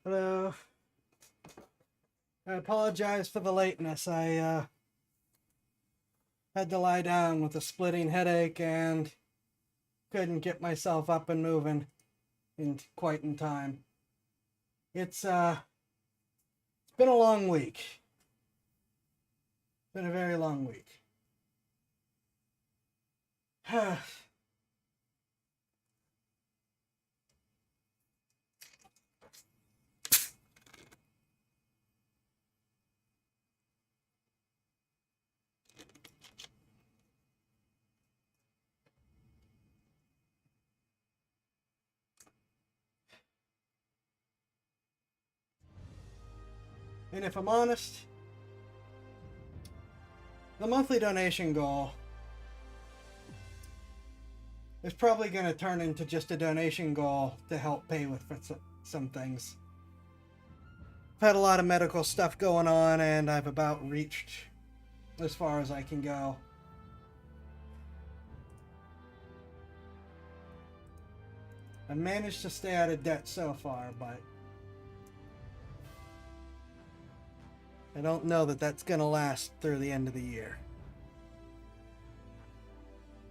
Hello. I apologize for the lateness. I had to lie down with a splitting headache and couldn't get myself up and moving quite in time. It's been a long week. It's been a very long week. And if I'm honest, the monthly donation goal is probably going to turn into just a donation goal to help pay with some things. I've had a lot of medical stuff going on, and I've about reached as far as I can go. I managed to stay out of debt so far, but I don't know that that's going to last through the end of the year.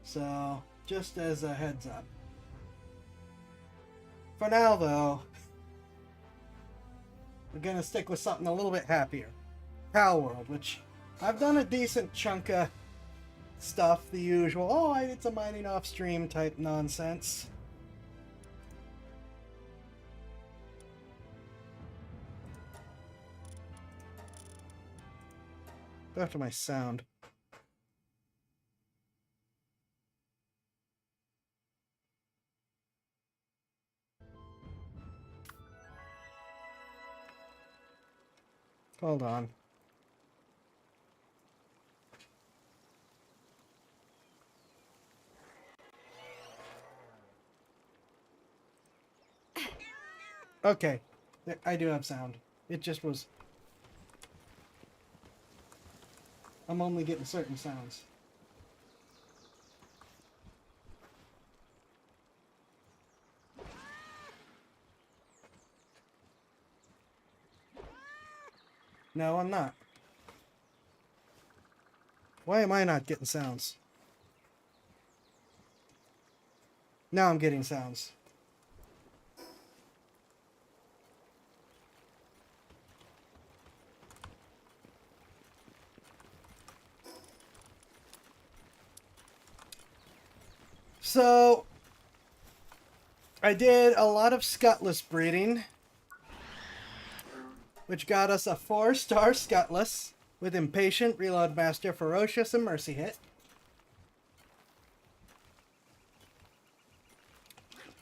So, just as a heads up. For now, though, we're going to stick with something a little bit happier. Palworld, which I've done a decent chunk of stuff, the usual, oh, I did some mining off stream type nonsense. Go after my sound. Hold on. Okay, I do have sound. It just was... I'm only getting certain sounds. No, I'm not. Why am I not getting sounds? Now I'm getting sounds. So, I did a lot of Scutless breeding, which got us a 4-star Scutless with Impatient, Reload Master, Ferocious, and Mercy Hit.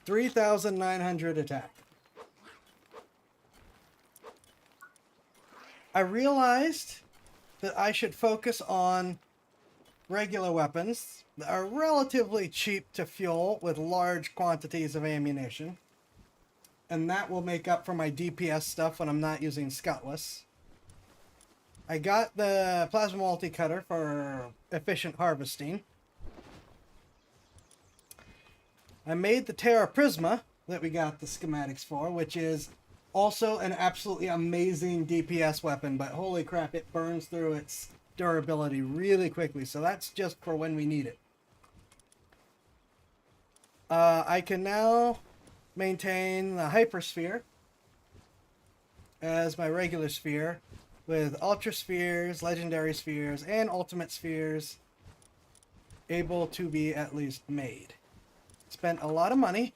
3,900 attack. I realized that I should focus on regular weapons that are relatively cheap to fuel with large quantities of ammunition. And that will make up for my DPS stuff when I'm not using Scutless. I got the Plasma Multi-Cutter for efficient harvesting. I made the Terra Prisma that we got the schematics for, which is also an absolutely amazing DPS weapon, but holy crap, it burns through its durability really quickly, so that's just for when we need it. I can now maintain the Hypersphere as my regular sphere with Ultra Spheres, Legendary Spheres, and Ultimate Spheres able to be at least made. Spent a lot of money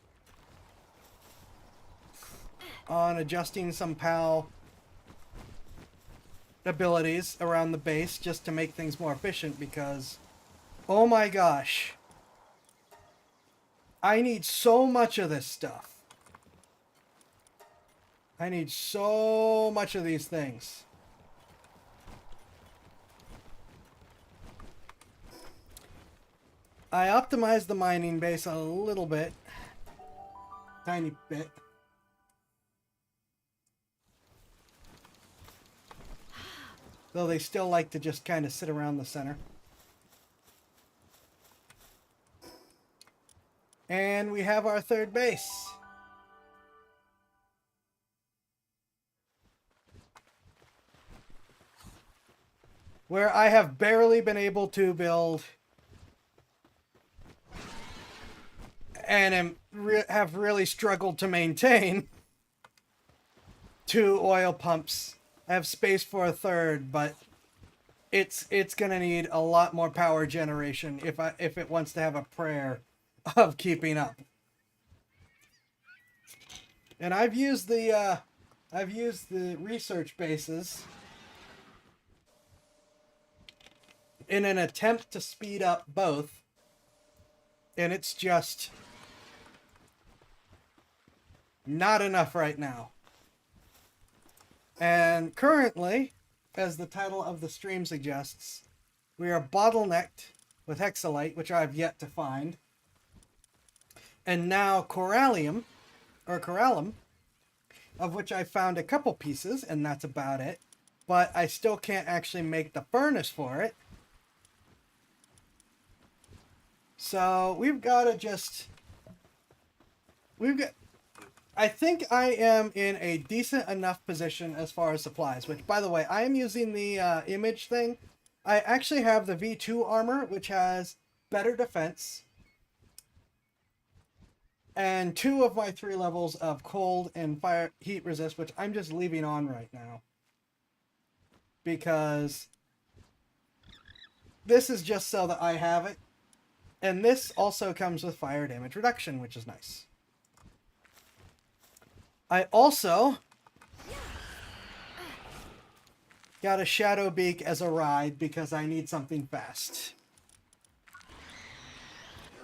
on adjusting some PAL abilities around the base just to make things more efficient because, oh my gosh, I need so much of this stuff. I need so much of these things. I optimized the mining base a little bit. Tiny bit. Though they still like to just kind of sit around the center. And we have our third base. where I have barely been able to build and have really struggled to maintain 2 oil pumps. I have space for a third, but it's gonna need a lot more power generation if it wants to have a prayer of keeping up. And I've used the research bases in an attempt to speed up both, and it's just not enough right now. And currently, as the title of the stream suggests, we are bottlenecked with Hexolite, which I've yet to find, and now Corallium, of which I found a couple pieces, and that's about it. But I still can't actually make the furnace for it. So I think I am in a decent enough position as far as supplies, which, by the way, I am using the image thing. I actually have the V2 armor, which has better defense, and 2 of my 3 levels of cold and fire heat resist, which I'm just leaving on right now. Because this is just so that I have it. And this also comes with fire damage reduction, which is nice. I also got a Shadow Beak as a ride because I need something fast.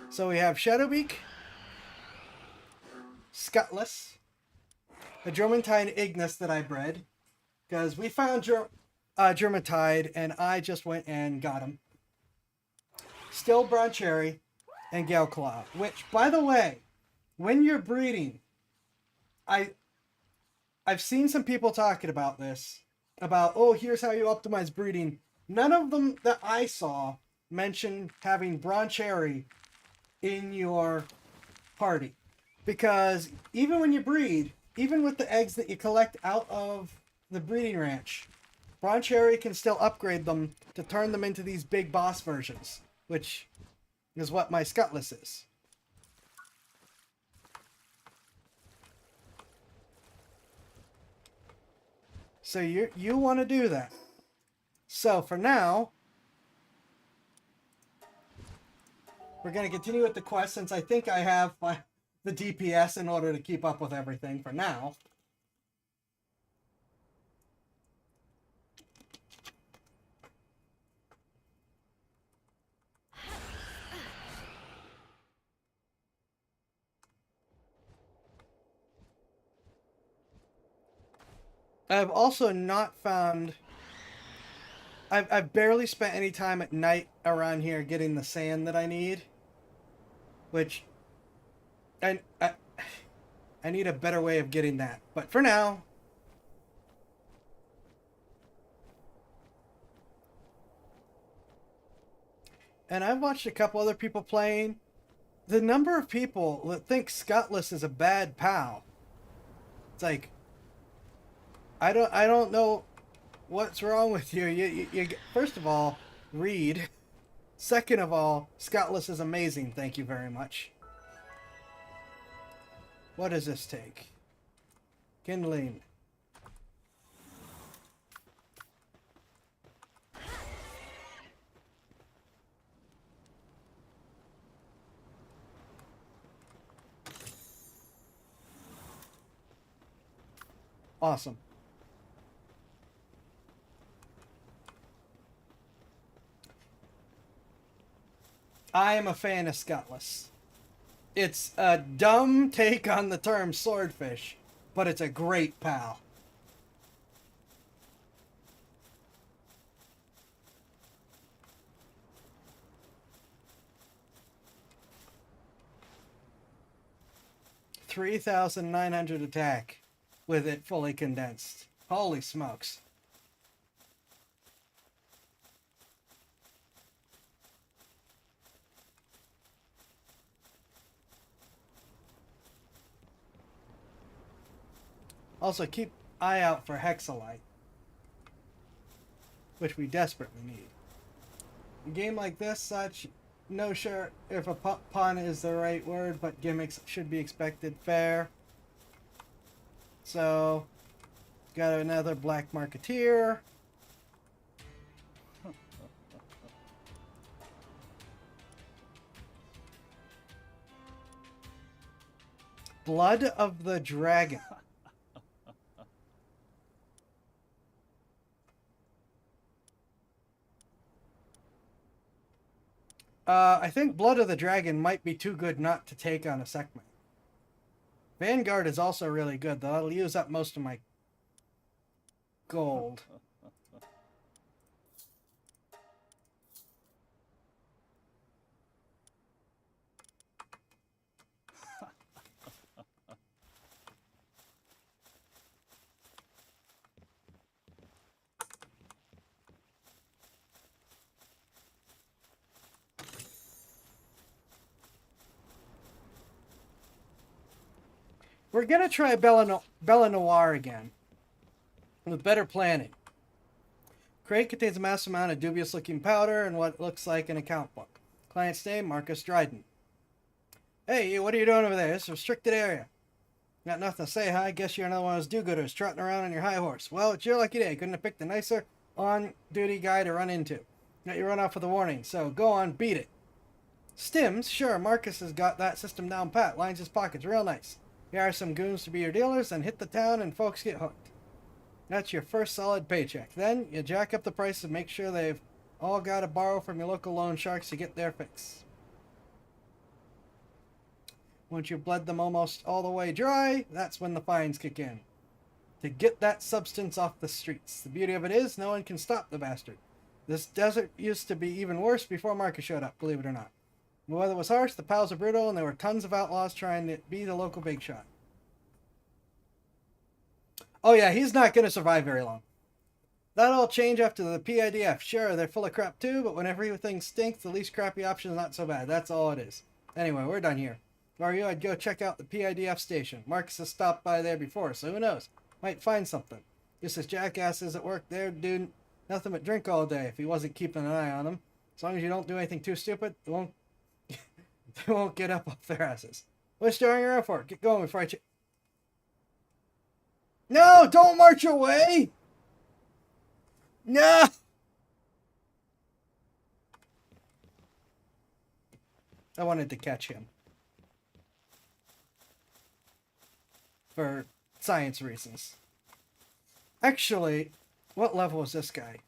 So we have Shadow Beak, Scutless, a Germantide Ignis that I bred, because we found Germantide and I just went and got him. Still Brown Cherry and Gale Claw, which, by the way, when you're breeding, I've seen some people talking about this, about, oh, here's how you optimize breeding. None of them that I saw mentioned having Brown Cherry in your party. Because even when you breed, even with the eggs that you collect out of the breeding ranch, Brown Cherry can still upgrade them to turn them into these big boss versions, which is what my Scutless is. So you want to do that. So for now, we're going to continue with the quest, since I think I have the DPS in order to keep up with everything for now. I've also not found... I've barely spent any time at night around here getting the sand that I need. Which... I need a better way of getting that. But for now... And I've watched a couple other people playing. The number of people that think Scutless is a bad pal. It's like... I don't know what's wrong with you. You first of all, read. Second of all, Scutless is amazing. Thank you very much. What does this take? Kindling. Awesome. I am a fan of Scutless. It's a dumb take on the term swordfish, but it's a great pal. $3,900 attack with it fully condensed. Holy smokes. Also, keep eye out for Hexolite. which we desperately need. A game like this, such, no sure if a pun is the right word, but gimmicks should be expected. Fair. So, got another Black Marketeer. Blood of the Dragon. I think Blood of the Dragon might be too good not to take on a Sekhmet. Vanguard is also really good, though. That'll use up most of my gold. We're going to try Bella Noire again. With better planning. Crate contains a massive amount of dubious-looking powder and what looks like an account book. Client's name, Marcus Dryden. Hey, what are you doing over there? It's a restricted area. Got nothing to say, huh? I guess you're another one of those do-gooders trotting around on your high horse. Well, it's your lucky day. Couldn't have picked a nicer on-duty guy to run into. Got you run off with a warning, so go on, beat it. Stims? Sure, Marcus has got that system down pat. Lines his pockets real nice. Here are some goons to be your dealers, and hit the town and folks get hooked. That's your first solid paycheck. Then, you jack up the prices and make sure they've all got to borrow from your local loan sharks to get their fix. Once you've bled them almost all the way dry, that's when the fines kick in. To get that substance off the streets. The beauty of it is, no one can stop the bastard. This desert used to be even worse before Marcus showed up, believe it or not. The weather was harsh, the pals were brutal, and there were tons of outlaws trying to be the local big shot. Oh yeah, he's not going to survive very long. That'll all change after the PIDF. Sure, they're full of crap too, but when everything stinks, the least crappy option is not so bad. That's all it is. Anyway, we're done here. If I were you, I'd go check out the PIDF station. Marcus has stopped by there before, so who knows? Might find something. Just as jackasses at work there, dude, nothing but drink all day if he wasn't keeping an eye on them. As long as you don't do anything too stupid, they won't get up off their asses. What's staring around for? Get going before I No! Don't march away! No! I wanted to catch him. For science reasons. Actually, what level is this guy?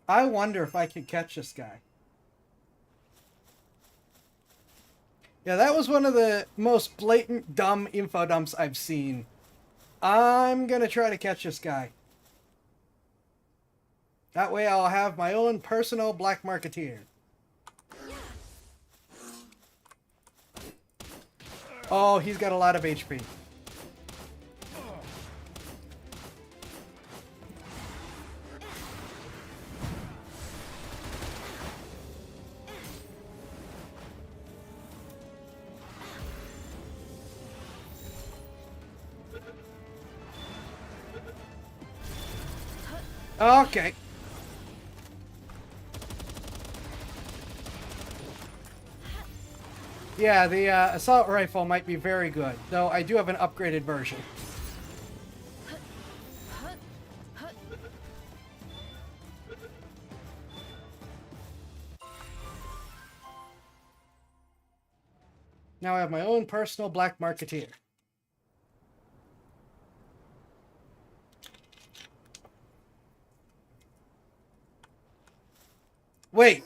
I wonder if I can catch this guy. Yeah, that was one of the most blatant, dumb info dumps I've seen. I'm gonna try to catch this guy. That way I'll have my own personal Black Marketeer. Oh, he's got a lot of HP. Okay. Yeah, the assault rifle might be very good, though I do have an upgraded version. Now I have my own personal Black Marketeer. Wait.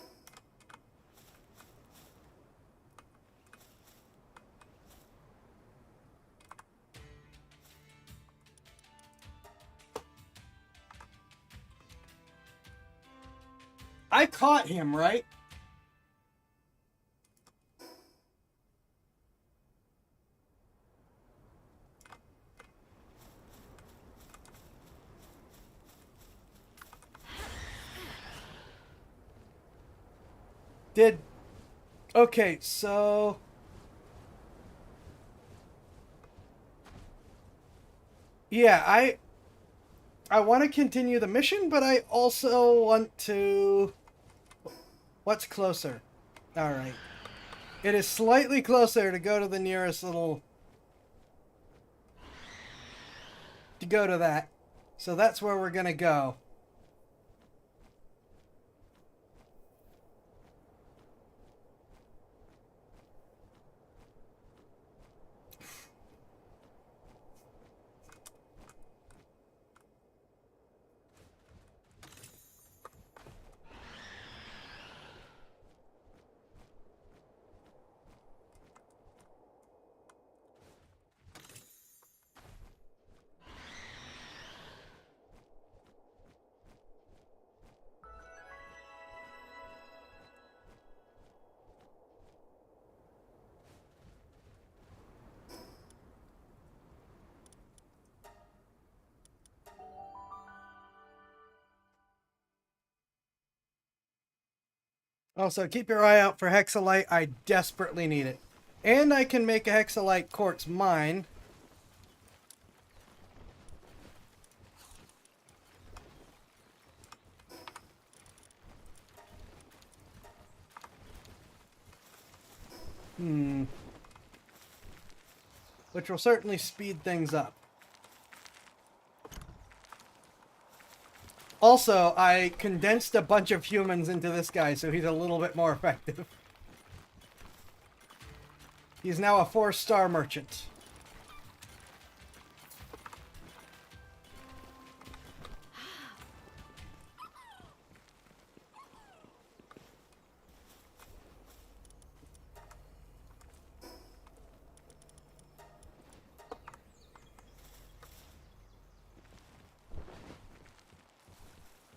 I caught him, right? Okay, so... Yeah, I want to continue the mission, but I also want to... What's closer? Alright. It is slightly closer to go to the nearest little... To go to that. So that's where we're gonna go. Also, keep your eye out for Hexolite. I desperately need it. And I can make a Hexolite quartz mine. Which will certainly speed things up. Also, I condensed a bunch of humans into this guy, so he's a little bit more effective. He's now a 4-star merchant.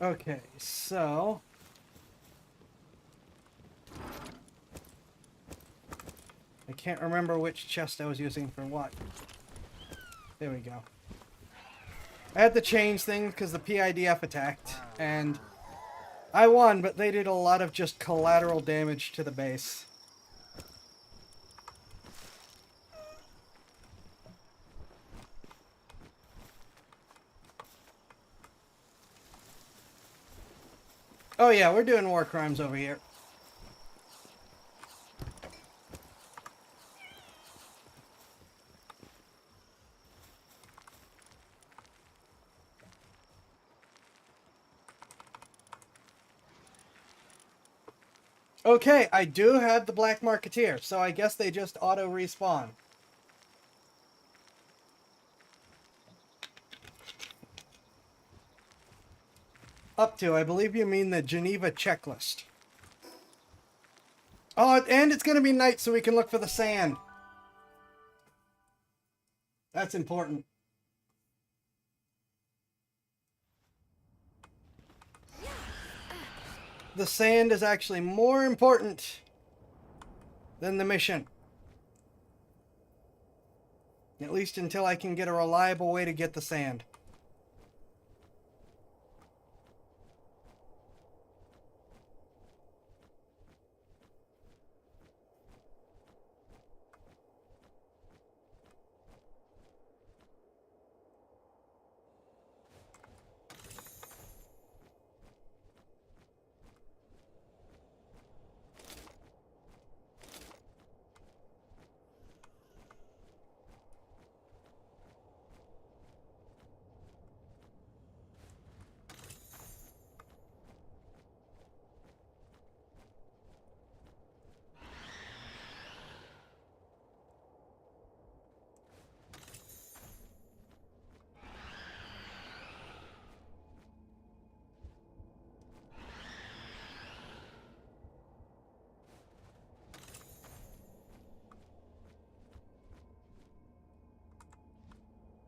Okay, so... I can't remember which chest I was using for what. There we go. I had to change things because the PIDF attacked, and I won, but they did a lot of just collateral damage to the base. Oh yeah, we're doing war crimes over here. Okay, I do have the Black Marketeer, so I guess they just auto-respawn. Up to, I believe you mean the Geneva checklist. Oh, and it's going to be night so we can look for the sand. That's important. The sand is actually more important than the mission. At least until I can get a reliable way to get the sand.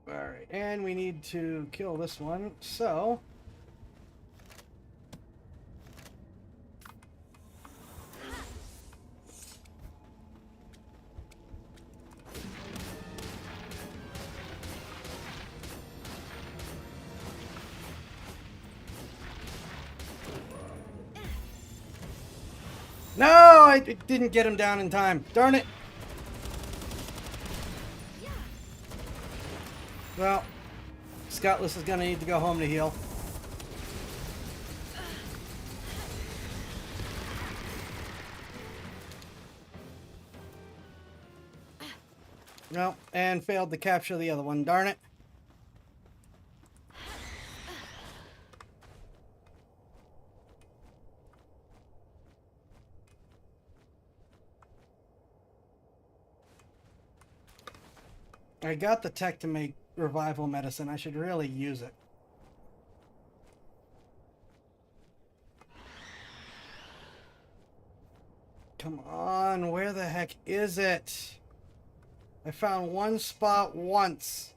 Alright, and we need to kill this one, so... No! I didn't get him down in time. Darn it! Well, Scutless is going to need to go home to heal. No, and failed to capture the other one. Darn it. I got the tech to make revival medicine. I should really use it. Come on, where the heck is it? I found one spot once.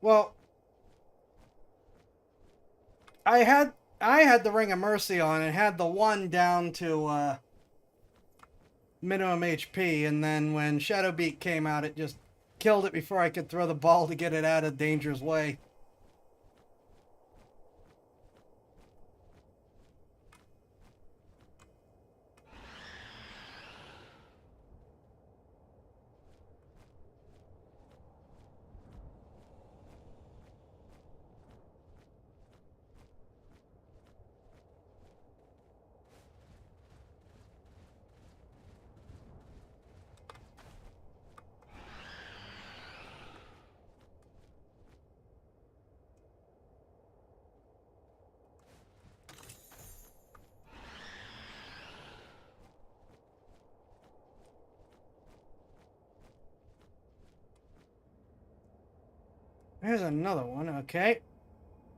Well, I had the Ring of Mercy on and had the one down to minimum HP, and then when Shadowbeak came out, it just killed it before I could throw the ball to get it out of danger's way. There's another one, okay.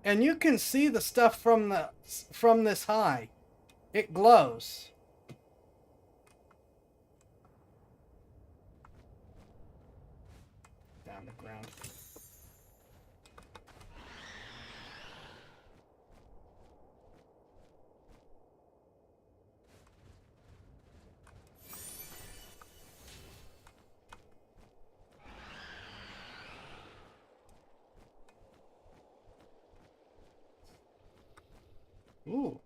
And you can see the stuff from this high. It glows. Down the ground. Ooh.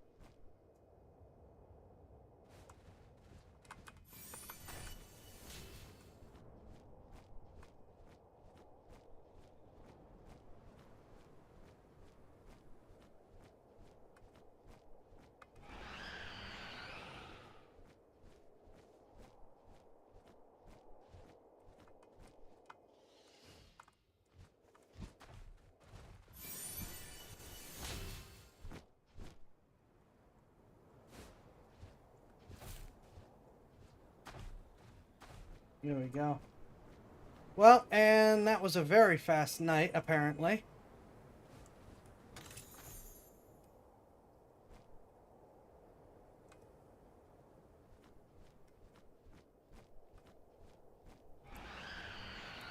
There we go. Well, and that was a very fast night, apparently.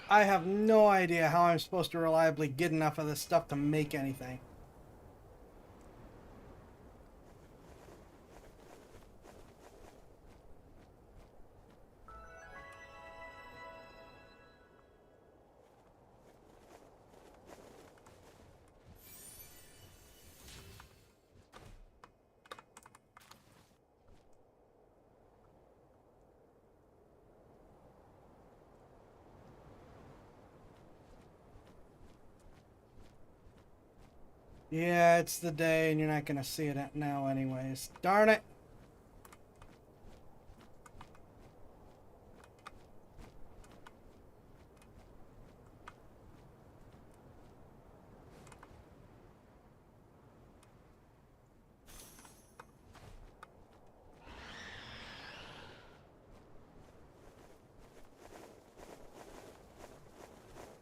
I have no idea how I'm supposed to reliably get enough of this stuff to make anything. Yeah, it's the day, and you're not going to see it now anyways. Darn it.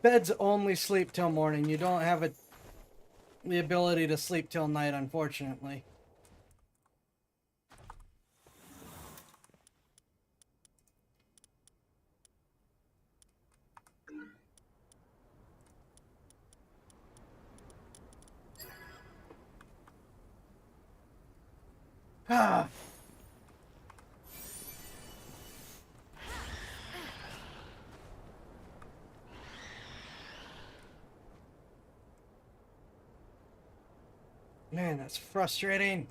Beds only sleep till morning. You don't have the ability to sleep till night, unfortunately. Ah. Man, that's frustrating.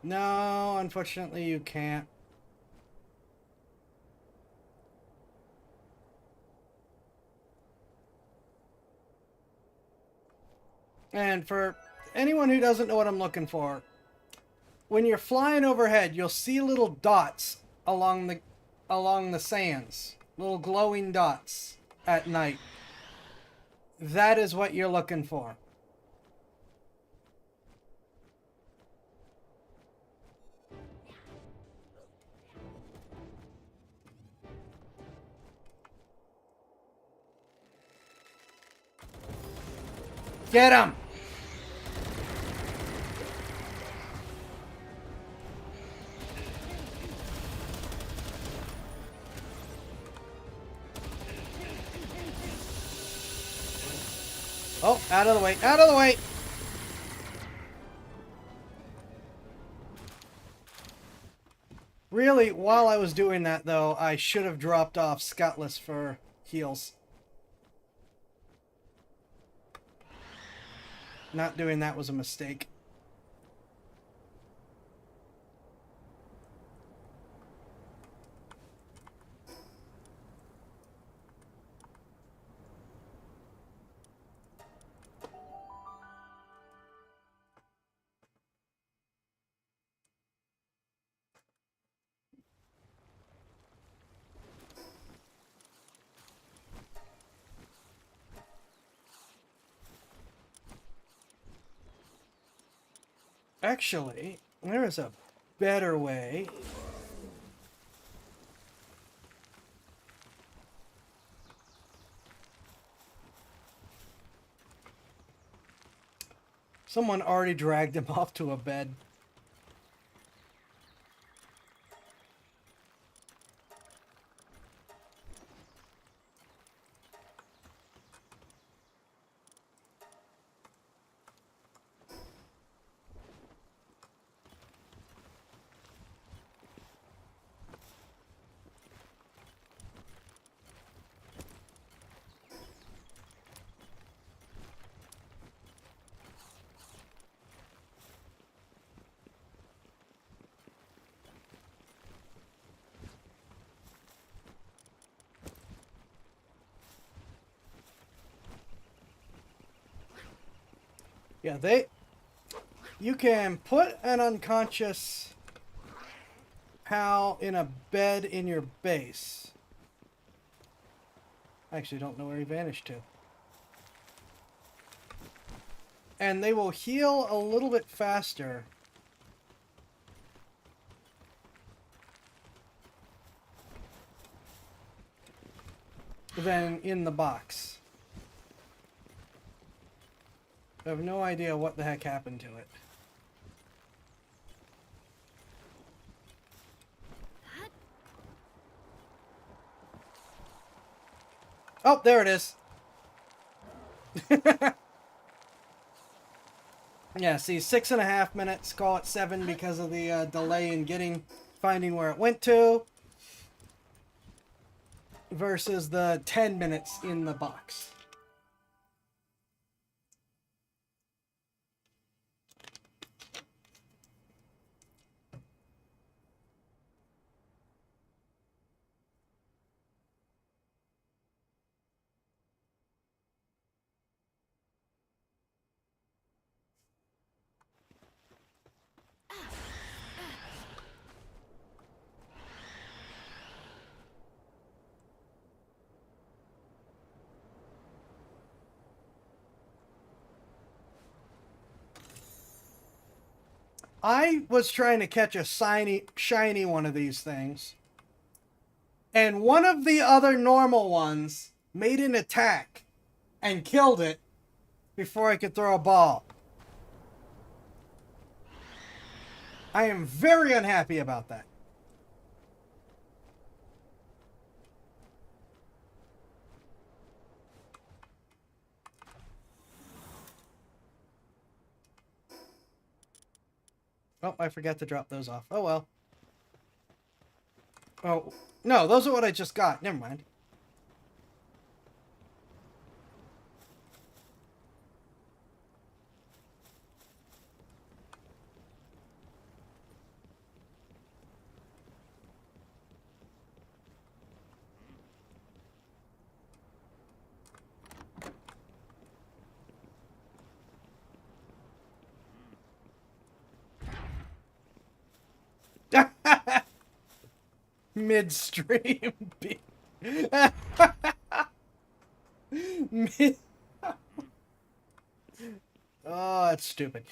No, unfortunately you can't. And for anyone who doesn't know what I'm looking for, when you're flying overhead, you'll see little dots along the sands, little glowing dots at night. That is what you're looking for. Get him! Oh, out of the way, out of the way! Really, while I was doing that, though, I should have dropped off Scutless for heals. Not doing that was a mistake. Actually, there is a better way. Someone already dragged him off to a bed. Yeah, you can put an unconscious PAL in a bed in your base. I actually don't know where he vanished to. And they will heal a little bit faster than in the box. I have no idea what the heck happened to it. Oh, there it is. Yeah, see, 6.5 minutes, call it 7 because of the delay in finding where it went to, versus the 10 minutes in the box. I was trying to catch a shiny one of these things, and one of the other normal ones made an attack and killed it before I could throw a ball. I am very unhappy about that. Oh, I forgot to drop those off. Oh, well. Oh, no, those are what I just got. Never mind. midstream. Mid oh, that's stupid.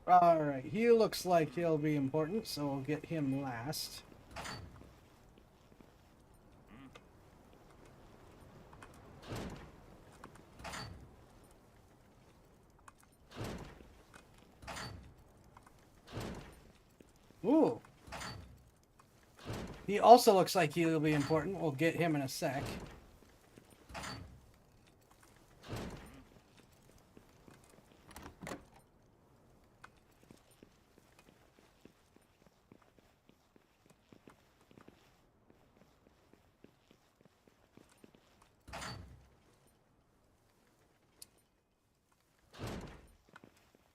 Alright, he looks like he'll be important, so we'll get him last. Ooh. He also looks like he'll be important. We'll get him in a sec.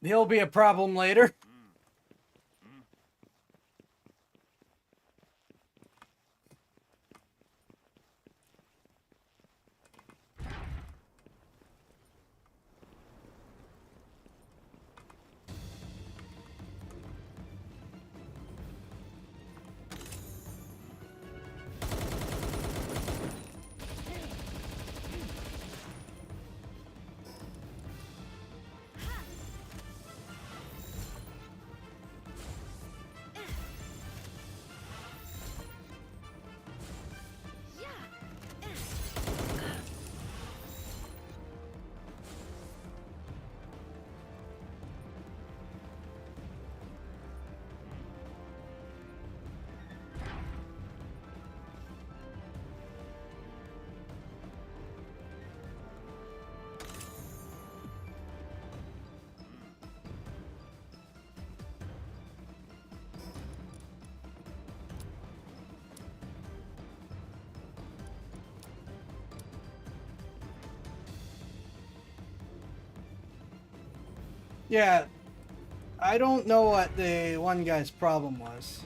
He'll be a problem later. Yeah, I don't know what the one guy's problem was.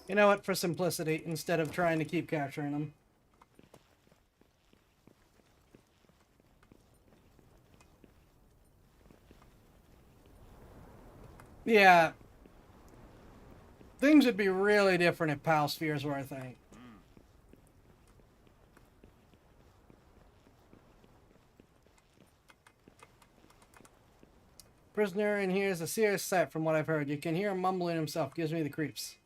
You know what, for simplicity, instead of trying to keep capturing them. Yeah. Things would be really different if Pal Spheres were a thing. Prisoner in here is a serious set from what I've heard. You can hear him mumbling himself. Gives me the creeps.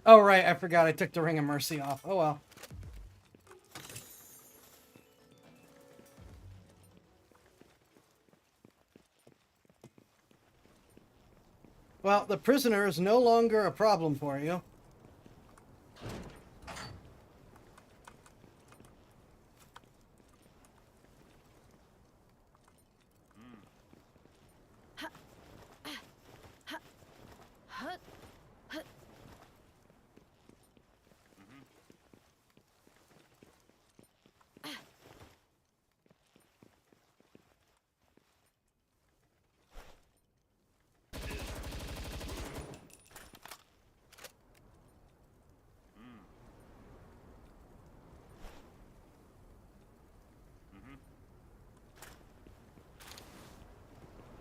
Oh, right. I forgot I took the Ring of Mercy off. Oh, well. Well, the prisoner is no longer a problem for you.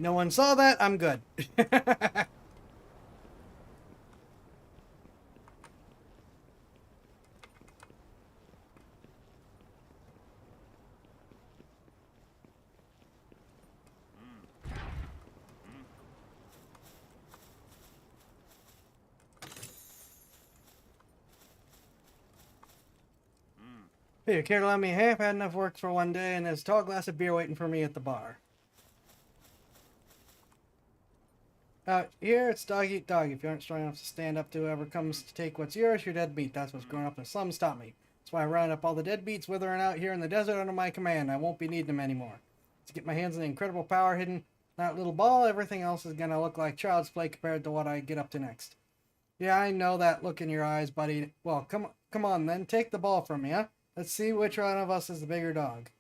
No one saw that. I'm good. Hey, you care to lend me a hand? I've had enough work for one day, and there's a tall glass of beer waiting for me at the bar. Here, it's dog eat dog. If you aren't strong enough to stand up to whoever comes to take what's yours, you're dead meat. That's what's growing up in the slums taught me. That's why I round up all the deadbeats withering out here in the desert under my command. I won't be needing them anymore. To get my hands on the incredible power hidden in that little ball, everything else is gonna look like child's play compared to what I get up to next. Yeah, I know that look in your eyes, buddy. Well, come on then. Take the ball from me, huh? Let's see which one of us is the bigger dog.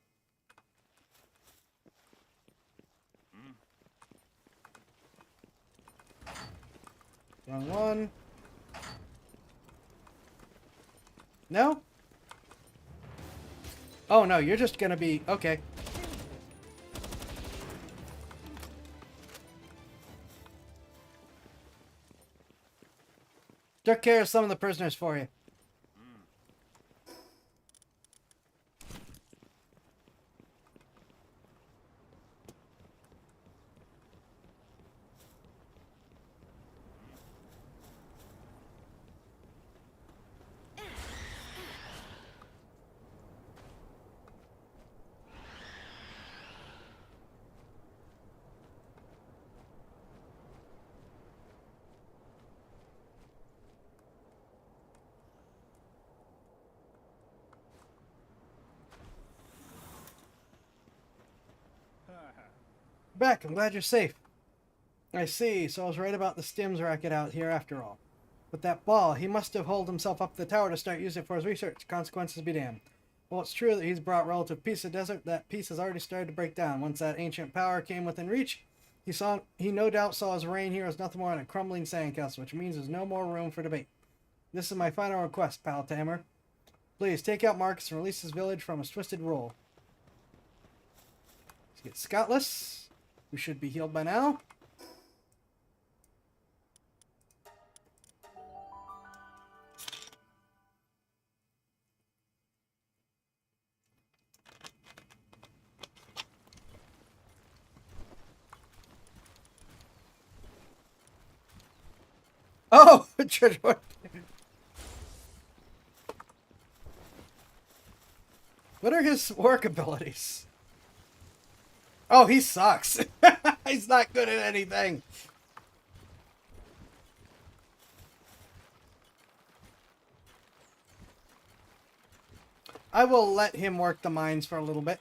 Wrong one. No? Oh, no, you're just gonna be... Okay. Took care of some of the prisoners for you. Back, I'm glad you're safe. I see, so I was right about the stims racket out here after all. With that ball, he must have hauled himself up the tower to start using it for his research. Consequences be damned. Well, it's true that he's brought relative peace to the desert. That peace has already started to break down. Once that ancient power came within reach, he no doubt saw his reign here as nothing more than a crumbling sandcastle, which means there's no more room for debate. This is my final request, pal Tamer. Please, take out Marcus and release his village from his twisted rule. Let's get Scotless. We should be healed by now. Oh, what are his work abilities? Oh, he sucks. He's not good at anything. I will let him work the mines for a little bit.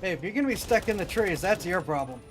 Hey, if you're gonna be stuck in the trees, that's your problem.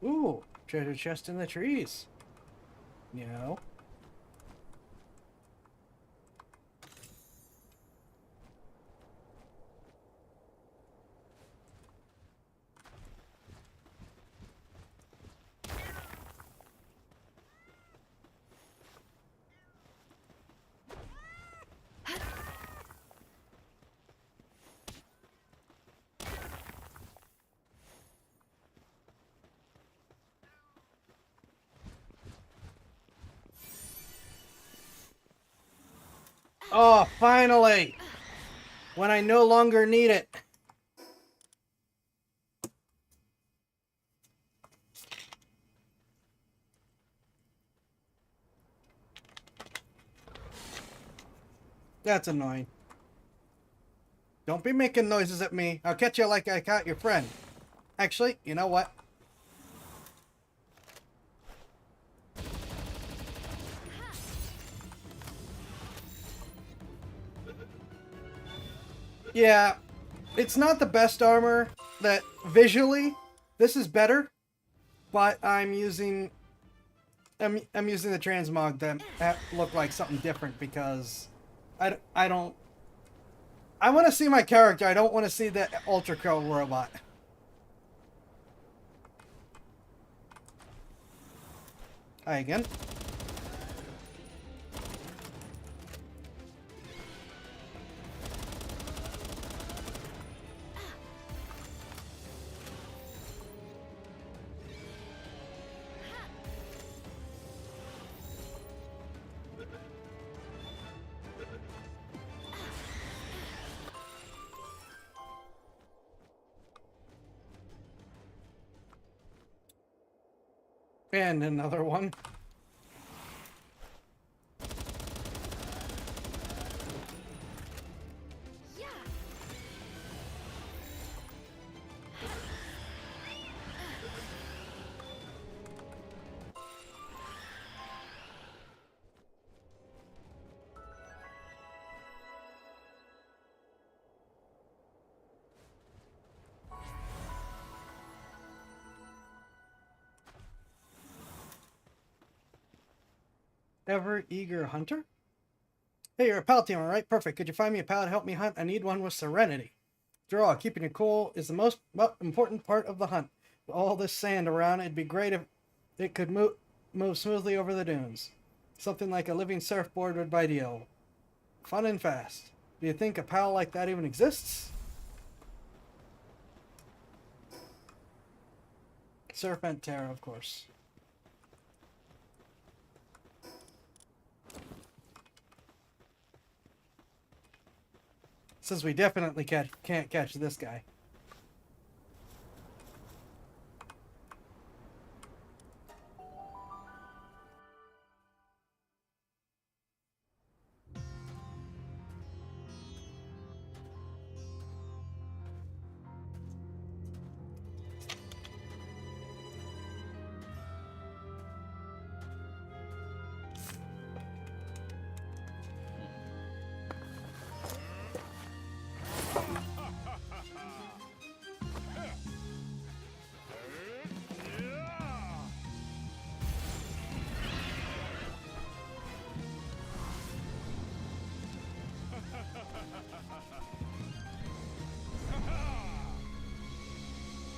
Ooh, treasure chest in the trees. You know. Oh, finally! When I no longer need it. That's annoying. Don't be making noises at me. I'll catch you like I caught your friend. Actually, you know what? Yeah, it's not the best armor that visually this is better, but I'm using the transmog that look like something different because I don't I want to see my character. I don't want to see the Ultra Crow robot. Hi again. And another one. Ever eager hunter? Hey, you're a pal team, alright? Perfect. Could you find me a pal to help me hunt? I need one with serenity. After all, keeping it cool is the most important part of the hunt. With all this sand around, it'd be great if it could move smoothly over the dunes. Something like a living surfboard would be ideal. Fun and fast. Do you think a pal like that even exists? Serpent Terror, of course. Since we definitely can't catch this guy.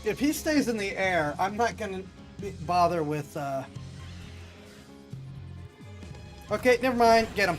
If he stays in the air, I'm not gonna bother with, Okay, never mind. Get him.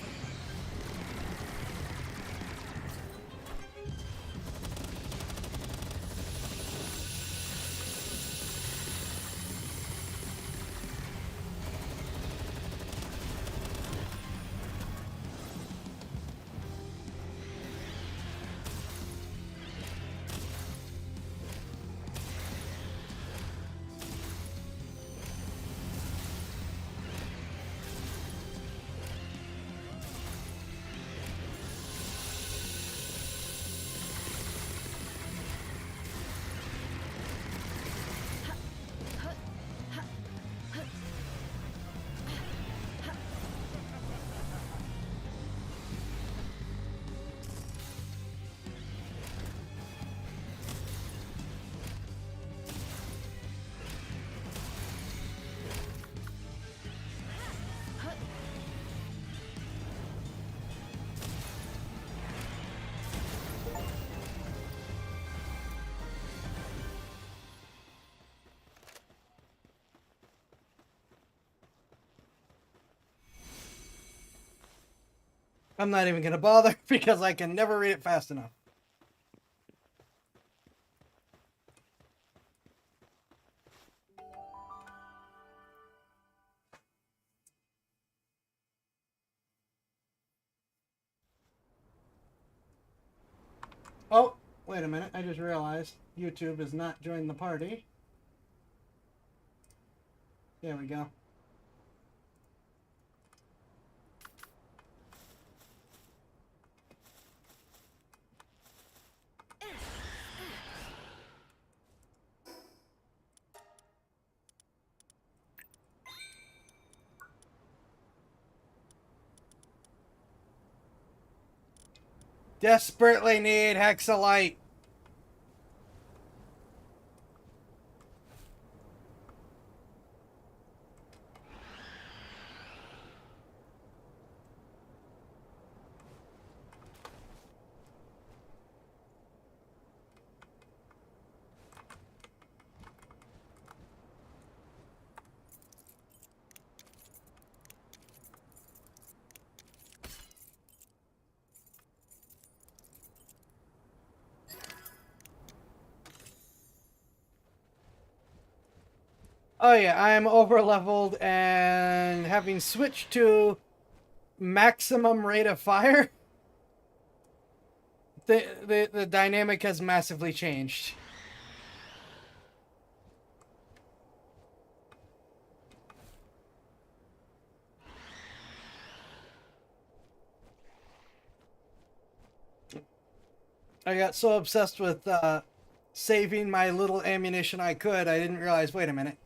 I'm not even going to bother because I can never read it fast enough. Oh, wait a minute. I just realized YouTube has not joined the party. There we go. Desperately need Hexolite. Oh yeah, I'm over leveled and having switched to maximum rate of fire, the dynamic has massively changed. I got so obsessed with saving my little ammunition I could, I didn't realize, wait a minute.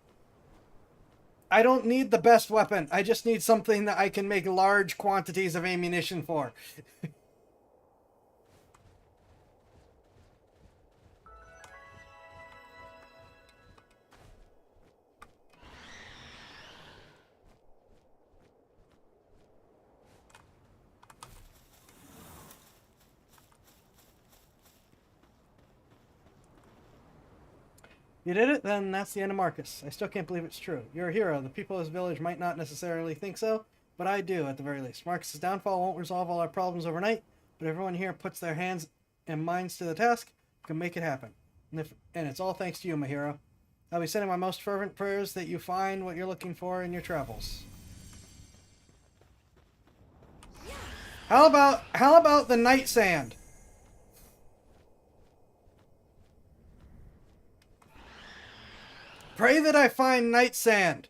I don't need the best weapon. I just need something that I can make large quantities of ammunition for. You did it? Then that's the end of Marcus. I still can't believe it's true. You're a hero. The people of this village might not necessarily think so, but I do, at the very least. Marcus's downfall won't resolve all our problems overnight, but everyone here puts their hands and minds to the task, can make it happen. And it's all thanks to you, my hero. I'll be sending my most fervent prayers that you find what you're looking for in your travels. How about the night sand? Pray that I find night sand.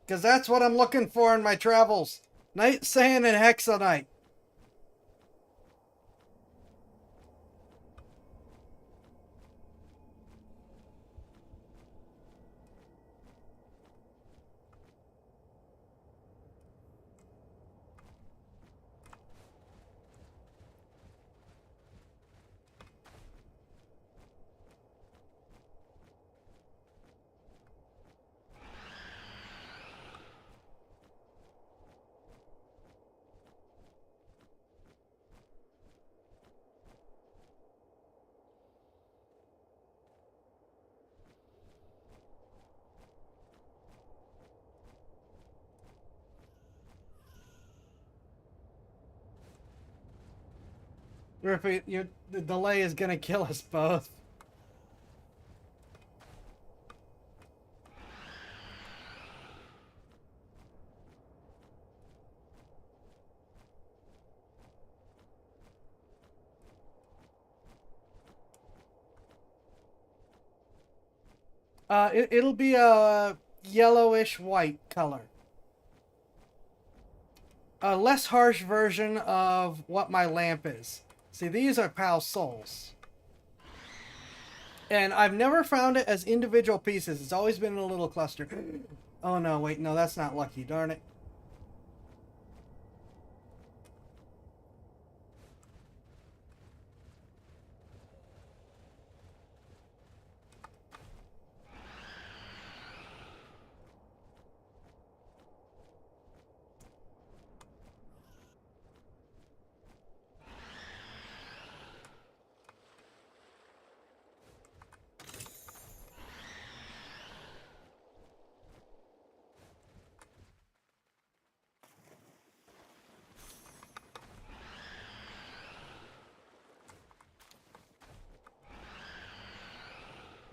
Because that's what I'm looking for in my travels. Night sand and hexolite. Repeat, the delay is gonna kill us both. It'll be a yellowish white color. A less harsh version of what my lamp is. See, these are PAL souls. And I've never found it as individual pieces. It's always been in a little cluster. Oh no, wait, no, that's not lucky, darn it.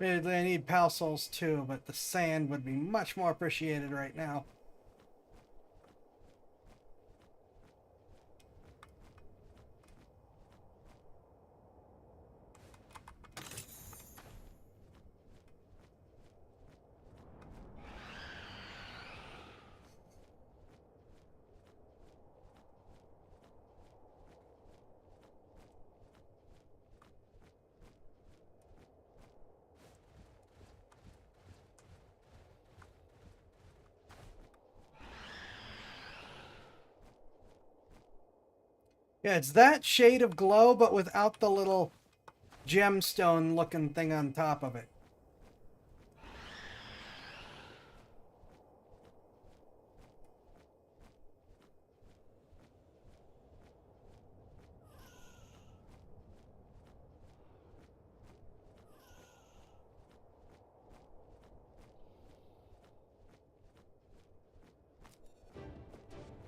I need pal souls too, but the sand would be much more appreciated right now. Yeah, it's that shade of glow, but without the little gemstone looking thing on top of it.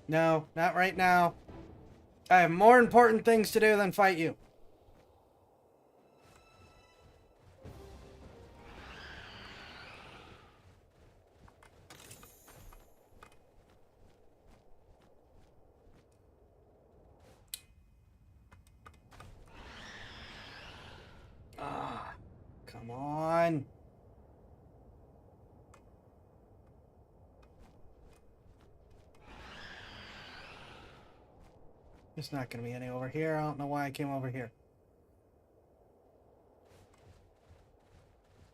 No, not right now. I have more important things to do than fight you. Ah, come on. There's not going to be any over here. I don't know why I came over here.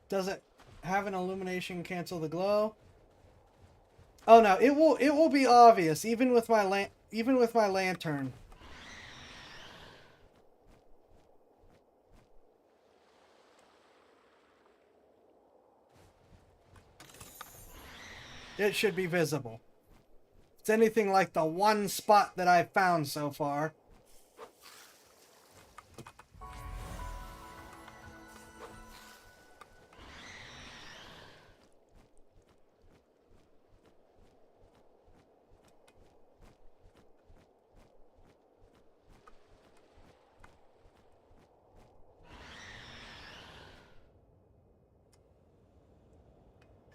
Does it have an illumination cancel the glow? Oh no, it will be obvious even with my lantern. It should be visible. If it's anything like the one spot that I've found so far.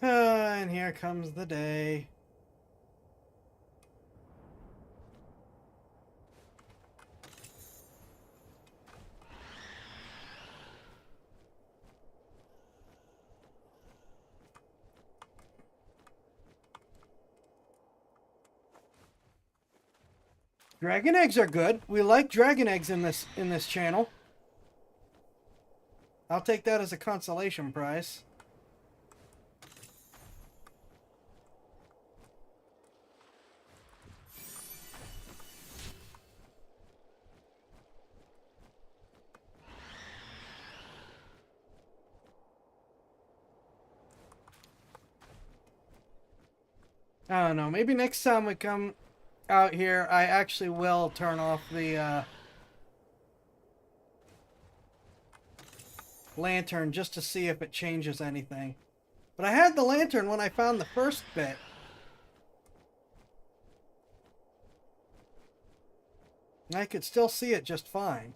And here comes the day. Dragon eggs are good. We like dragon eggs in this channel. I'll take that as a consolation prize. I don't know. Maybe next time we come out here, I actually will turn off the lantern just to see if it changes anything. But I had the lantern when I found the first bit. And I could still see it just fine.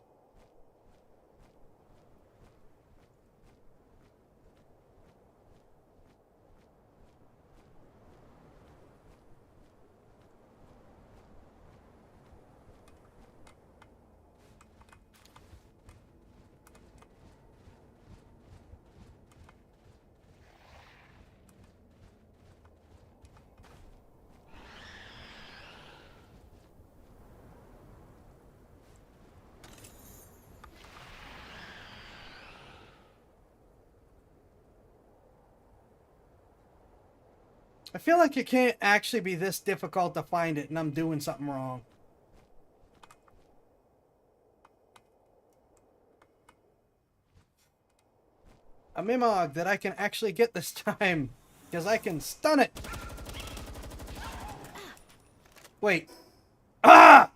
I feel like it can't actually be this difficult to find it and I'm doing something wrong. A Mimog that I can actually get this time. Because I can stun it. Wait. Ah!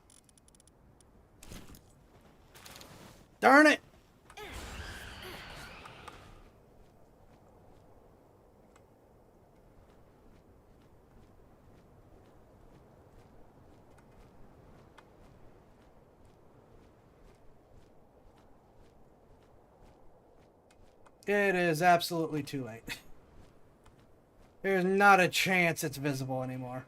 Darn it! It is absolutely too late. There's not a chance it's visible anymore.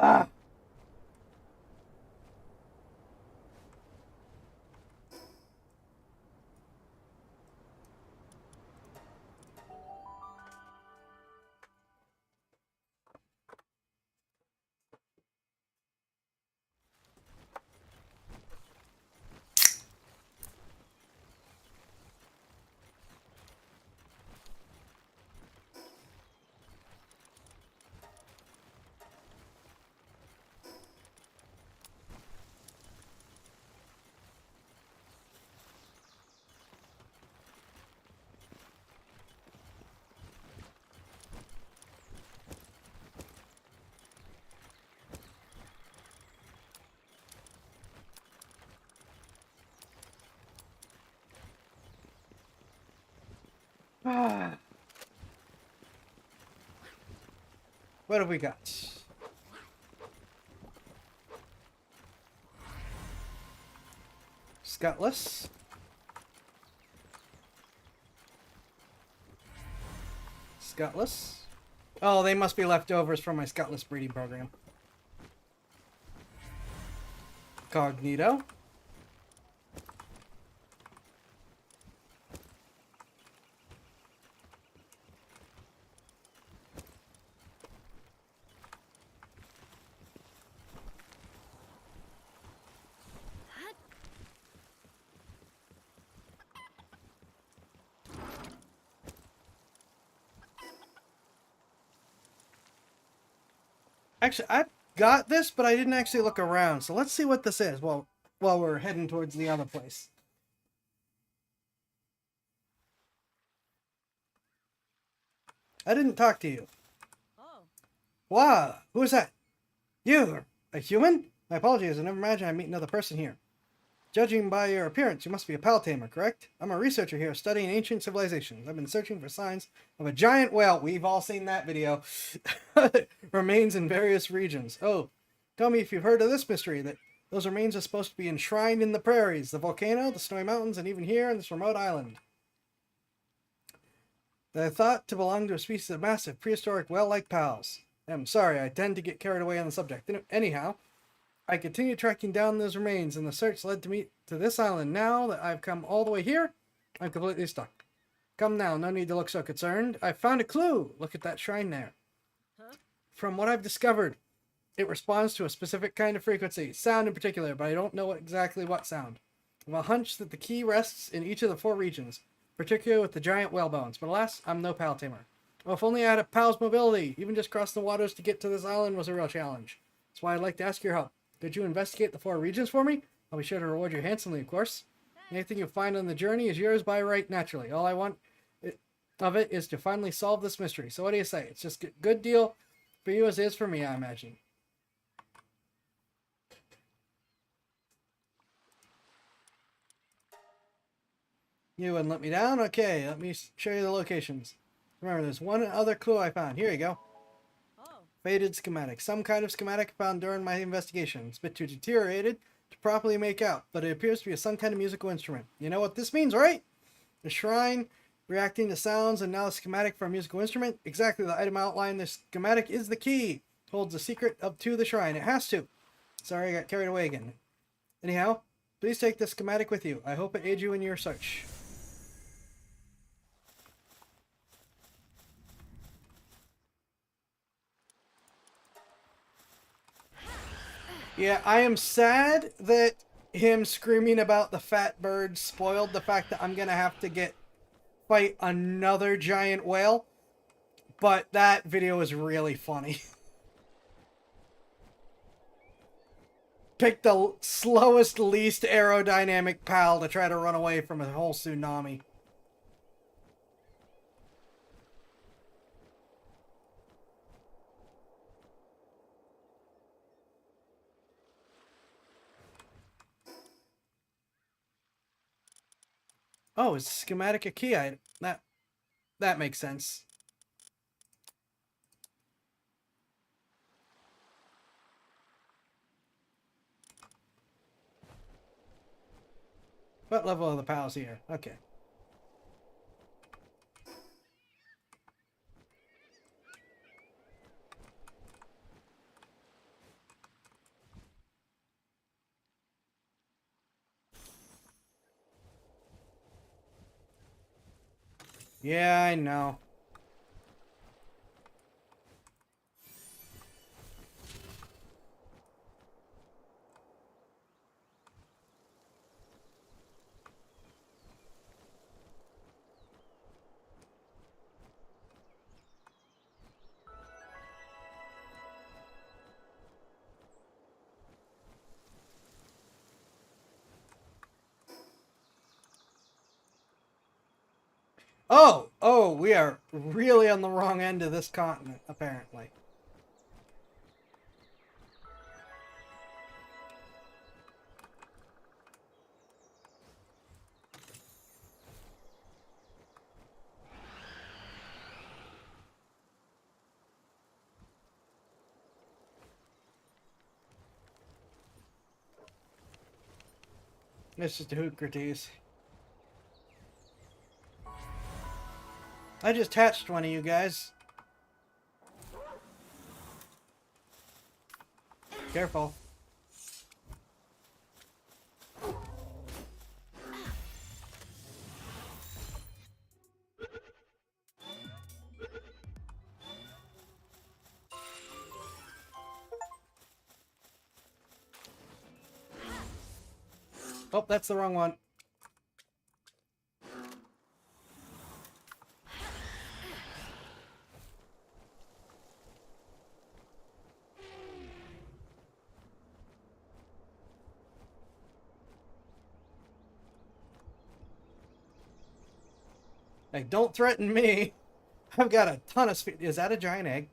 Ah! Ah! What have we got? Scutless. Scutless. Oh, they must be leftovers from my Scutless breeding program. Cognito. Actually, I got this, but I didn't actually look around. So let's see what this is while we're heading towards the other place. I didn't talk to you. Oh. Wow, who is that? You, a human? My apologies, I never imagined I'd meet another person here. Judging by your appearance, you must be a pal tamer, correct? I'm a researcher here studying ancient civilizations. I've been searching for signs of a giant whale. We've all seen that video. Remains in various regions. Oh, tell me if you've heard of this mystery, that those remains are supposed to be enshrined in the prairies, the volcano, the snowy mountains, and even here in this remote island. They're thought to belong to a species of massive, prehistoric, whale-like pals. I'm sorry, I tend to get carried away on the subject. Anyhow, I continued tracking down those remains, and the search led me to this island. Now that I've come all the way here, I'm completely stuck. Come now, no need to look so concerned. I found a clue. Look at that shrine there. Huh? From what I've discovered, it responds to a specific kind of frequency, sound in particular, but I don't know exactly what sound. I have a hunch that the key rests in each of the 4 regions, particularly with the giant whale bones, but alas, I'm no pal tamer. Well, if only I had a pal's mobility. Even just crossing the waters to get to this island was a real challenge. That's why I'd like to ask your help. Could you investigate the 4 regions for me? I'll be sure to reward you handsomely, of course. Anything you find on the journey is yours by right, naturally. All I want of it is to finally solve this mystery. So what do you say? It's just a good deal for you as it is for me, I imagine. You wouldn't let me down? Okay, let me show you the locations. Remember, there's one other clue I found. Here you go. Oh. Faded schematic. Some kind of schematic found during my investigation. It's a bit too deteriorated to properly make out, but it appears to be some kind of musical instrument. You know what this means, right? The shrine reacting to sounds, and now a schematic for a musical instrument. Exactly the item outlined. The schematic is the key. Holds the secret up to the shrine. It has to. Sorry, I got carried away again. Anyhow, please take the schematic with you. I hope it aids you in your search. Yeah, I am sad that him screaming about the fat bird spoiled the fact that I'm gonna have to fight another giant whale. But that video is really funny. pick the slowest, least aerodynamic PAL to try to run away from a whole tsunami. Oh, it's a schematic a key item. That makes sense. What level are the pals here? Okay. Yeah, I know. Oh, we are really on the wrong end of this continent, apparently. This is the Hoocrates. I just hatched one of you guys. Careful. Oh, that's the wrong one. Like, don't threaten me. I've got a ton of speed. Is that a giant egg?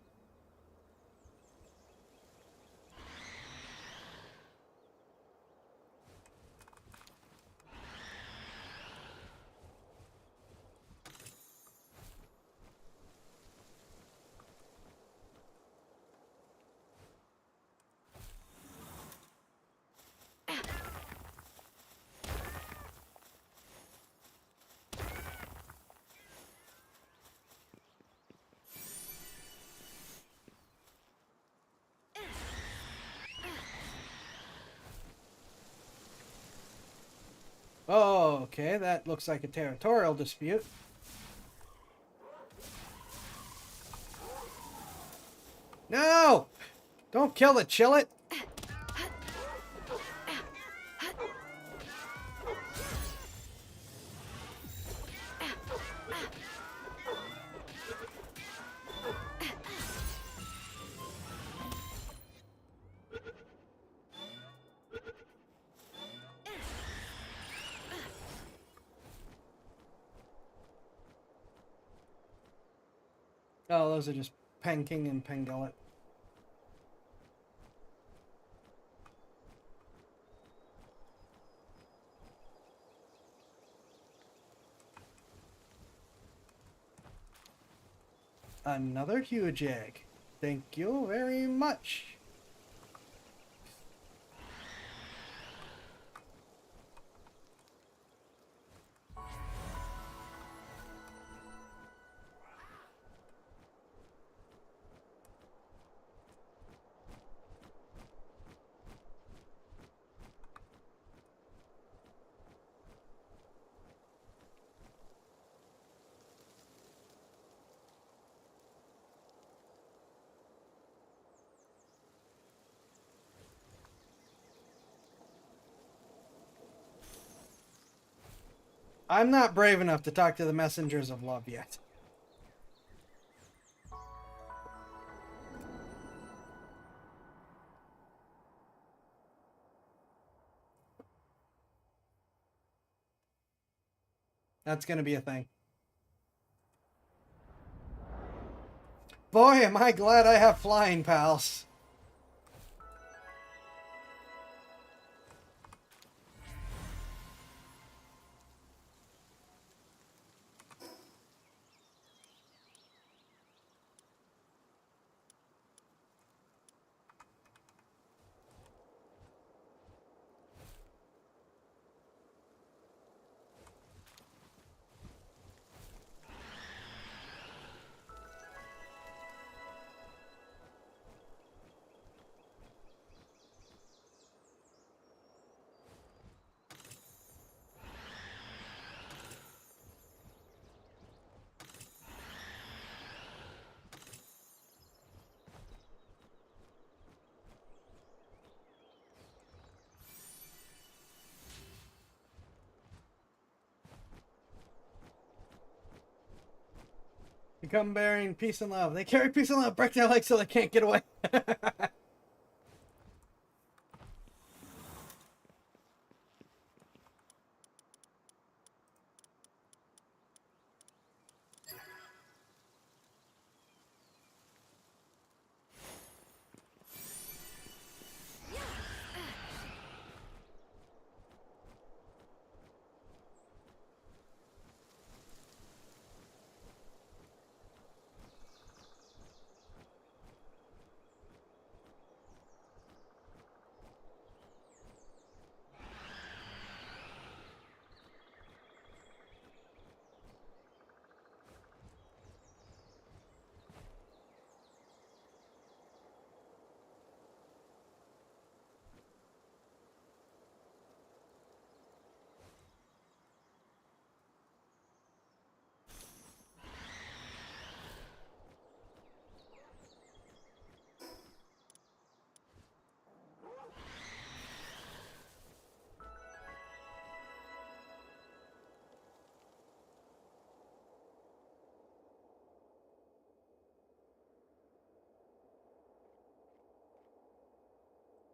Oh, okay. That looks like a territorial dispute. No! Don't kill the chillet! Oh, those are just Penking and Pengullet. Another huge egg. Thank you very much. I'm not brave enough to talk to the messengers of love yet. That's going to be a thing. Boy, am I glad I have flying pals. You come bearing peace and love. They carry peace and love, break their legs so they can't get away.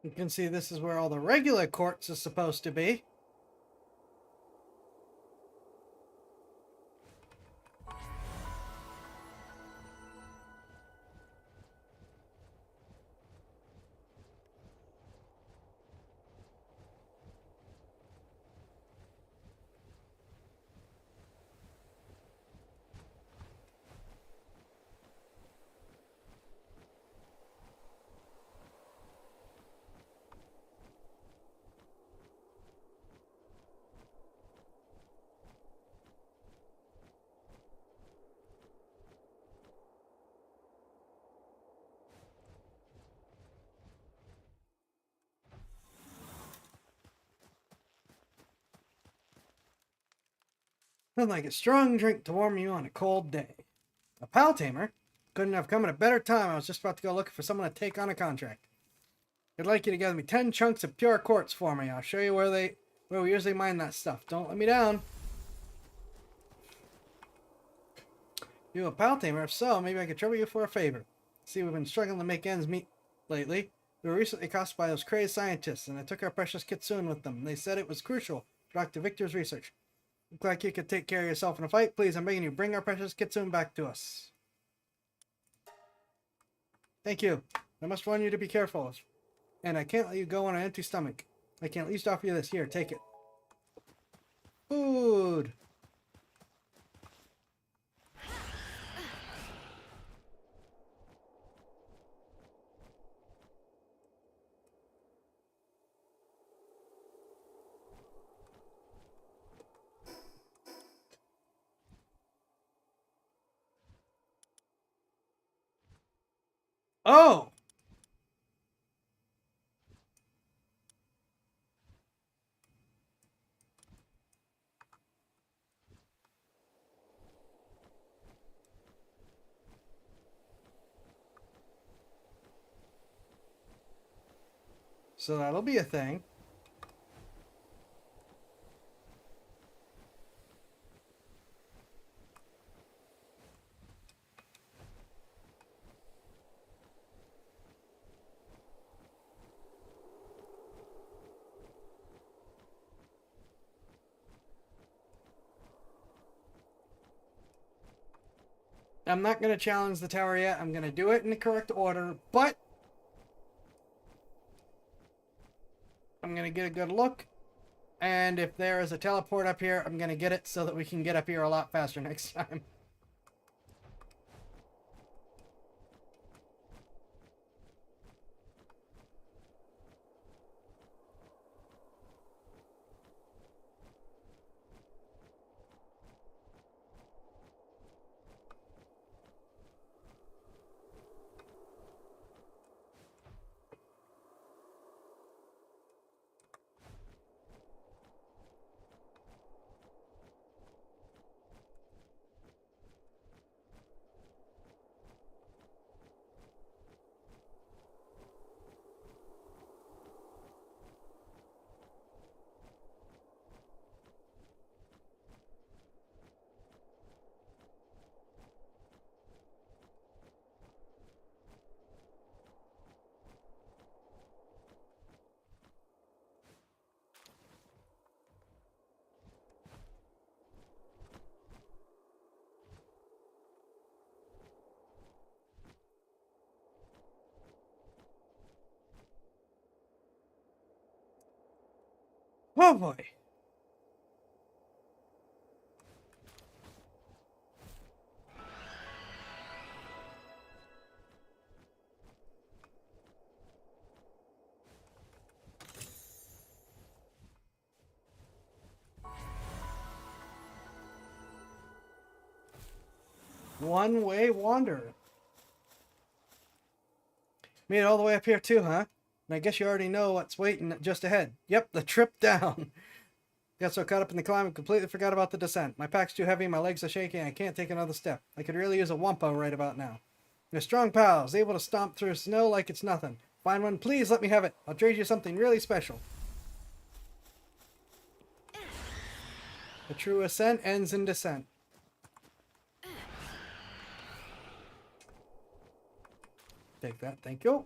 You can see this is where all the regular quartz is supposed to be. Nothing like a strong drink to warm you on a cold day. A pal tamer? Couldn't have come at a better time. I was just about to go looking for someone to take on a contract. I'd like you to gather me 10 chunks of pure quartz for me. I'll show you where we usually mine that stuff. Don't let me down. You a pal tamer? If so, maybe I could trouble you for a favor. See, we've been struggling to make ends meet lately. We were recently accosted by those crazed scientists, and they took our precious kitsune with them. They said it was crucial for Dr. Victor's research. Look like you could take care of yourself in a fight. Please, I'm begging you, bring our precious kitsune back to us. Thank you. I must warn you to be careful. And I can't let you go on an empty stomach. I can at least offer you this. Here, take it. Food. Oh! So that'll be a thing. I'm not going to challenge the tower yet. I'm going to do it in the correct order, but I'm going to get a good look. And if there is a teleport up here, I'm going to get it so that we can get up here a lot faster next time. Oh boy. One-way wander. Made it all the way up here too, huh? And I guess you already know what's waiting just ahead. Yep, the trip down. Got so caught up in the climb, I completely forgot about the descent. My pack's too heavy, my legs are shaking, I can't take another step. I could really use a wampa right about now. You're strong pals, able to stomp through snow like it's nothing. Find one, please let me have it. I'll trade you something really special. A true ascent ends in descent. Take that, thank you.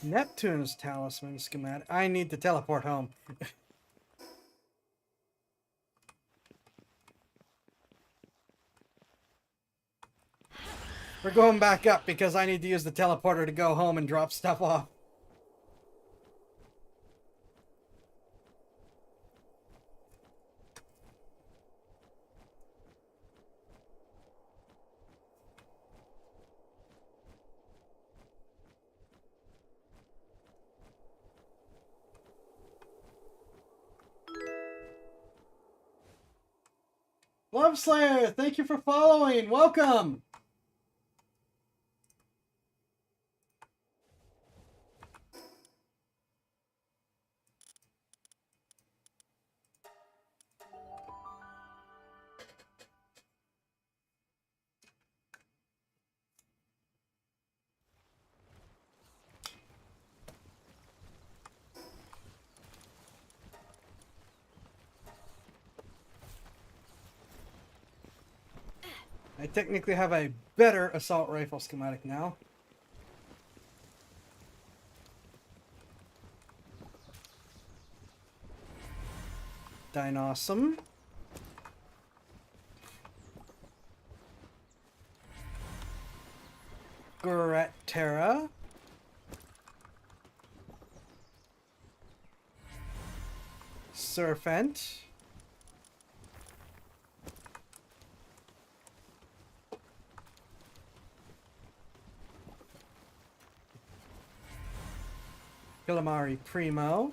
Neptune's talisman schematic. I need to teleport home. We're going back up because I need to use the teleporter to go home and drop stuff off. Love Slayer, thank you for following. Welcome. I technically have a better assault rifle schematic now. Dinosum. Terra. Serpent. Calamari Primo.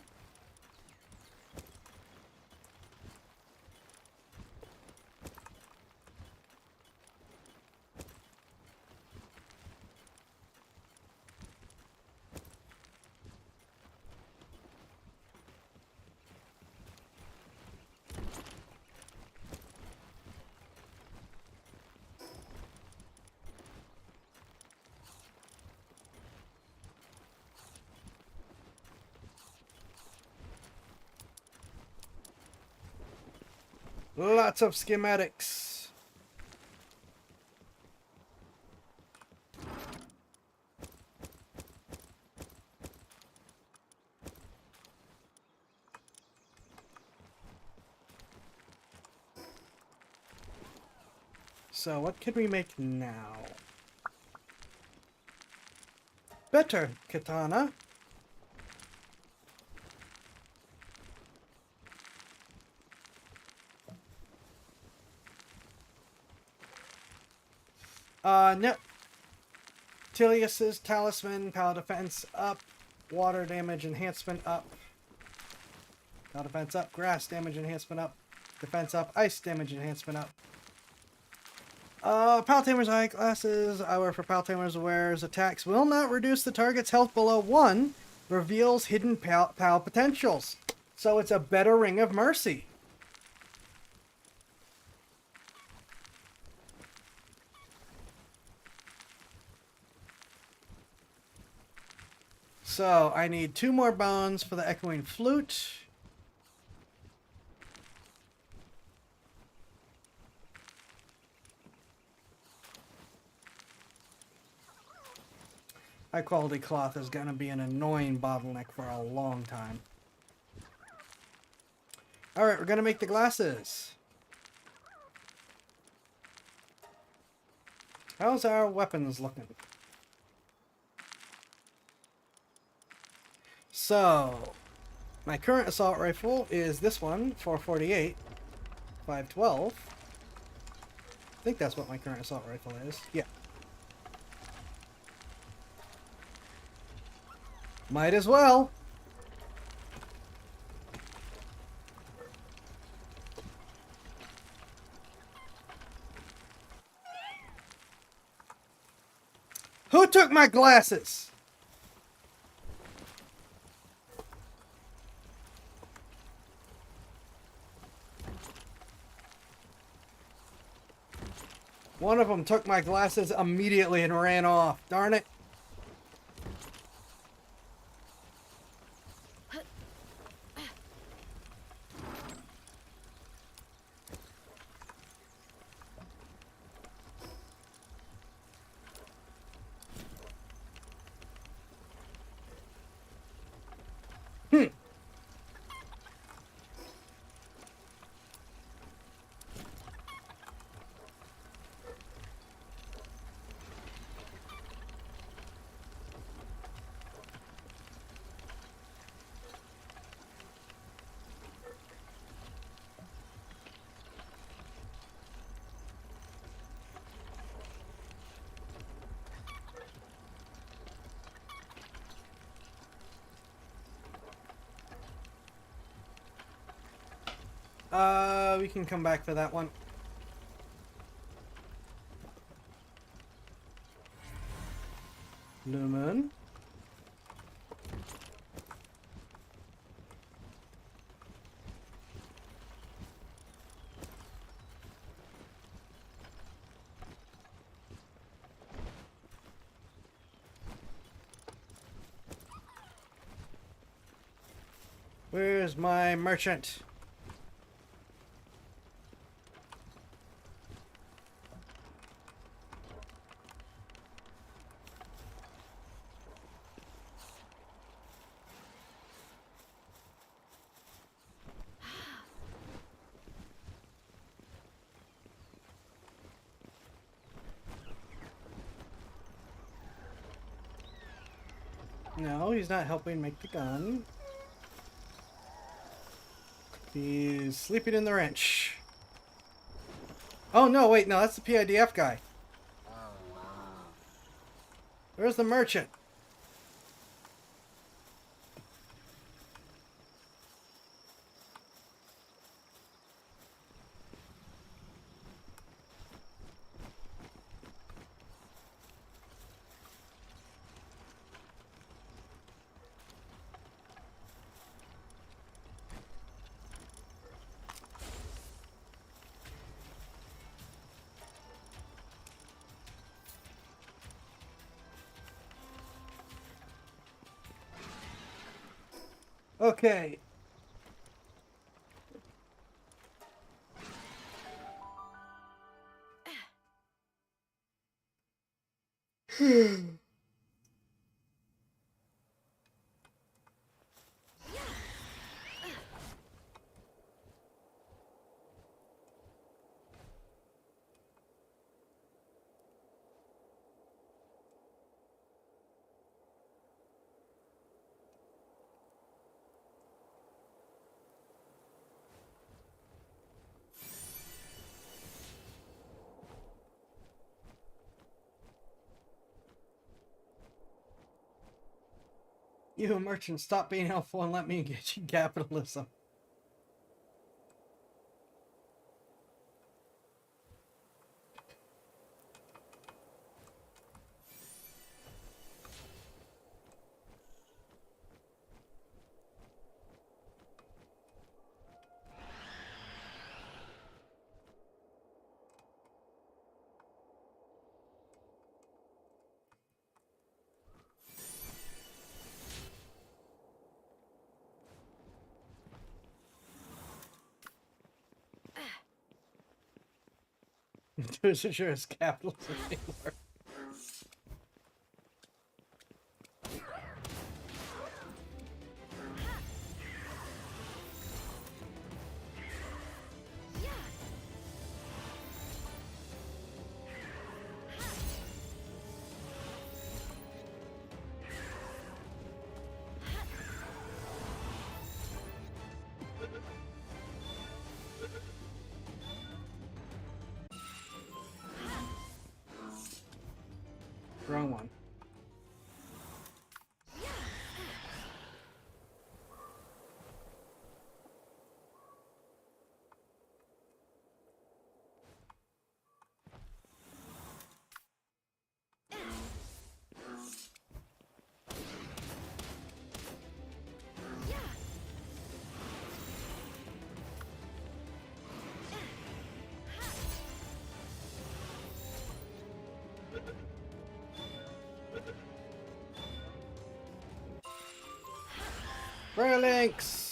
Lots of schematics. So what can we make now? Better katana. No. Tilius's talisman, power defense up, water damage enhancement up, power defense up, grass damage enhancement up, defense up, ice damage enhancement up. Paltamer's eyeglasses. I wear for Paltamer's wears. Attacks will not reduce the target's health below 1. Reveals hidden pal potentials. So it's a better Ring of Mercy. So I need 2 more bones for the echoing flute. High quality cloth is going to be an annoying bottleneck for a long time. Alright, we're going to make the glasses. How's our weapons looking? So, my current assault rifle is this one, 448, 512. I think that's what my current assault rifle is. Yeah. Might as well. Who took my glasses? One of them took my glasses immediately and ran off. Darn it. We can come back to that one. Lumen. Where's my merchant? No, he's not helping make the gun. He's sleeping in the wrench. Oh, no, wait, no, that's the PIDF guy. Where's the merchant? Okay. You merchant, stop being helpful and let me engage in capitalism. Who's sure as capitalism anymore. Wrong one. Links.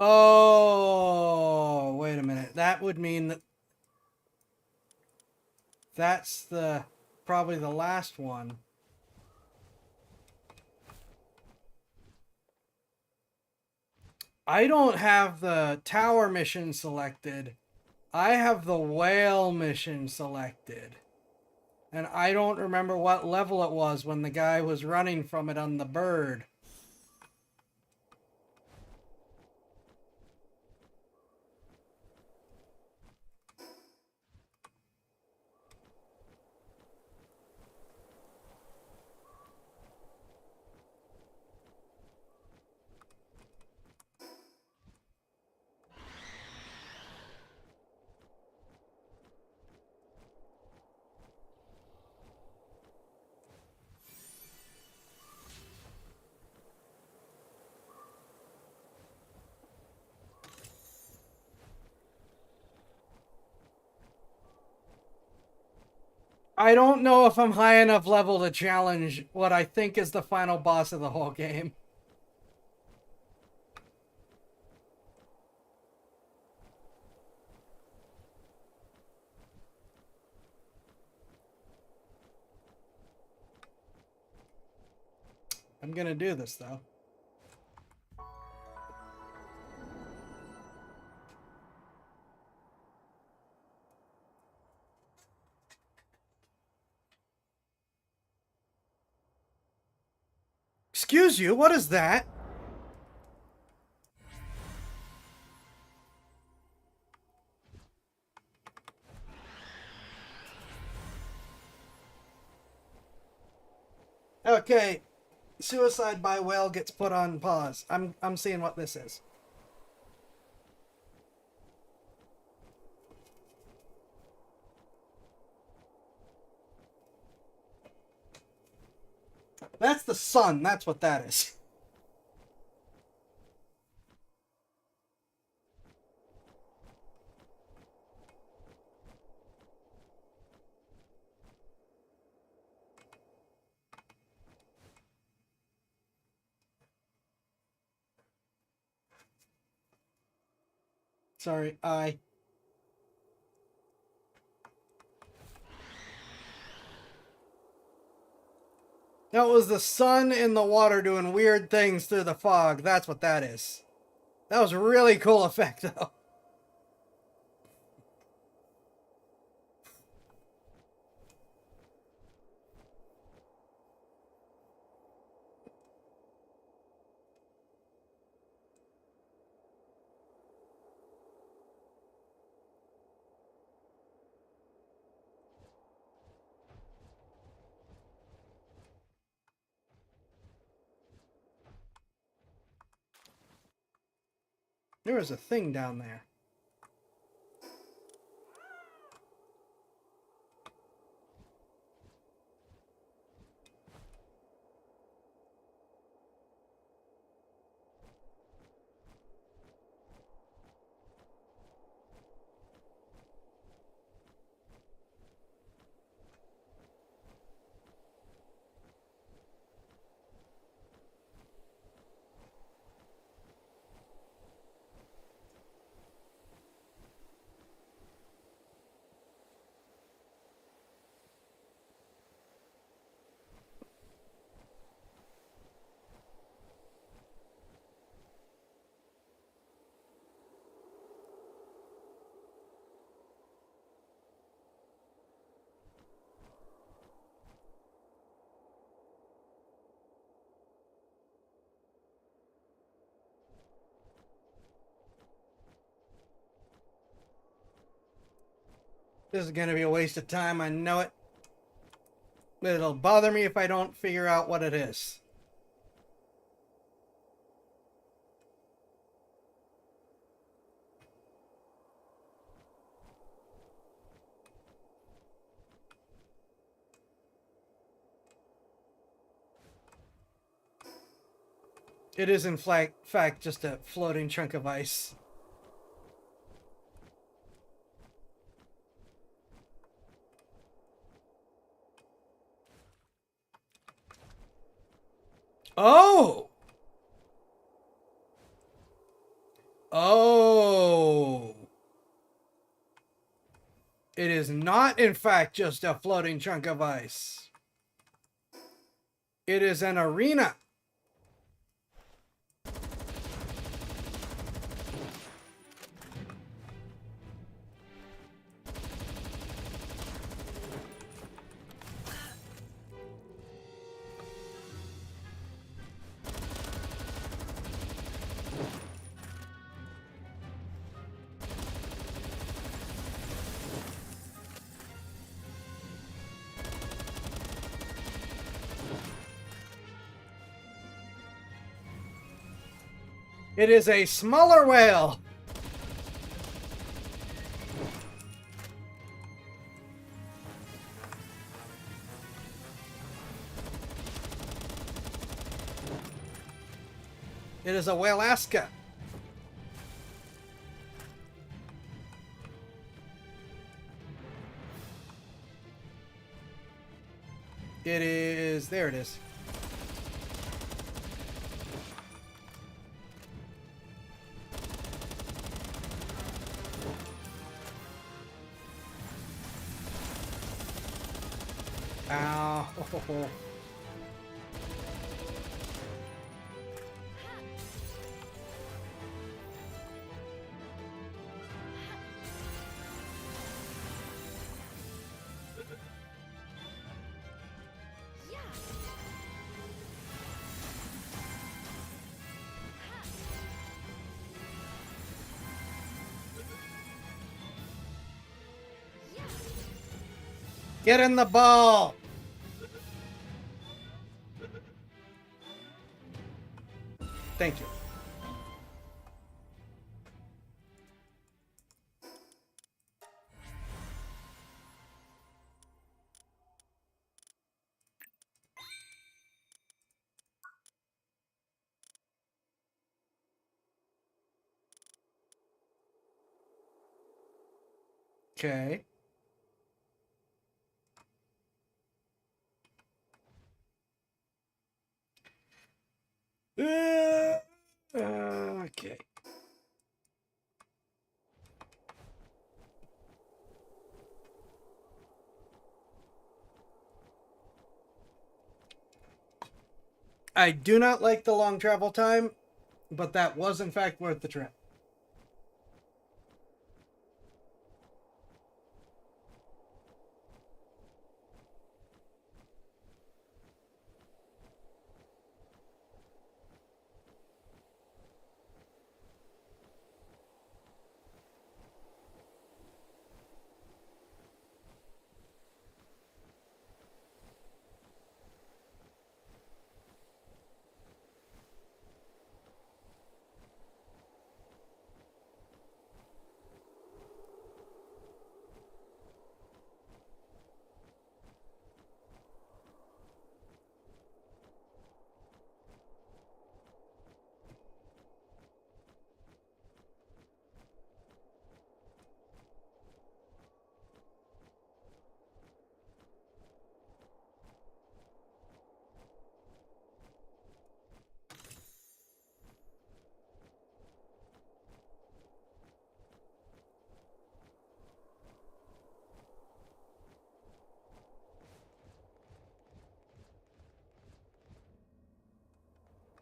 Oh, wait a minute. That would mean that that's the probably the last one. I don't have the tower mission selected. I have the whale mission selected. And I don't remember what level it was when the guy was running from it on the bird. I don't know if I'm high enough level to challenge what I think is the final boss of the whole game. I'm gonna do this though. Excuse you, what is that? Okay, suicide by whale gets put on pause. I'm seeing what this is. That's the sun, that's what that is. Sorry, I. That was the sun in the water doing weird things through the fog. That's what that is. That was a really cool effect, though. There was a thing down there. This is going to be a waste of time, I know it. But it'll bother me if I don't figure out what it is. It is in fact just a floating chunk of ice. Oh! Oh! It is not, in fact, just a floating chunk of ice. It is an arena. It is a smaller whale. It is a whale-aska. It is... There it is. Ow. Get in the ball! Thank you. Okay. Okay. I do not like the long travel time, but that was in fact worth the trip.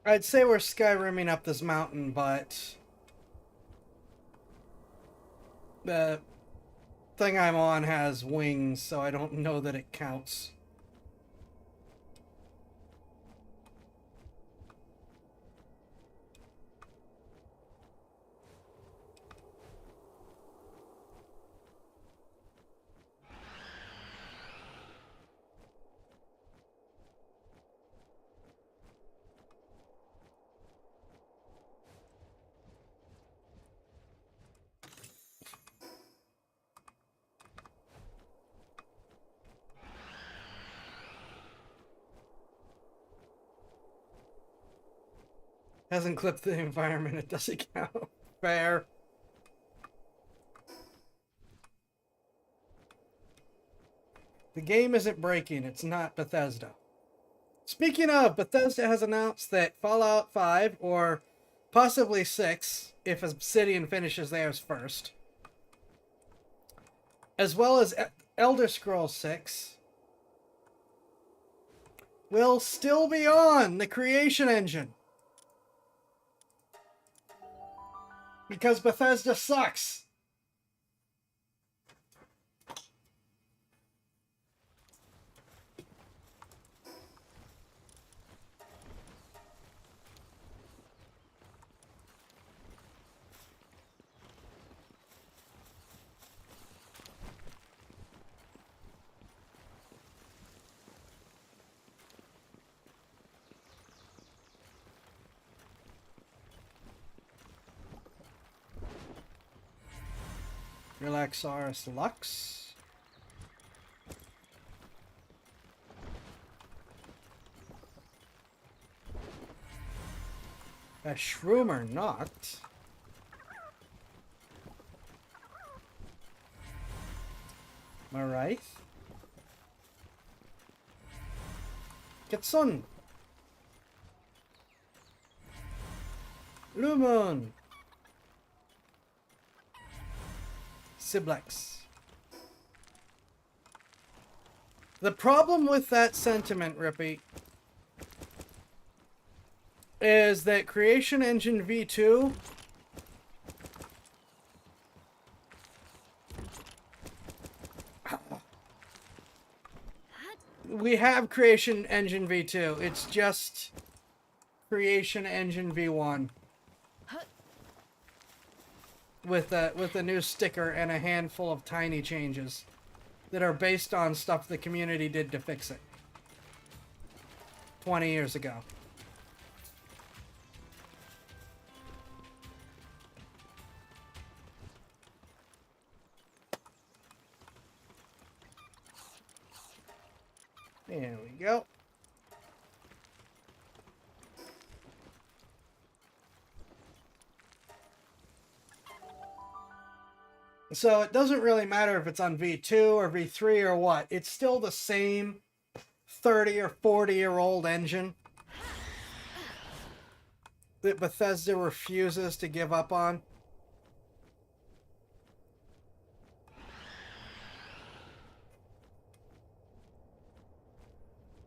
I'd say we're Skyrimming up this mountain, but the thing I'm on has wings, so I don't know that it counts. Hasn't clipped the environment, it doesn't count. Fair. The game isn't breaking, it's not Bethesda. Speaking of, Bethesda has announced that Fallout 5, or possibly 6, if Obsidian finishes theirs first, as well as Elder Scrolls 6, will still be on the Creation Engine. Because Bethesda sucks. Relaxaurus Lux. A Shroomer not. Alright. Kitsun. Lumon. Siblex. The problem with that sentiment, Rippy, is that Creation Engine V2 we have Creation Engine V2. It's just Creation Engine V1 with a new sticker and a handful of tiny changes that are based on stuff the community did to fix it 20 years ago. There we go. So it doesn't really matter if it's on V2 or V3 or what. It's still the same 30 or 40-year-old engine that Bethesda refuses to give up on.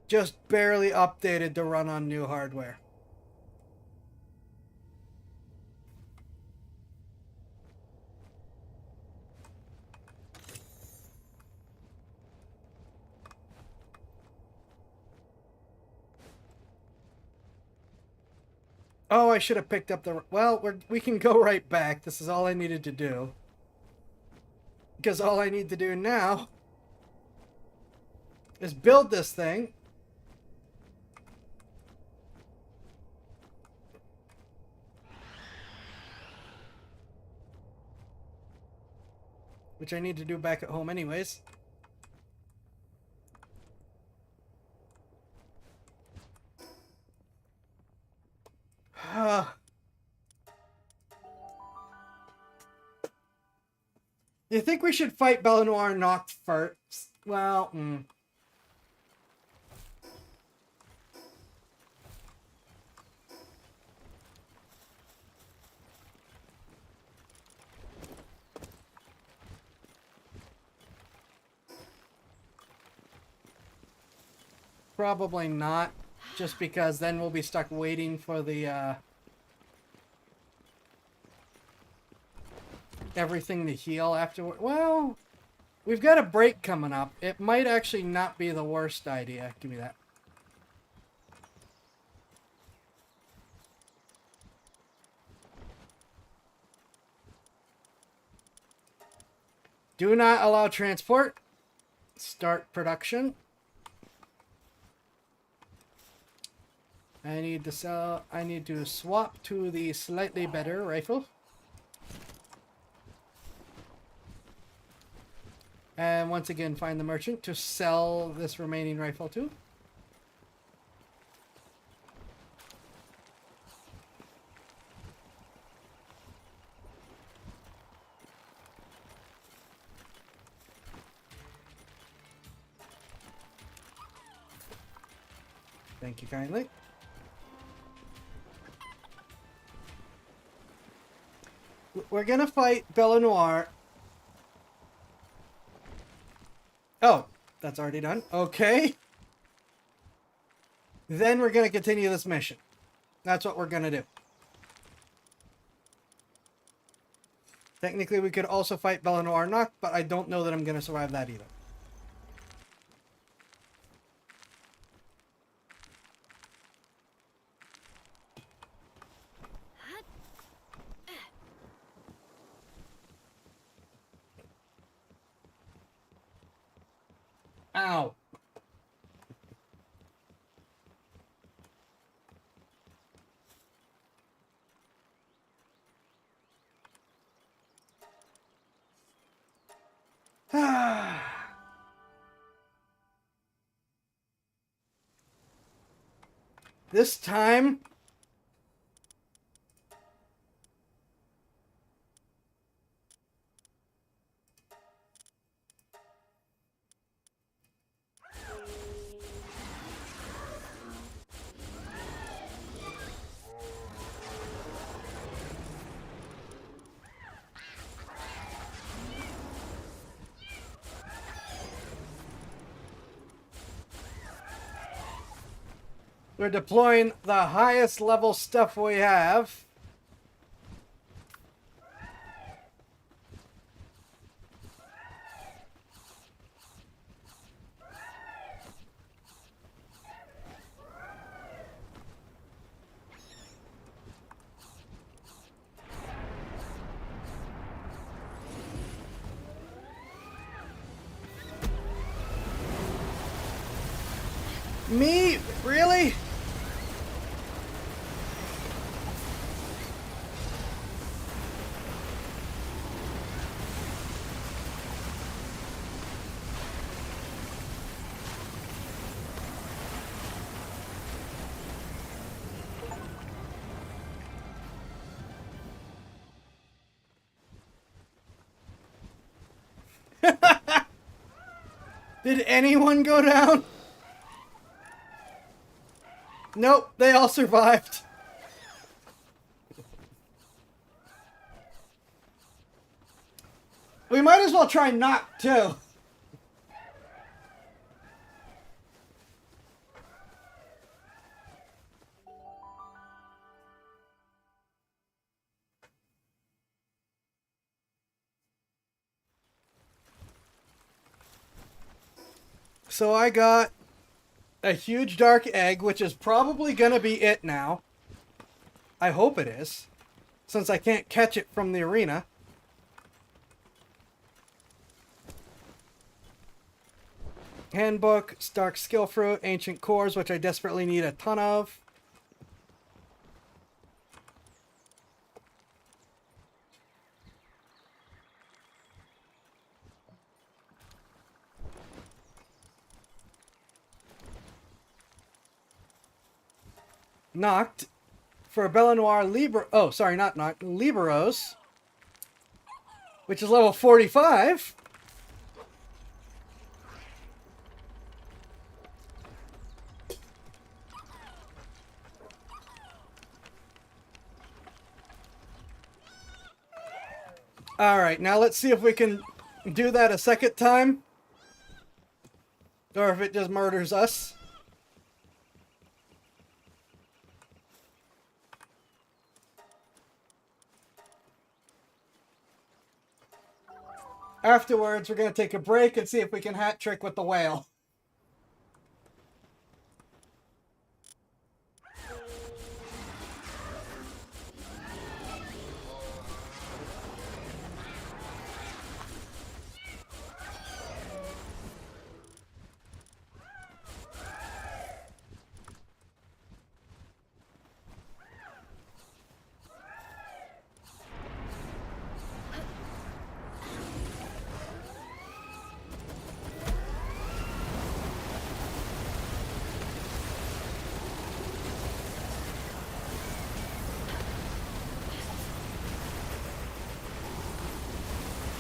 just barely updated to run on new hardware. Oh, I should have picked up the... Well, we can go right back. This is all I needed to do. Because all I need to do now is build this thing. Which I need to do back at home anyways. You think we should fight Belanoir knocked first? Well, probably not. Just because then we'll be stuck waiting for the, everything to heal afterward. Well, we've got a break coming up. It might actually not be the worst idea. Give me that. Do not allow transport. Start production. I need to swap to the slightly better rifle. And once again, find the merchant to sell this remaining rifle to. Thank you kindly. We're gonna fight Belanoir. Oh, that's already done. Okay. Then we're gonna continue this mission. That's what we're gonna do. Technically, we could also fight Belanoir knocked, but I don't know that I'm gonna survive that either. Ow. This time... We're deploying the highest level stuff we have. Me? Really? Did anyone go down? Nope, they all survived. We might as well try knock too. So I got a huge dark egg, which is probably going to be it now. I hope it is, since I can't catch it from the arena. Handbook, Stark Skill Fruit, Ancient Cores, which I desperately need a ton of. Knocked for a Belenoir Liber... Oh, sorry, not Knocked. Liberos, which is level 45. Alright, now let's see if we can do that a second time. Or if it just murders us. Afterwards, we're going to take a break and see if we can hat trick with the whale.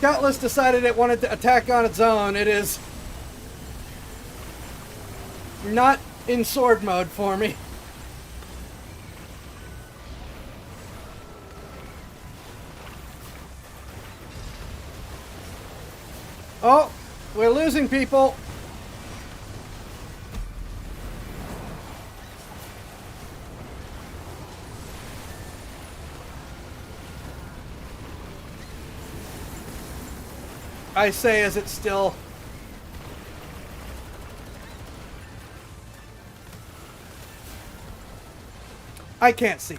Cutlass decided it wanted to attack on its own. It is not in sword mode for me. Oh, we're losing people. I say as it's still... I can't see.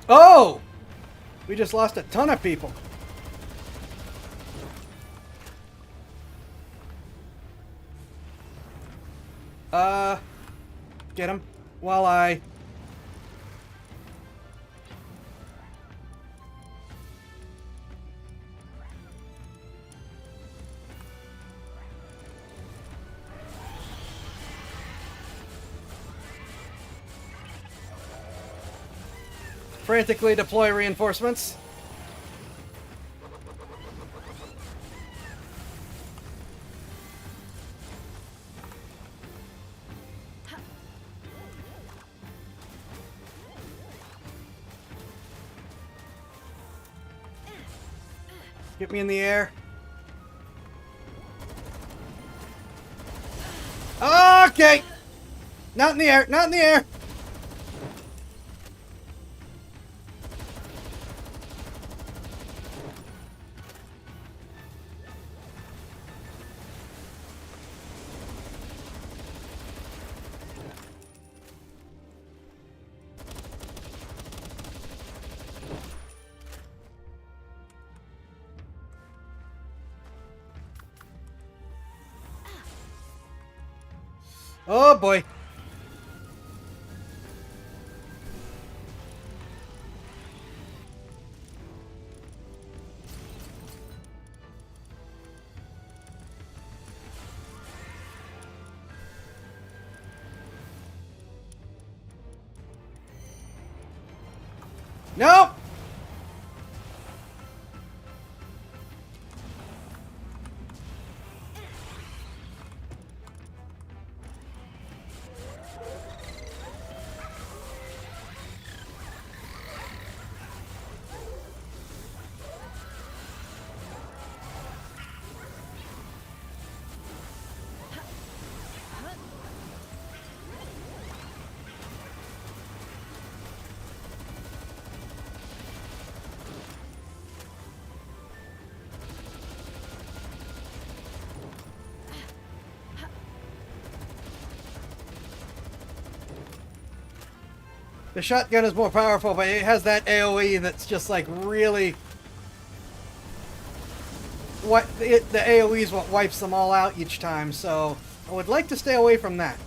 Oh! We just lost a ton of people. Get him while I... frantically deploy reinforcements. Get me in the air. Okay. Not in the air. Not in the air. Oh boy. Nope. The shotgun is more powerful, but it has that AoE that's just like really... the AoE is what wipes them all out each time, so I would like to stay away from that.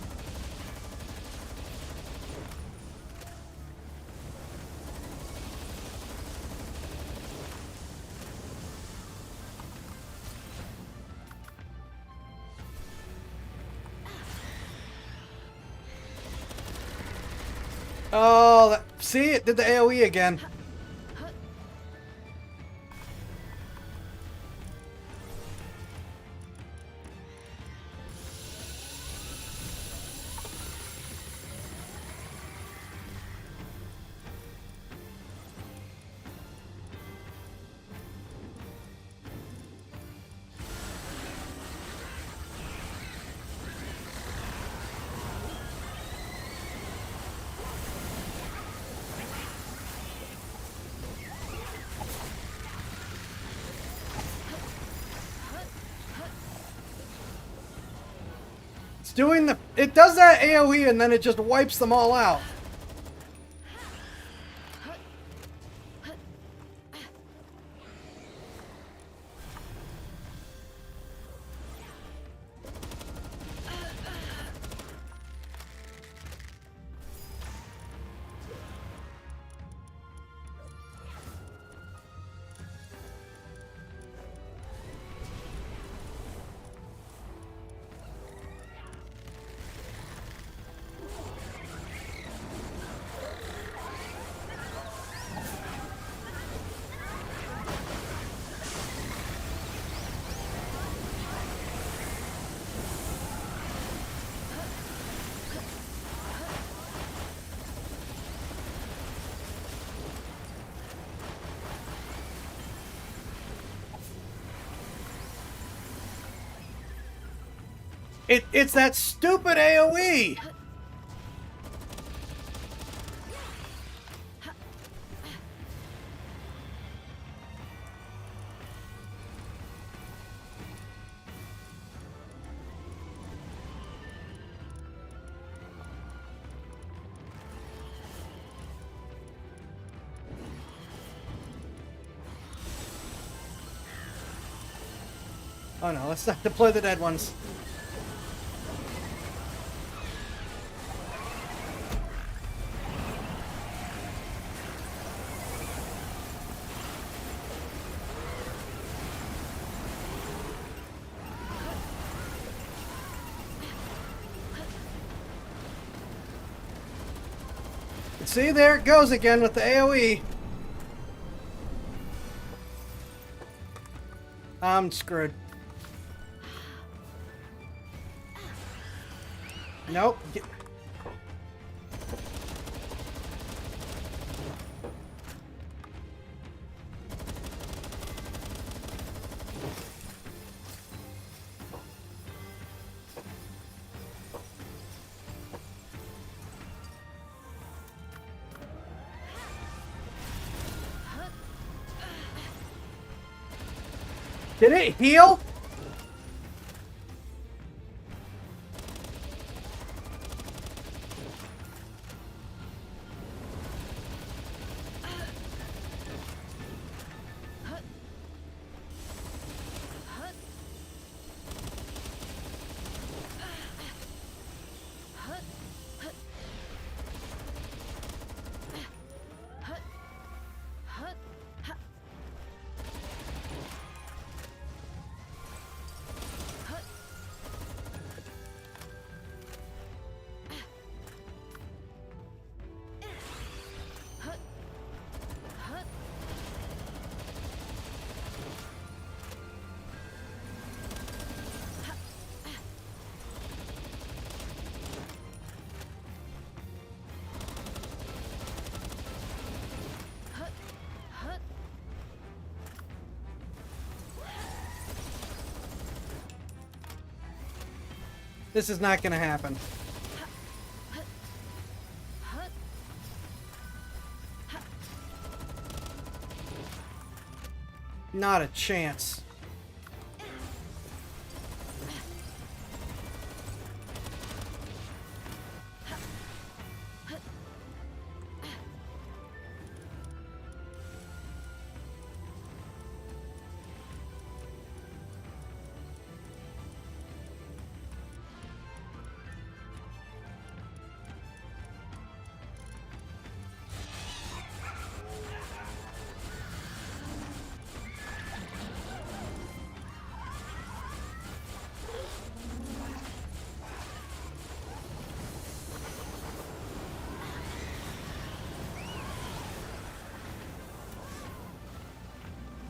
Oh, see, it did the AoE again. It does that AoE and then it just wipes them all out. It's that stupid AoE! Oh no, let's not deploy the dead ones. See, there it goes again with the AoE. I'm screwed. Nope. Did it heal? This is not gonna happen. Not a chance.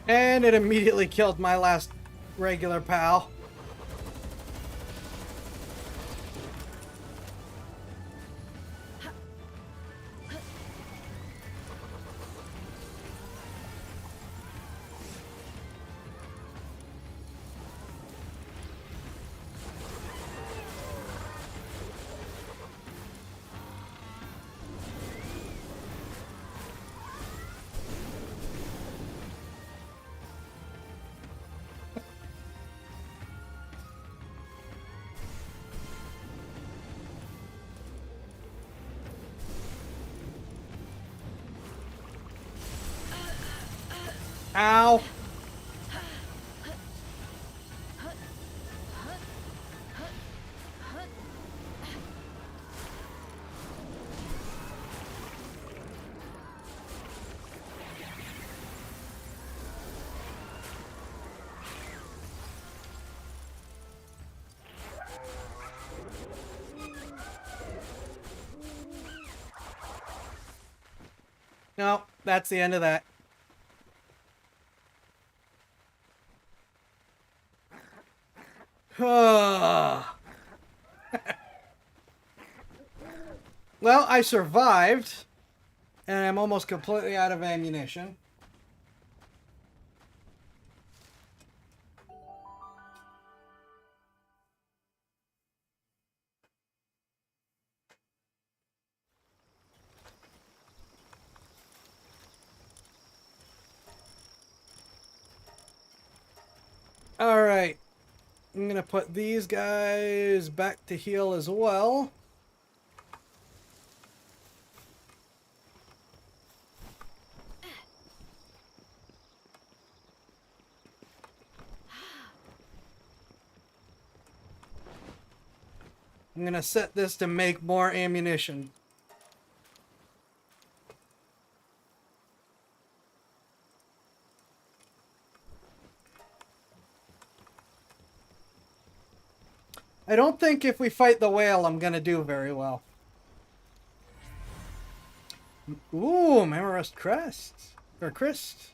And it immediately killed my last regular pal. Ow. No, that's the end of that. Well, I survived, and I'm almost completely out of ammunition. Alright. I'm gonna put these guys back to heal as well. I'm gonna set this to make more ammunition. I don't think if we fight the whale, I'm gonna do very well. Ooh, Memorist Crest. Or Crest.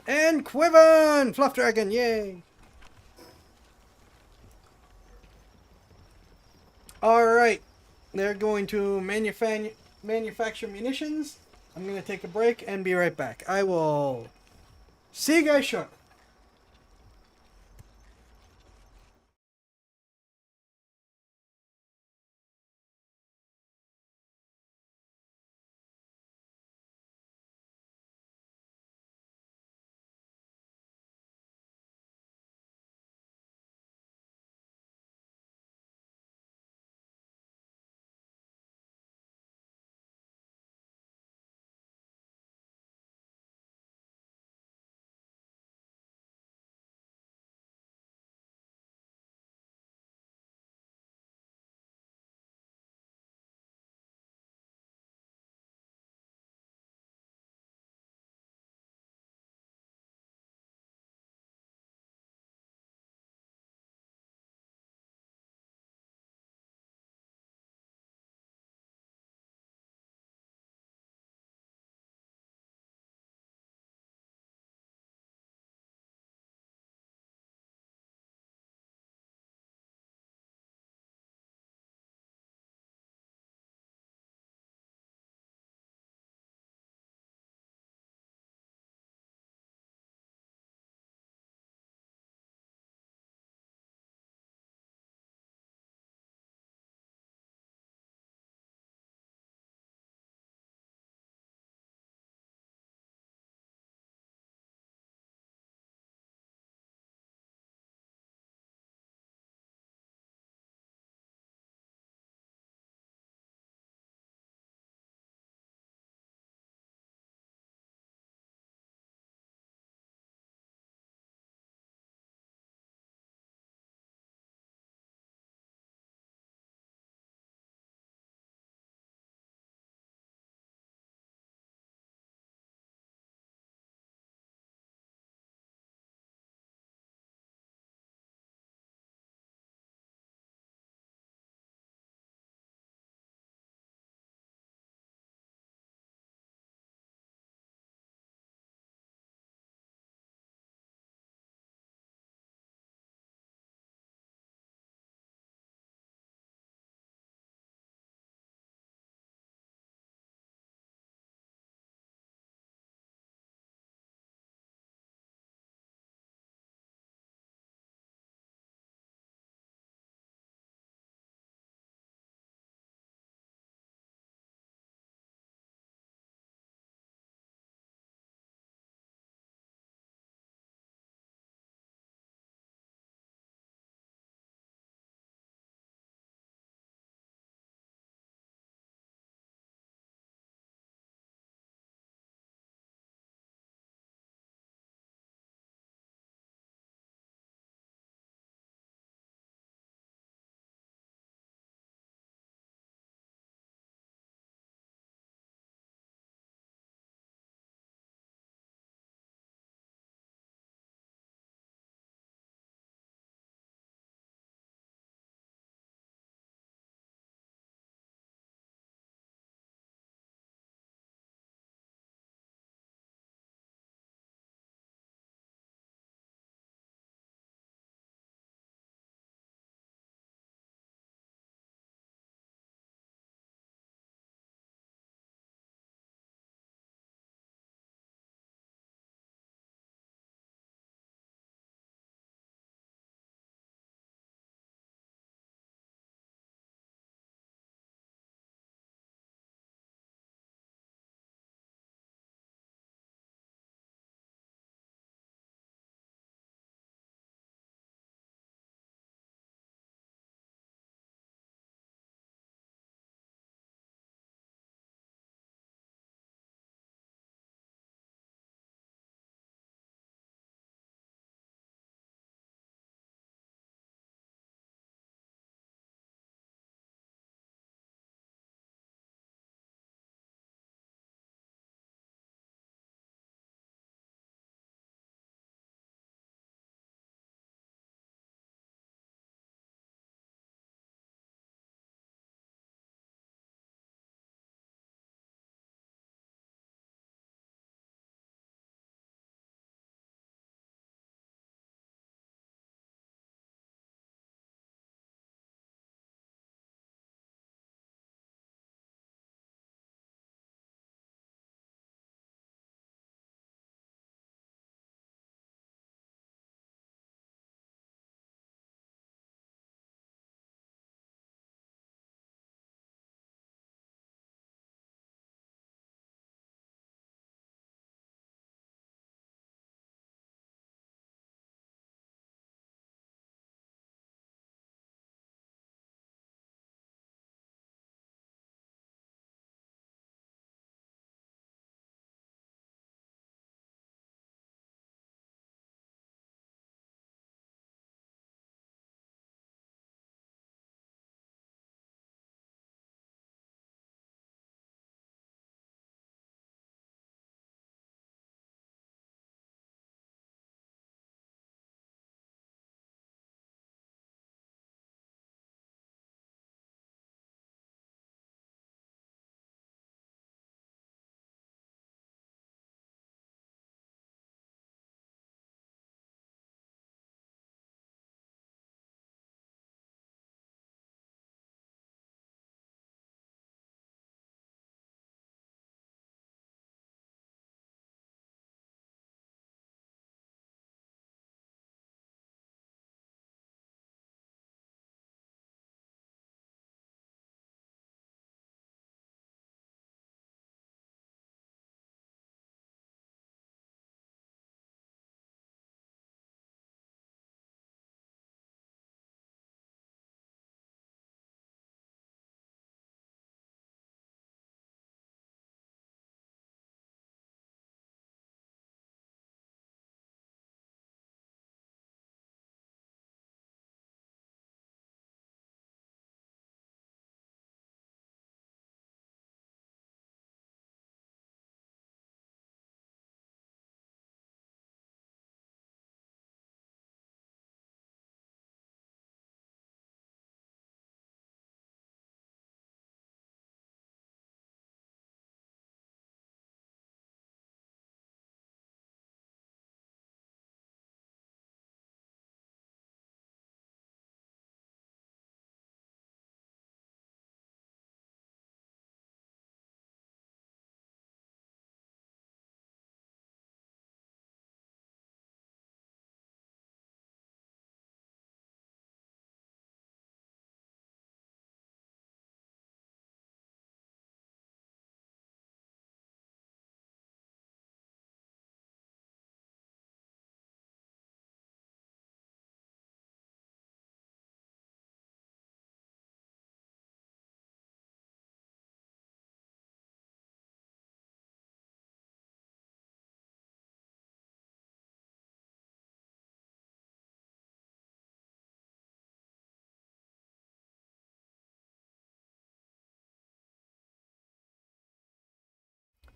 And Quiven! Fluff Dragon, yay! Alright. They're going to manufacture munitions. I'm gonna take a break and be right back. I will see you guys shortly.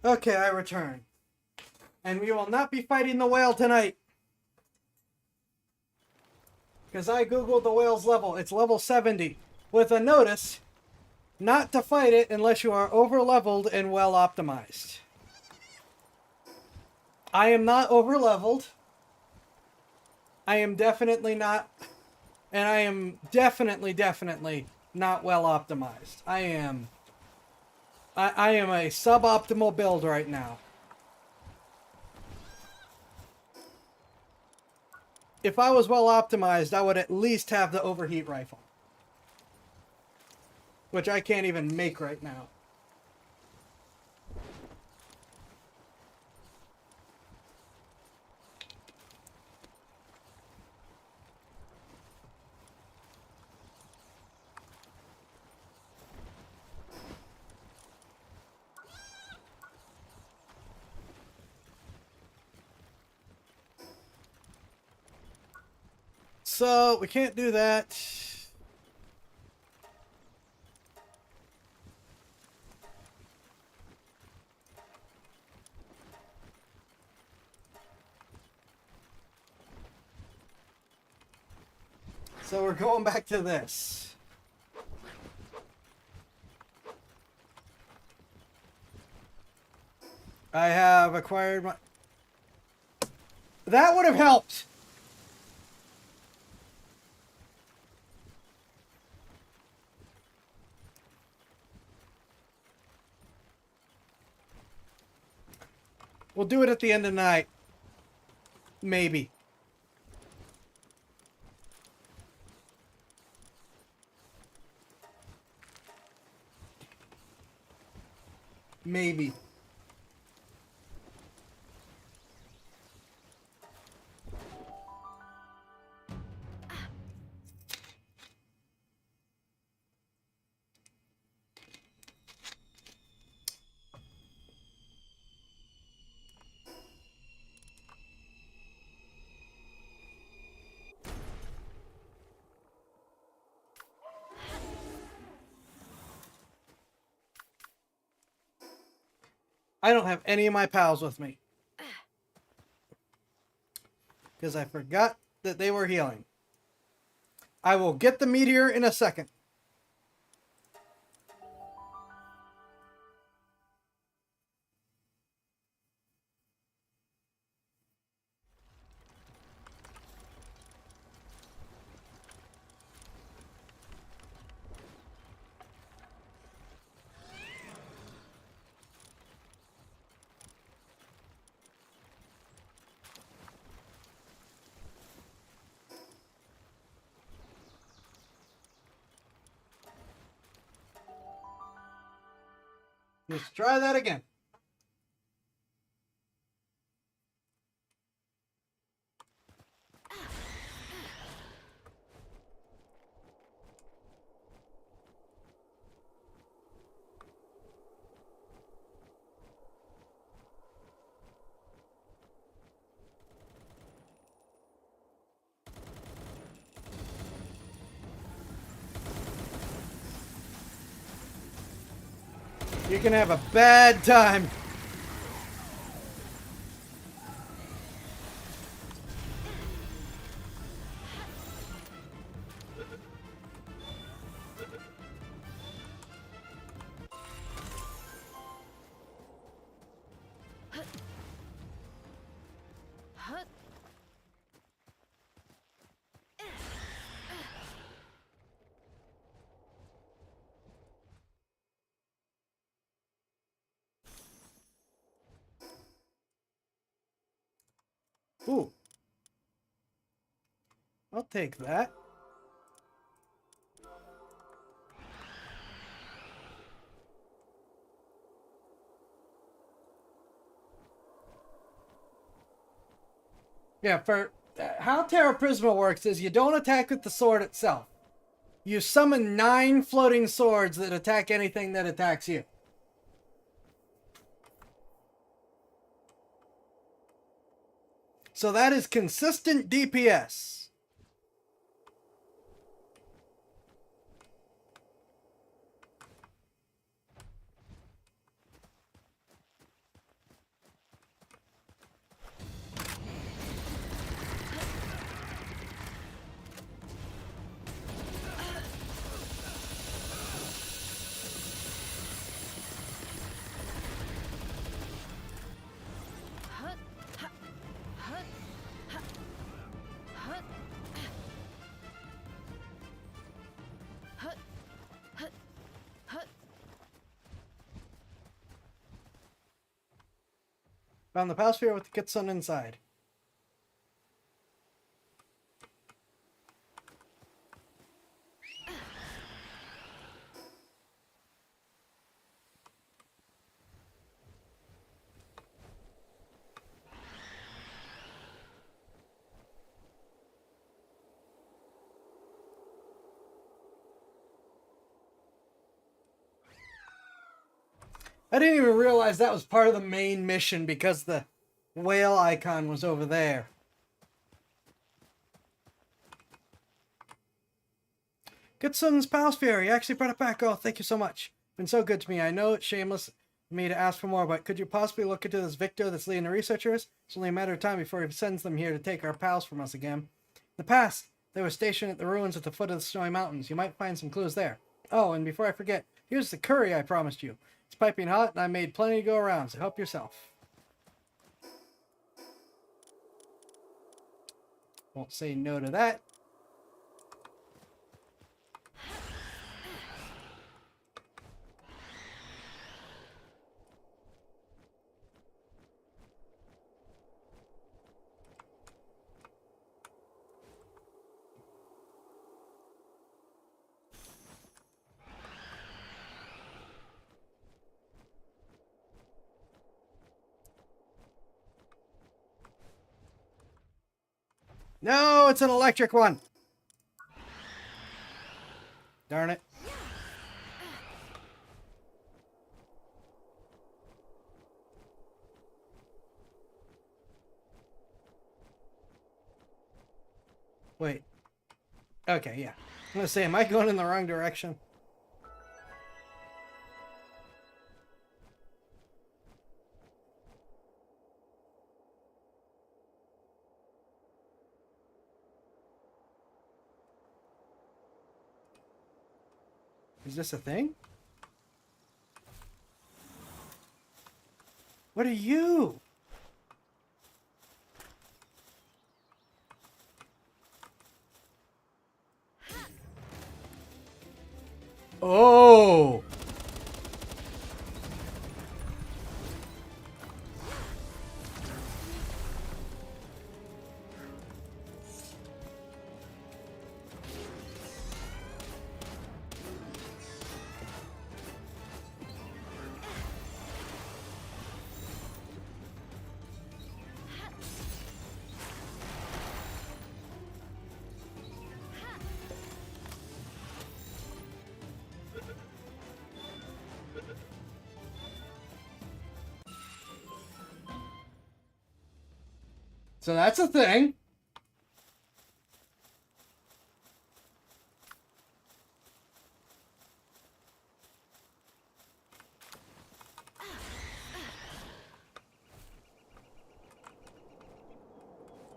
Okay, I return. And we will not be fighting the whale tonight. Because I googled the whale's level. It's level 70. With a notice not to fight it unless you are over leveled and well optimized. I am not over leveled. I am definitely not. And I am definitely not well optimized. I am a suboptimal build right now. If I was well optimized, I would at least have the overheat rifle. Which I can't even make right now. So, we can't do that. So we're going back to this. I have acquired my... That would have helped! We'll do it at the end of the night. Maybe. Maybe. I don't have any of my pals with me. Because I forgot that they were healing. I will get the meteor in a second. Let's try that again. You can have a bad time. Ooh. I'll take that. Yeah, for how Terra Prisma works is you don't attack with the sword itself. You summon 9 floating swords that attack anything that attacks you. So that is consistent DPS. Found the power sphere with the Kitsune inside. I didn't even realize that was part of the main mission because the whale icon was over there. Kitsune's power sphere. You actually brought it back. Oh, thank you so much. Been so good to me. I know it's shameless of me to ask for more, but could you possibly look into this Victor that's leading the researchers? It's only a matter of time before he sends them here to take our pals from us again. In the past, they were stationed at the ruins at the foot of the snowy mountains. You might find some clues there. Oh, and before I forget, here's the curry I promised you. It's piping hot, and I made plenty to go around, so help yourself. Won't say no to that. No, it's an electric one. Darn it. Wait. Okay, yeah. I'm gonna say, am I going in the wrong direction? Is this a thing? What are you? Oh! So that's a thing.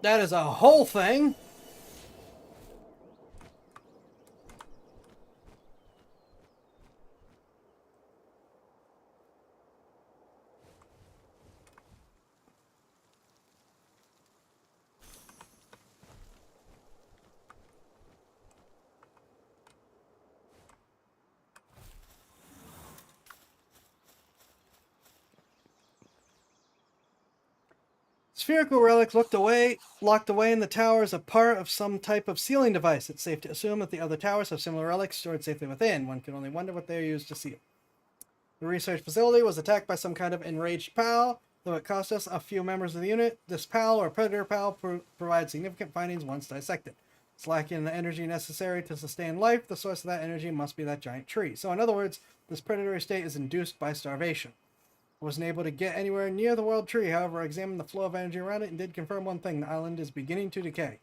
That is a whole thing. Spherical relic locked away in the tower is a part of some type of sealing device. It's safe to assume that the other towers have similar relics stored safely within. One can only wonder what they are used to seal. The research facility was attacked by some kind of enraged PAL, though it cost us a few members of the unit. This PAL, or Predator PAL, provides significant findings once dissected. It's lacking the energy necessary to sustain life. The source of that energy must be that giant tree. So in other words, this predatory state is induced by starvation. I wasn't able to get anywhere near the world tree, however, I examined the flow of energy around it and did confirm one thing: the island is beginning to decay.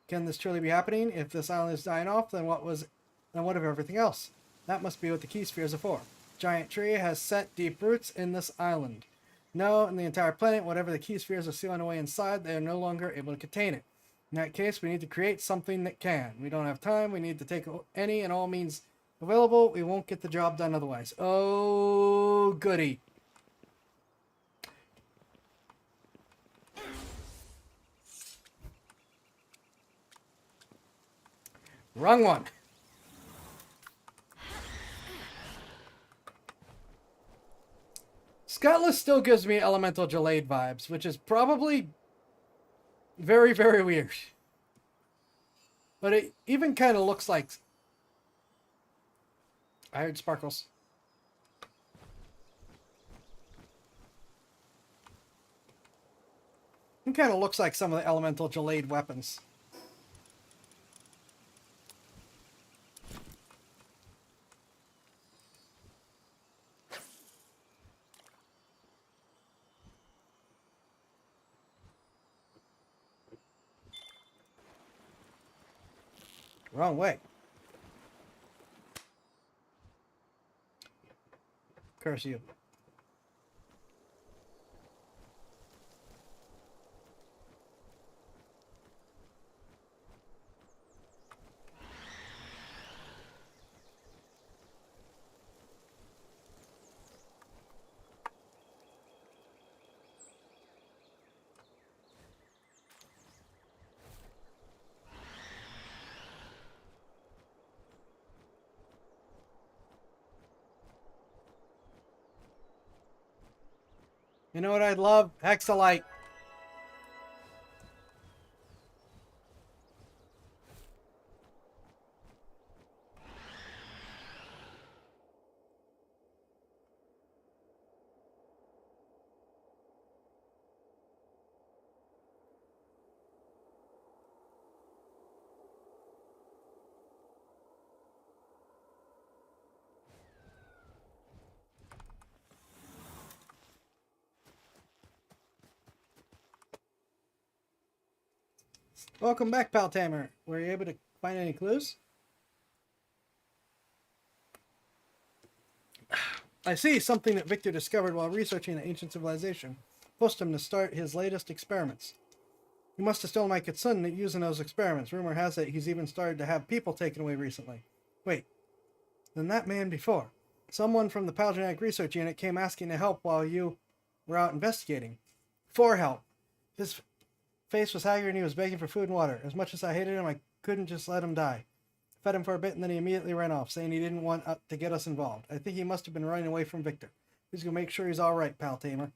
Can this truly be happening? If this island is dying off, then what of everything else? That must be what the key spheres are for. Giant tree has set deep roots in this island. No, in the entire planet, whatever the key spheres are sealing away inside, they are no longer able to contain it. In that case, we need to create something that can. We don't have time. We need to take any and all means available. We won't get the job done otherwise. Oh, goody. Wrong one. Skutless still gives me elemental Jade vibes, which is probably very, very weird. But it even kind of looks like... I heard sparkles. It kind of looks like some of the elemental Jade weapons. Wrong way. Curse you. You know what I'd love? Hexolite. Welcome back, Pal Tamer. Were you able to find any clues? I see something that Victor discovered while researching the ancient civilization. Forced him to start his latest experiments. He must have stolen my kitsune using those experiments. Rumor has it he's even started to have people taken away recently. Wait, then that man before. Someone from the Palgenetic Research Unit came asking to help while you were out investigating. For help. His face was haggard and he was begging for food and water. As much as I hated him, I couldn't just let him die. Fed him for a bit and then he immediately ran off, saying he didn't want to get us involved. I think he must have been running away from Victor. Please go make sure he's alright, Pal Tamer.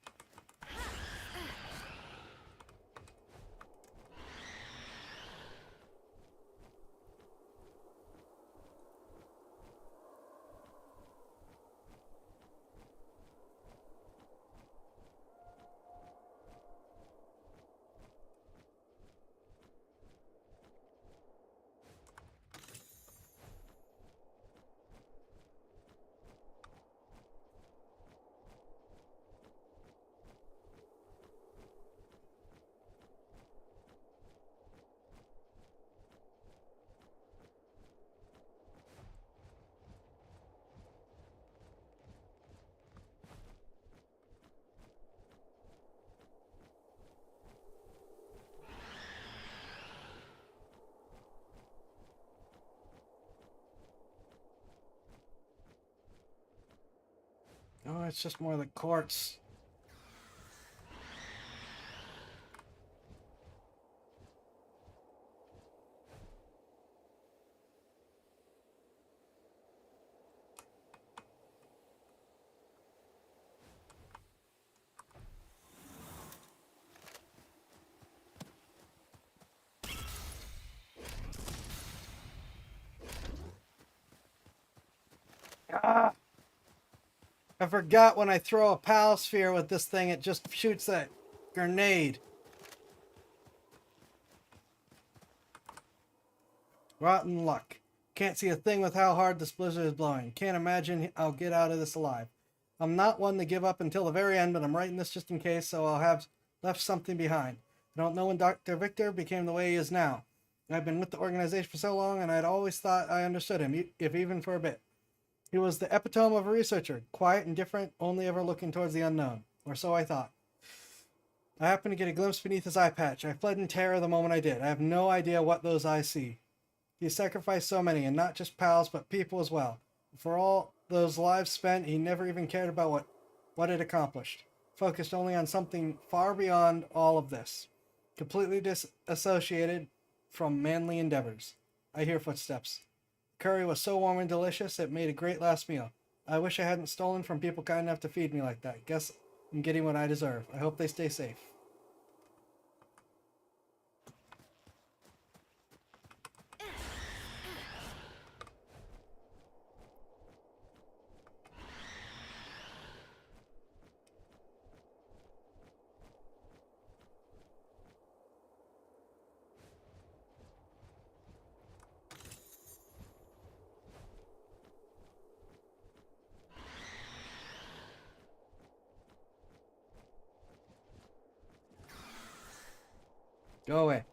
Oh, it's just more of the quartz. Ah! I forgot when I throw a pal sphere with this thing, it just shoots a grenade. Rotten luck. Can't see a thing with how hard this blizzard is blowing. Can't imagine I'll get out of this alive. I'm not one to give up until the very end, but I'm writing this just in case, so I'll have left something behind. I don't know when Dr. Victor became the way he is now. I've been with the organization for so long, and I'd always thought I understood him, if even for a bit. He was the epitome of a researcher, quiet and different, only ever looking towards the unknown. Or so I thought. I happened to get a glimpse beneath his eye patch. I fled in terror the moment I did. I have no idea what those eyes see. He sacrificed so many, and not just pals, but people as well. For all those lives spent, he never even cared about what it accomplished. Focused only on something far beyond all of this. Completely disassociated from manly endeavors. I hear footsteps. Curry was so warm and delicious, it made a great last meal. I wish I hadn't stolen from people kind enough to feed me like that. Guess I'm getting what I deserve. I hope they stay safe. Go away.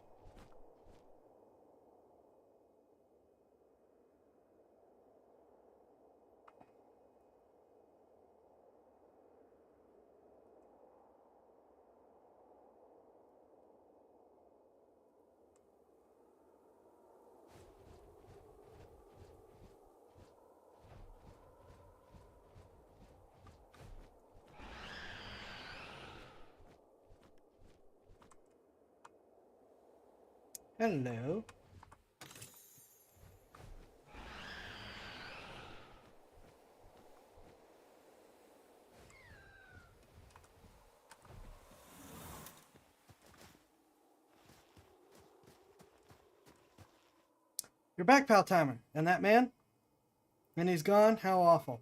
Hello. You're back, pal Timer. And that man? And he's gone? How awful.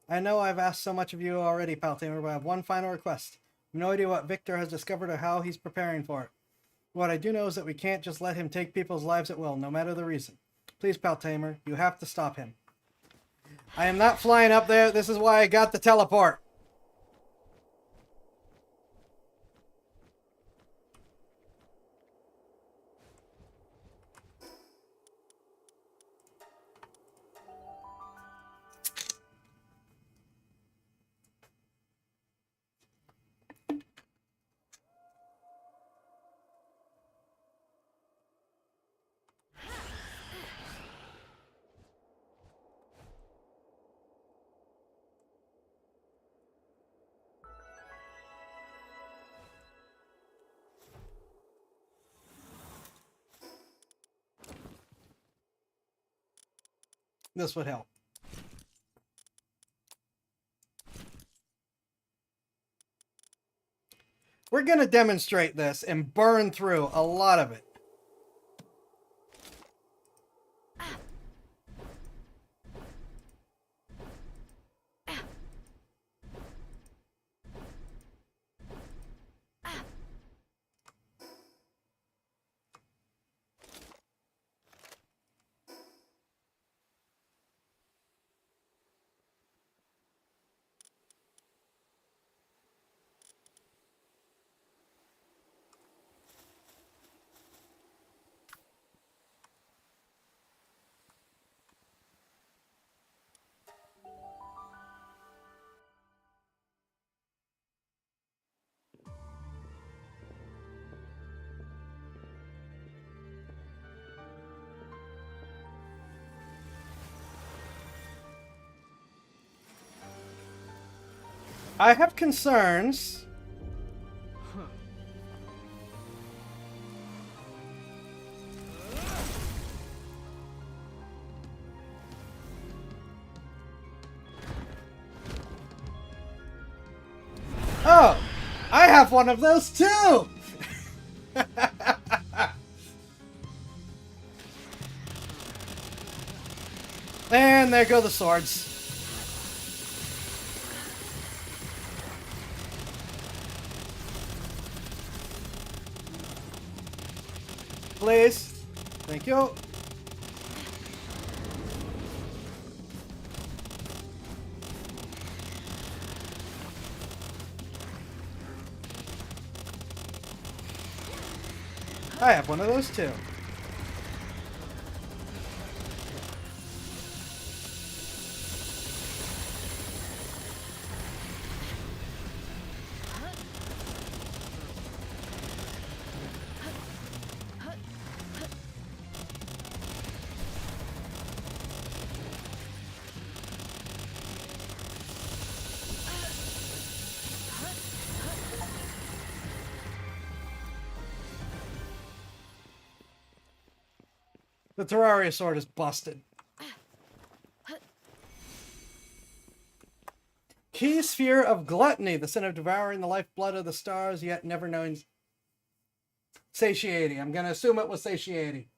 I know I've asked so much of you already, pal Tamer, but I have one final request. I have no idea what Victor has discovered or how he's preparing for it. What I do know is that we can't just let him take people's lives at will, no matter the reason. Please, pal Tamer, you have to stop him. I am not flying up there. This is why I got the teleport. This would help. We're going to demonstrate this and burn through a lot of it. I have concerns. Oh, I have one of those too. And there go the swords. Please. Thank you. I have one of those too. The Terraria sword is busted. Key sphere of gluttony, the sin of devouring the lifeblood of the stars, yet never knowing satiety. I'm going to assume it was satiety.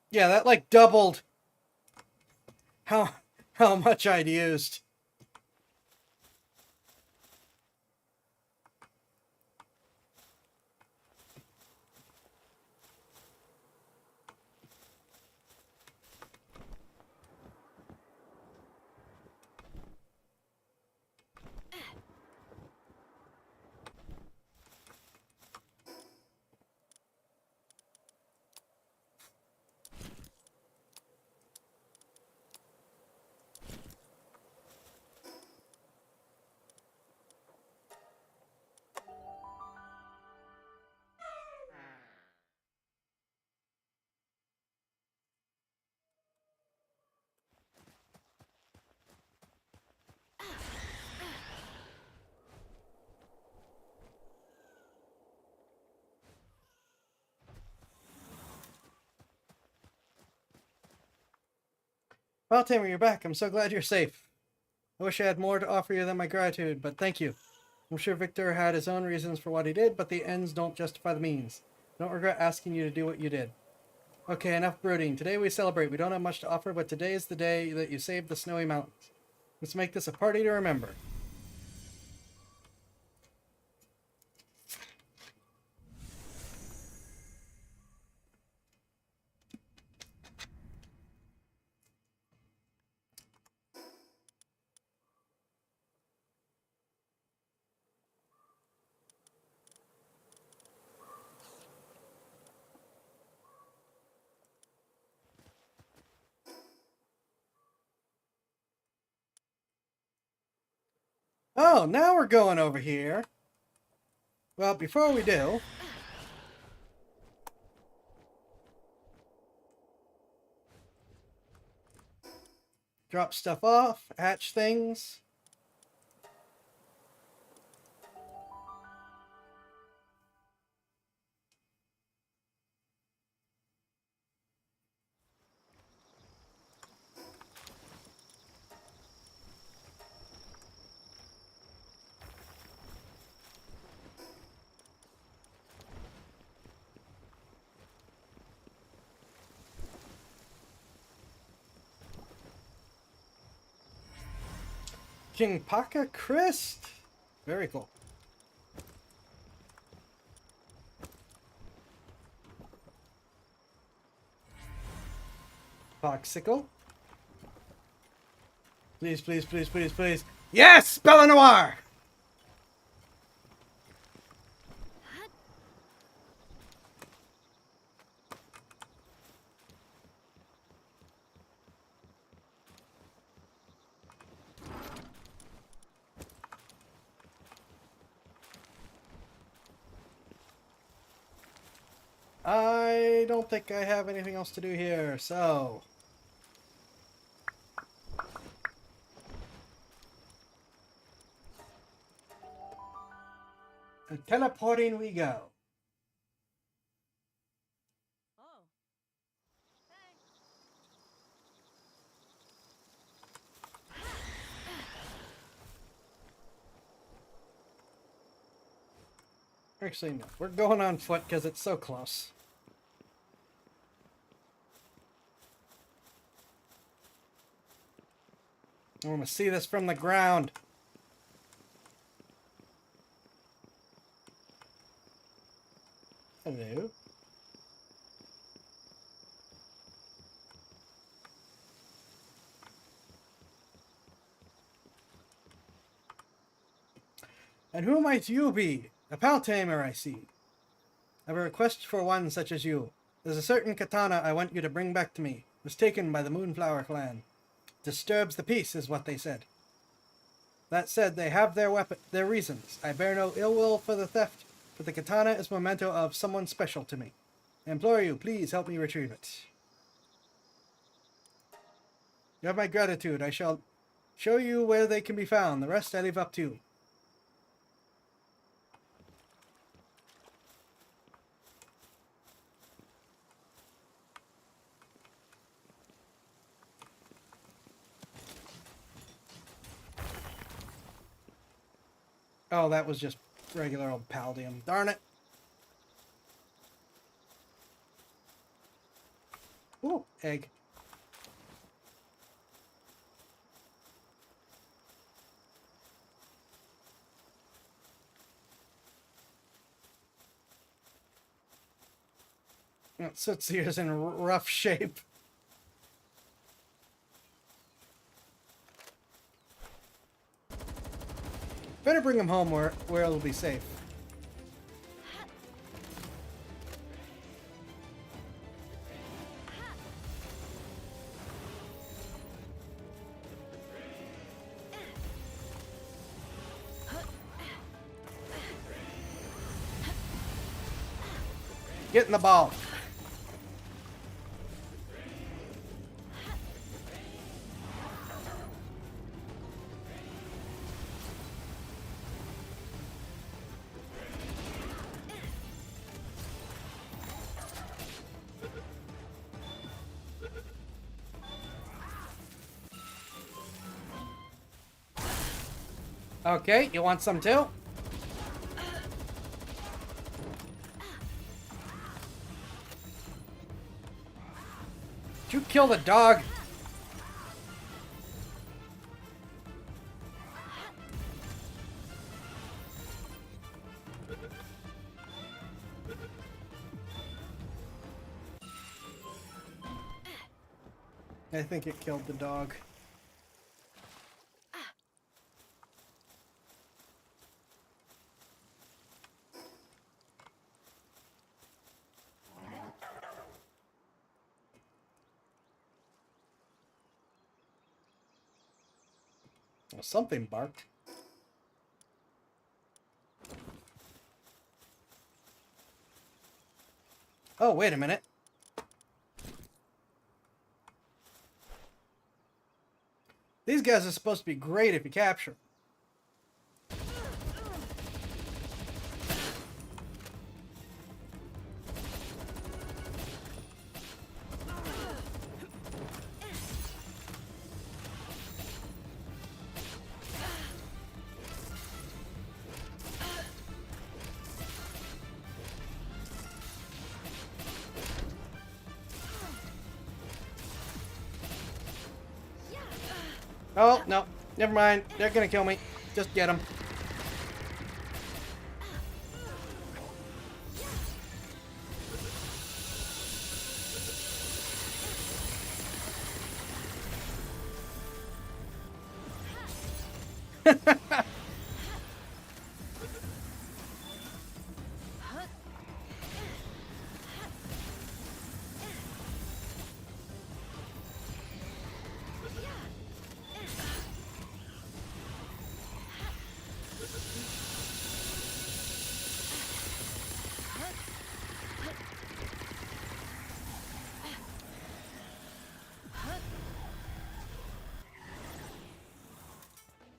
Yeah, that like doubled how much I'd used. Well, Tamer, you're back. I'm so glad you're safe. I wish I had more to offer you than my gratitude, but thank you. I'm sure Victor had his own reasons for what he did, but the ends don't justify the means. I don't regret asking you to do what you did. Okay, enough brooding. Today we celebrate. We don't have much to offer, but today is the day that you saved the snowy mountains. Let's make this a party to remember. Oh, now we're going over here. Well, before we do, drop stuff off, hatch things. King Paka Christ. Very cool. Foxicle. Please, please, please, please, please. Yes! Bella Noir! I don't think I have anything else to do here, so... And teleporting we go. Oh. Hey. Actually, no. We're going on foot because it's so close. I want to see this from the ground. Hello. And who might you be? A pal tamer, I see. I have a request for one such as you. There's a certain katana I want you to bring back to me. It was taken by the Moonflower clan. Disturbs the peace, is what they said. That said, they have their reasons. I bear no ill will for the theft, but the katana is a memento of someone special to me. I implore you, please help me retrieve it. You have my gratitude. I shall show you where they can be found. The rest I leave up to you. Oh, that was just regular old paldium. Darn it. Ooh, egg. Sootsier's in rough shape. Better bring him home where it'll be safe. Get in the ball. Okay, you want some too? Did you kill the dog? I think it killed the dog. Well, something barked. Oh, wait a minute. These guys are supposed to be great if you capture them. Oh, no. Never mind. They're gonna kill me. Just get them.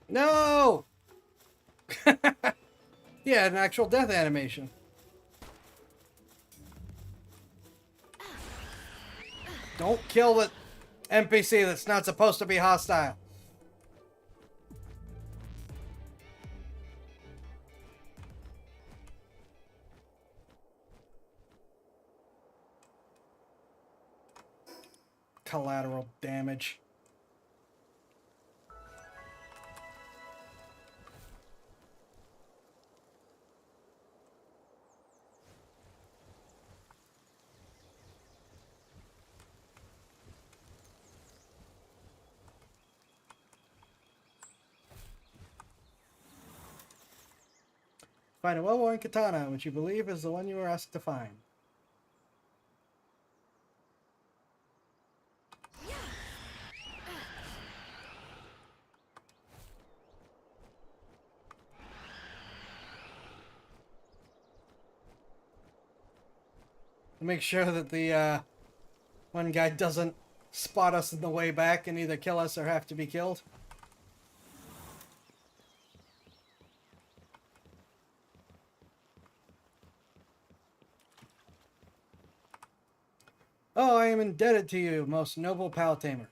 No! Yeah, an actual death animation. Don't kill the NPC that's not supposed to be hostile. Collateral damage. Find a well-worn katana, which you believe is the one you were asked to find. Make sure that the one guy doesn't spot us on the way back and either kill us or have to be killed. Oh, I am indebted to you, most noble pal tamer.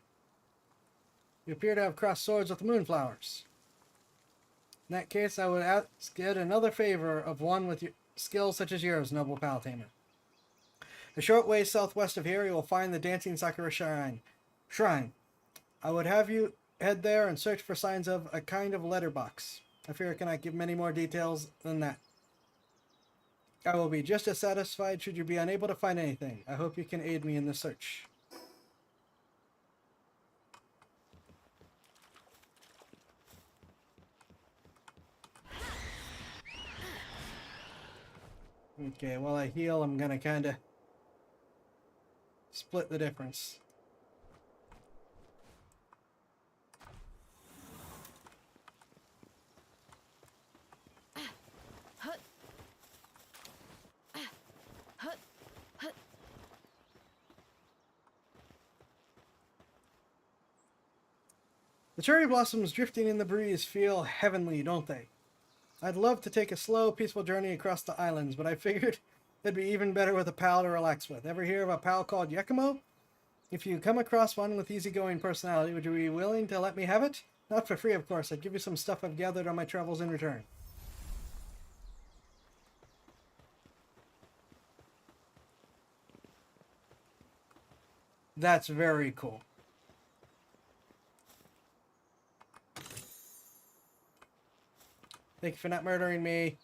You appear to have crossed swords with the moonflowers. In that case, I would ask yet another favor of one with skills such as yours, noble Paltamer. A short way southwest of here, you will find the Dancing Sakura Shrine. I would have you head there and search for signs of a kind of letterbox. I fear I cannot give many more details than that. I will be just as satisfied should you be unable to find anything. I hope you can aid me in the search. Okay, while I heal, I'm gonna kinda split the difference. The cherry blossoms drifting in the breeze feel heavenly, don't they? I'd love to take a slow, peaceful journey across the islands, but I figured it'd be even better with a pal to relax with. Ever hear of a pal called Yakimo? If you come across one with easygoing personality, would you be willing to let me have it? Not for free, of course. I'd give you some stuff I've gathered on my travels in return. That's very cool. Thank you for not murdering me.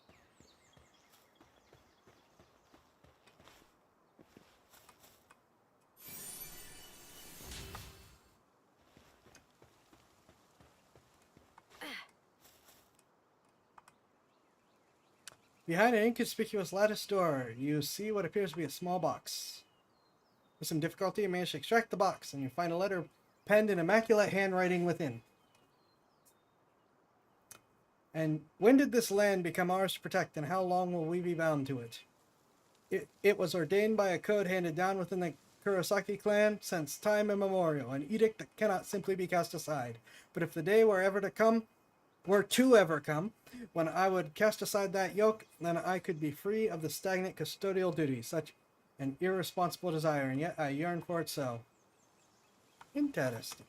Behind an inconspicuous lattice door, you see what appears to be a small box. With some difficulty, you manage to extract the box, and you find a letter penned in immaculate handwriting within. And when did this land become ours to protect, and how long will we be bound to it? It was ordained by a code handed down within the Kurosaki clan since time immemorial, an edict that cannot simply be cast aside. But if the day were to ever come, when I would cast aside that yoke, then I could be free of the stagnant custodial duty, such an irresponsible desire, and yet I yearn for it so. Interesting.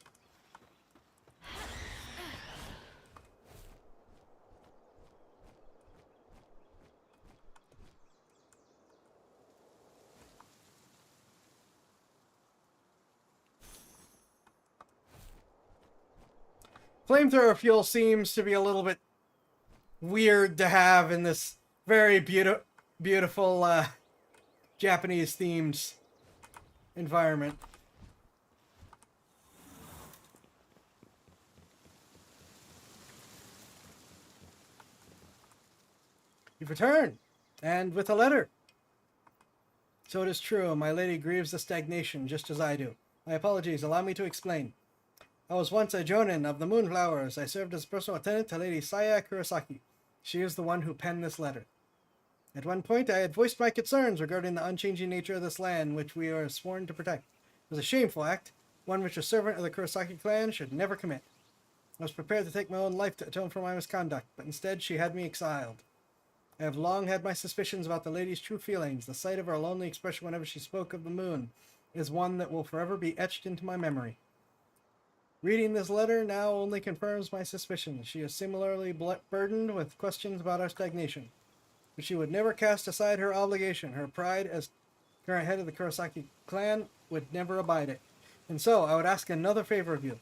Flamethrower fuel seems to be a little bit weird to have in this very beautiful Japanese themed environment. You've returned, and with a letter. So it is true, my lady grieves the stagnation just as I do. My apologies, allow me to explain. I was once a jonin of the Moonflowers. I served as personal attendant to Lady Saya Kurosaki. She is the one who penned this letter. At one point, I had voiced my concerns regarding the unchanging nature of this land, which we are sworn to protect. It was a shameful act, one which a servant of the Kurosaki clan should never commit. I was prepared to take my own life to atone for my misconduct, but instead she had me exiled. I have long had my suspicions about the lady's true feelings. The sight of her lonely expression whenever she spoke of the moon is one that will forever be etched into my memory. Reading this letter now only confirms my suspicions. She is similarly burdened with questions about our stagnation. But she would never cast aside her obligation. Her pride as current head of the Kurosaki clan would never abide it. And so, I would ask another favor of you.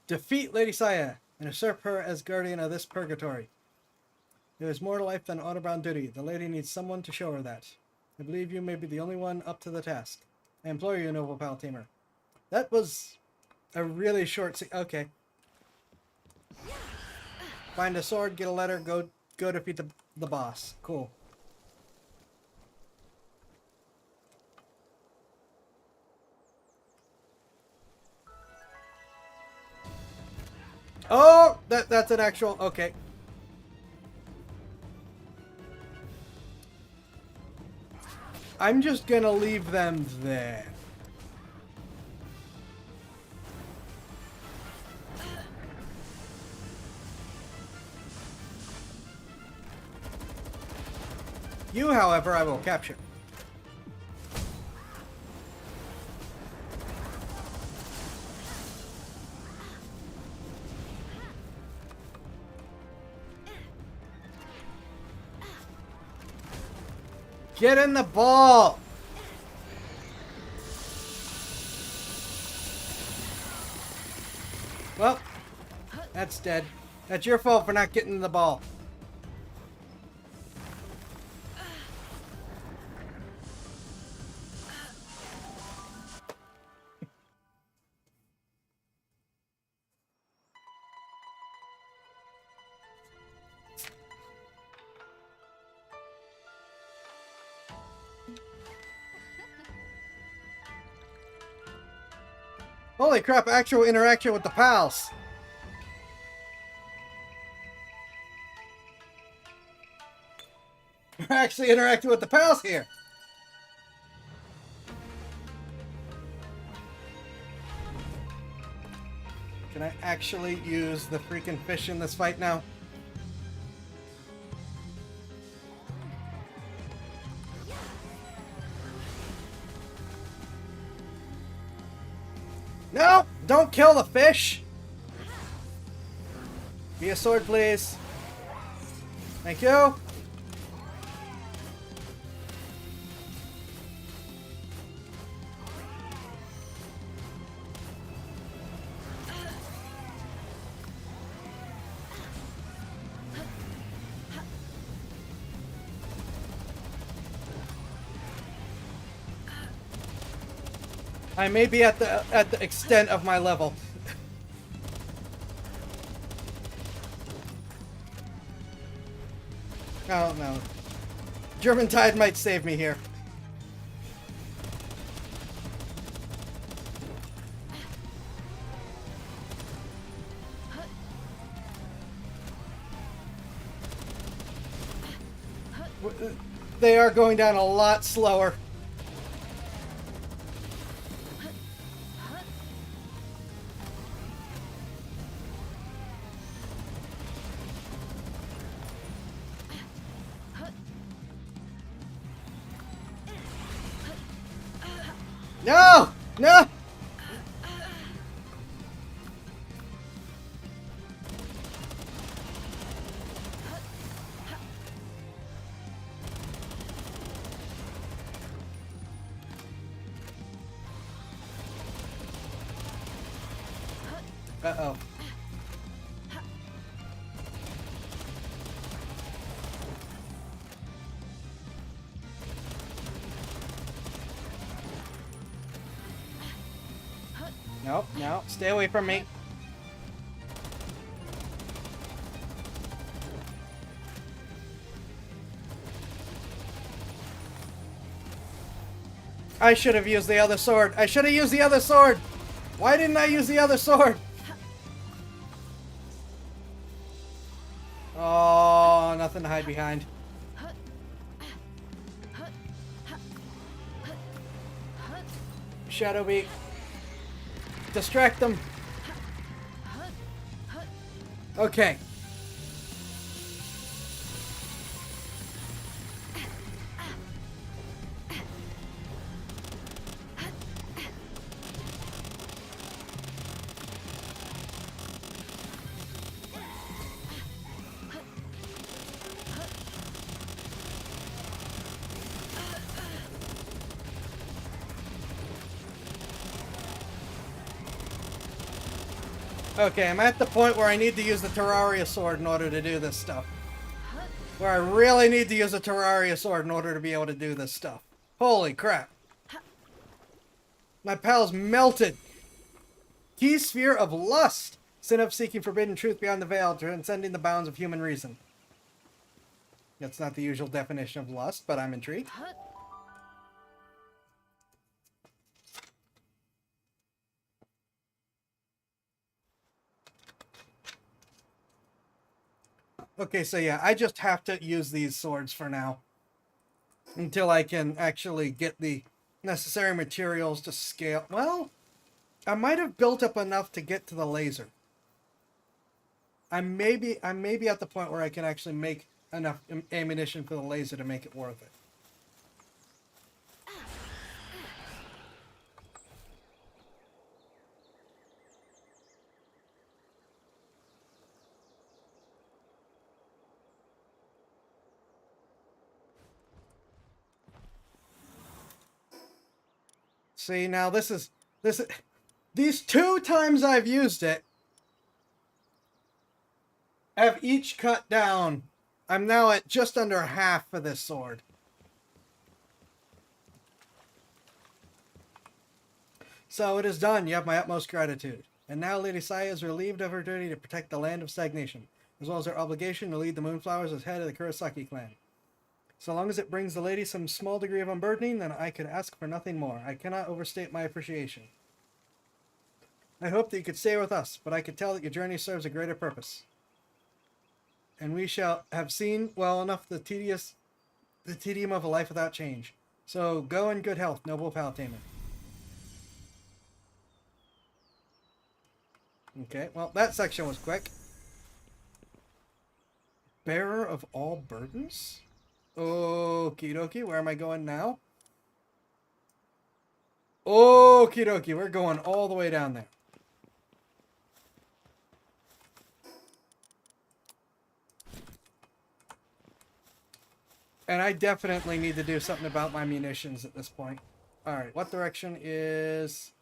Defeat Lady Saya and usurp her as guardian of this purgatory. There is more to life than honor-bound duty. The lady needs someone to show her that. I believe you may be the only one up to the task. I implore you, noble Paltamer. That was a really short okay. Find a sword, get a letter, go defeat the boss. Cool. Oh, that's an actual okay. I'm just gonna leave them there. You, however, I will capture. Get in the ball! Well, that's dead. That's your fault for not getting in the ball. Holy crap, actual interaction with the pals. We're actually interacting with the pals here. Can I actually use the freaking fish in this fight now? No! Don't kill the fish! Be a sword, please. Thank you. I may be at the extent of my level. Oh no. German Tide might save me here. They are going down a lot slower. No! No! Uh-oh. Nope, no. Stay away from me. I should have used the other sword. I should have used the other sword. Why didn't I use the other sword? Oh, nothing to hide behind. Shadow Beat. Distract them. Okay. Okay, I'm at the point where I need to use the Terraria sword in order to do this stuff. Where I really need to use a Terraria sword in order to be able to do this stuff. Holy crap. My pal's melted. Key Sphere of Lust. Sin of seeking forbidden truth beyond the veil, transcending the bounds of human reason. That's not the usual definition of lust, but I'm intrigued. Okay, so yeah, I just have to use these swords for now. Until I can actually get the necessary materials to scale. Well, I might have built up enough to get to the laser. I may be at the point where I can actually make enough ammunition for the laser to make it worth it. See, now this is these 2 times I've used it have each cut down. I'm now at just under half for this sword. So it is done. You have my utmost gratitude. And now Lady Saya is relieved of her duty to protect the land of stagnation, as well as her obligation to lead the Moonflowers as head of the Kurosaki clan. So long as it brings the lady some small degree of unburdening, then I could ask for nothing more. I cannot overstate my appreciation. I hope that you could stay with us, but I could tell that your journey serves a greater purpose. And we shall have seen well enough the tedium of a life without change. So go in good health, noble Palatamen. Okay, well, that section was quick. Bearer of all burdens? Okie dokie, where am I going now? Okie dokie, we're going all the way down there. And I definitely need to do something about my munitions at this point. Alright, what direction is...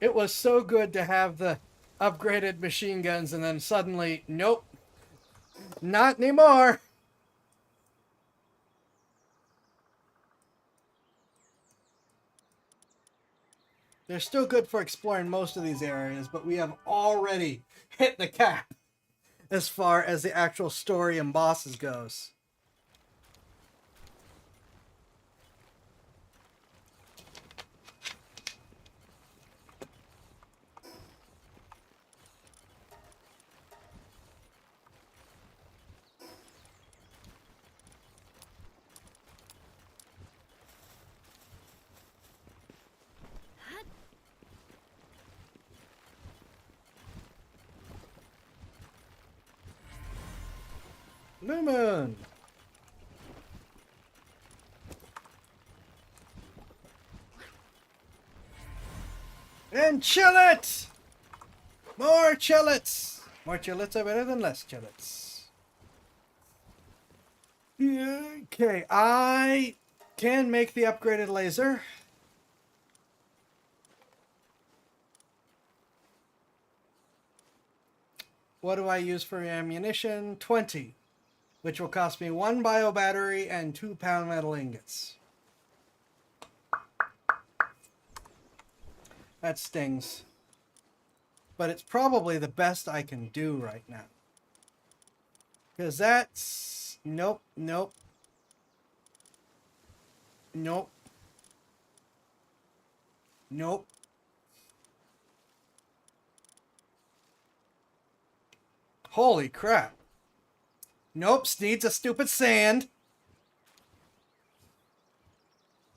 It was so good to have the upgraded machine guns, and then suddenly, nope, not anymore. They're still good for exploring most of these areas, but we have already hit the cap as far as the actual story and bosses goes. Lumen! And chillets! More chillets! More chillets are better than less chillets. Okay, I can make the upgraded laser. What do I use for ammunition? 20. Which will cost me 1 bio battery and 2 pound metal ingots. That stings. But it's probably the best I can do right now. Because that's... Nope, nope. Nope. Nope. Holy crap. Nope, needs a stupid sand.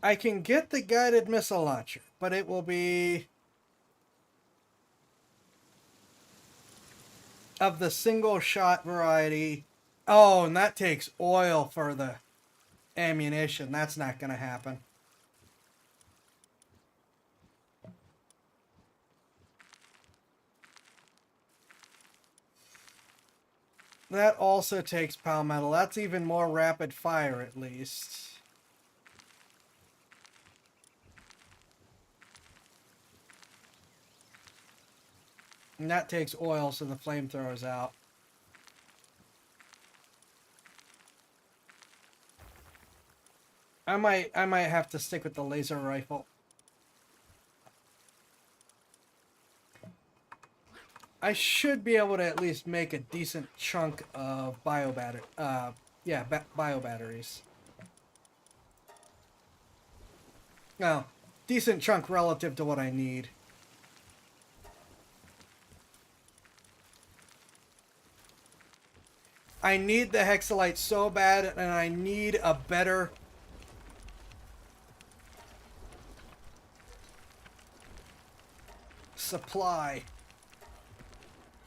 I can get the guided missile launcher, but it will be of the single shot variety. Oh, and that takes oil for the ammunition. That's not going to happen. That also takes palmetto. That's even more rapid fire, at least. And that takes oil, so the flamethrower's out. I might have to stick with the laser rifle. I should be able to at least make a decent chunk of bio batteries. Well, decent chunk relative to what I need. I need the Hexolite so bad, and I need a better supply.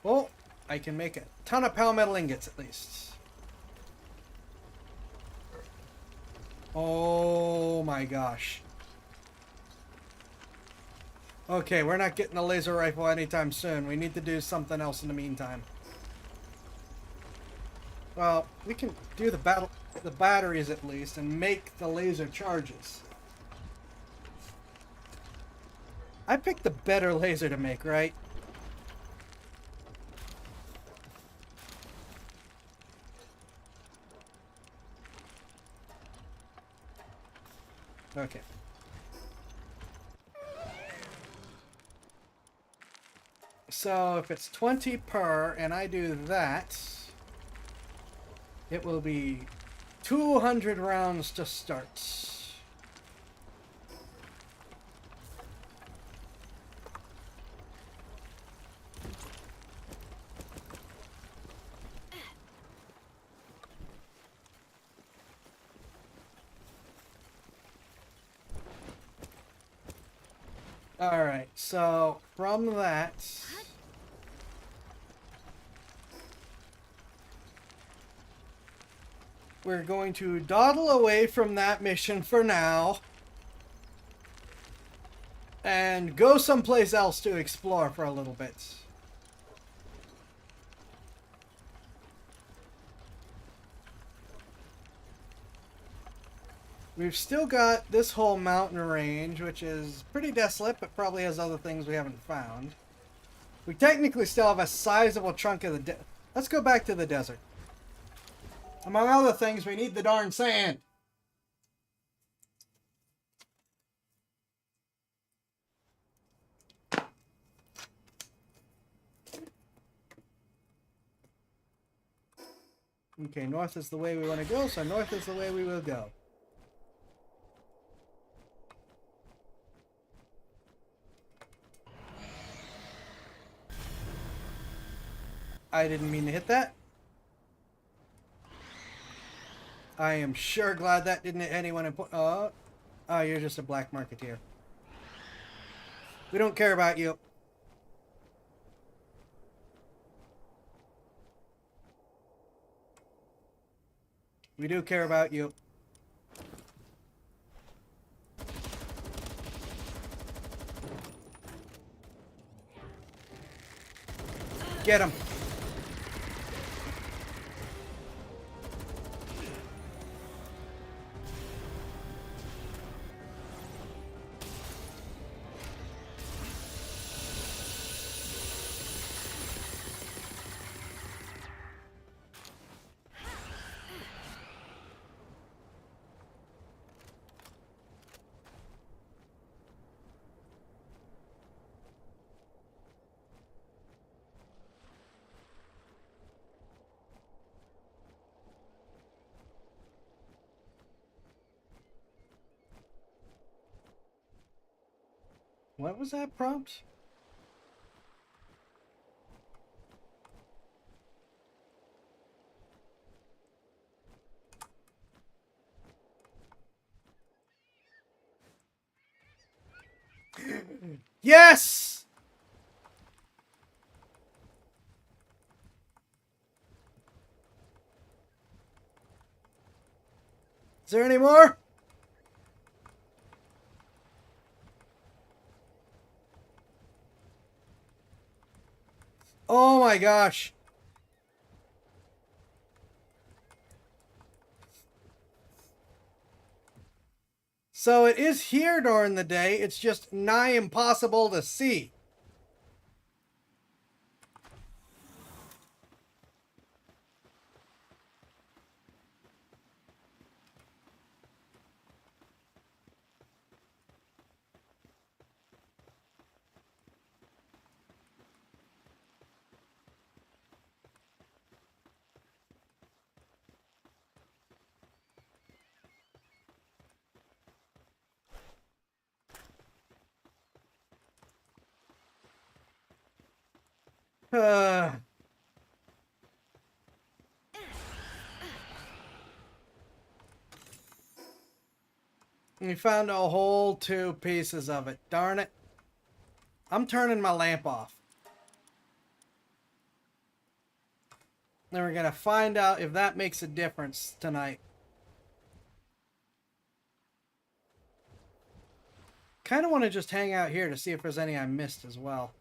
Well, I can make a ton of palmetto ingots at least. Oh my gosh. Okay, we're not getting a laser rifle anytime soon. We need to do something else in the meantime. Well, we can do the batteries at least and make the laser charges. I picked the better laser to make, right? Okay. So if it's 20 per and I do that, it will be 200 rounds to start. Alright, so from that, we're going to dawdle away from that mission for now and go someplace else to explore for a little bit. We've still got this whole mountain range, which is pretty desolate, but probably has other things we haven't found. We technically still have a sizable chunk of the Let's go back to the desert. Among other things, we need the darn sand. Okay, north is the way we want to go, so north is the way we will go. I didn't mean to hit that. I am sure glad that didn't hit anyone important. Oh, you're just a black marketeer. We don't care about you. We do care about you. Get him. What was that prompt? Yes! Is there any more? Oh my gosh. So it is here during the day, it's just nigh impossible to see. Uh, we found a whole 2 pieces of it. Darn it. I'm turning my lamp off. Then we're going to find out if that makes a difference tonight. kind of want to just hang out here to see if there's any I missed as well.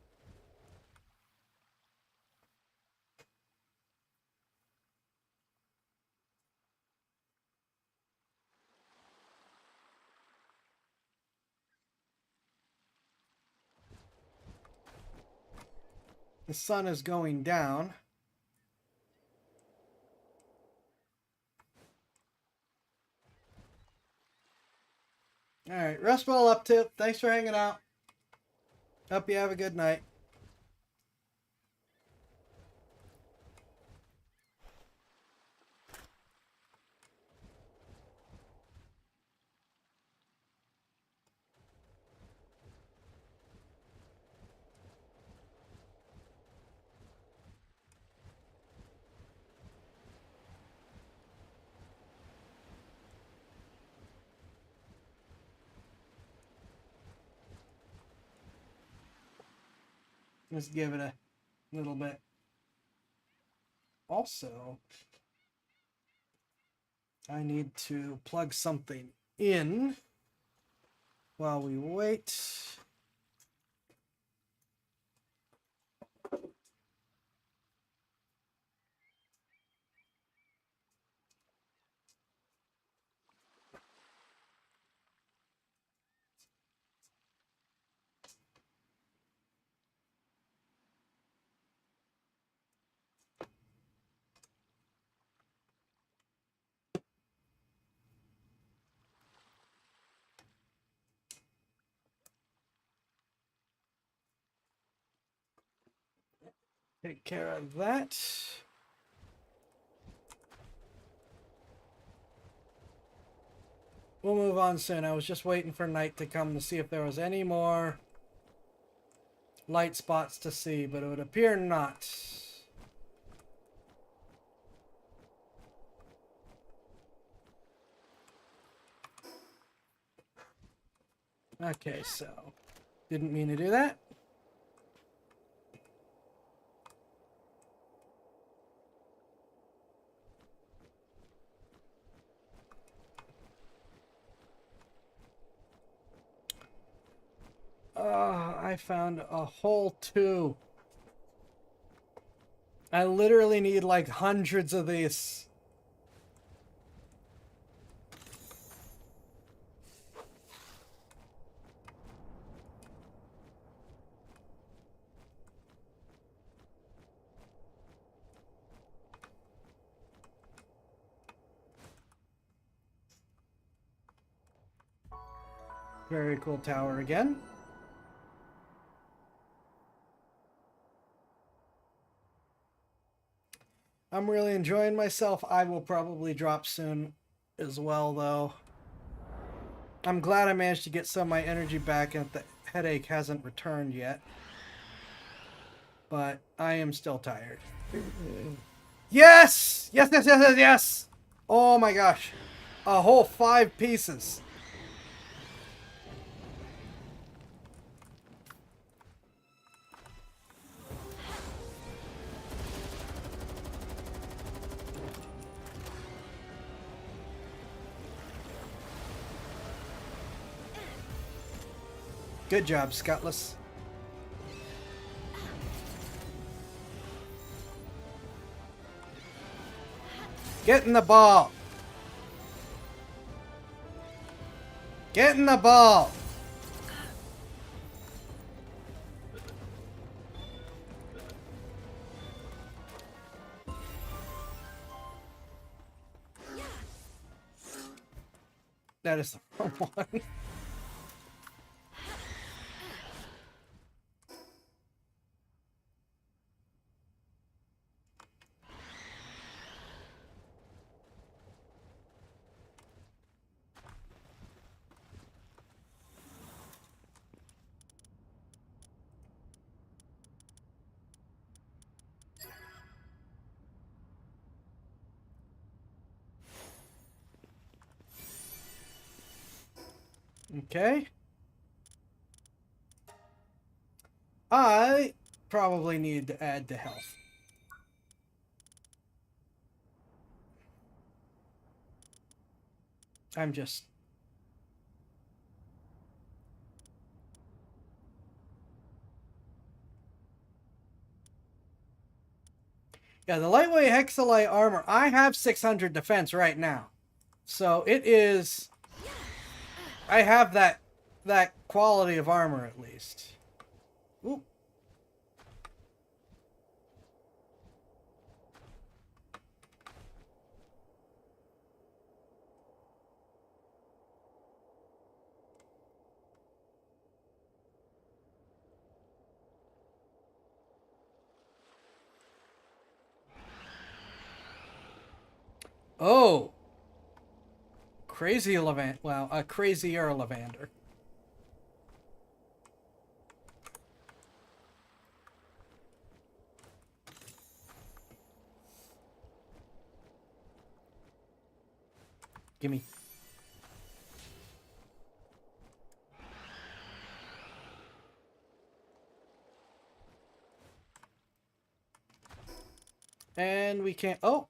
The sun is going down. Alright, rest well up tip. Thanks for hanging out. Hope you have a good night. Let's give it a little bit. Also, I need to plug something in while we wait. Take care of that. We'll move on soon. I was just waiting for night to come to see if there was any more light spots to see, but it would appear not. Okay, so didn't mean to do that. I found a hole too. I literally need like hundreds of these. Very cool tower again. I'm really enjoying myself. I will probably drop soon as well, though. I'm glad I managed to get some of my energy back and the headache hasn't returned yet. But I am still tired. Yes! Yes, yes, yes, yes, yes! Oh my gosh. A whole 5 pieces. Good job, Scutless. Get in the ball. Get in the ball. That is the wrong one. Okay. I probably need to add to health. I'm just... Yeah, the lightweight Hexolite armor. I have 600 defense right now. So it is... I have that quality of armor at least. Oop. Oh. Crazy Levander. Well, a crazier Levander. Gimme. And we can't... Oh!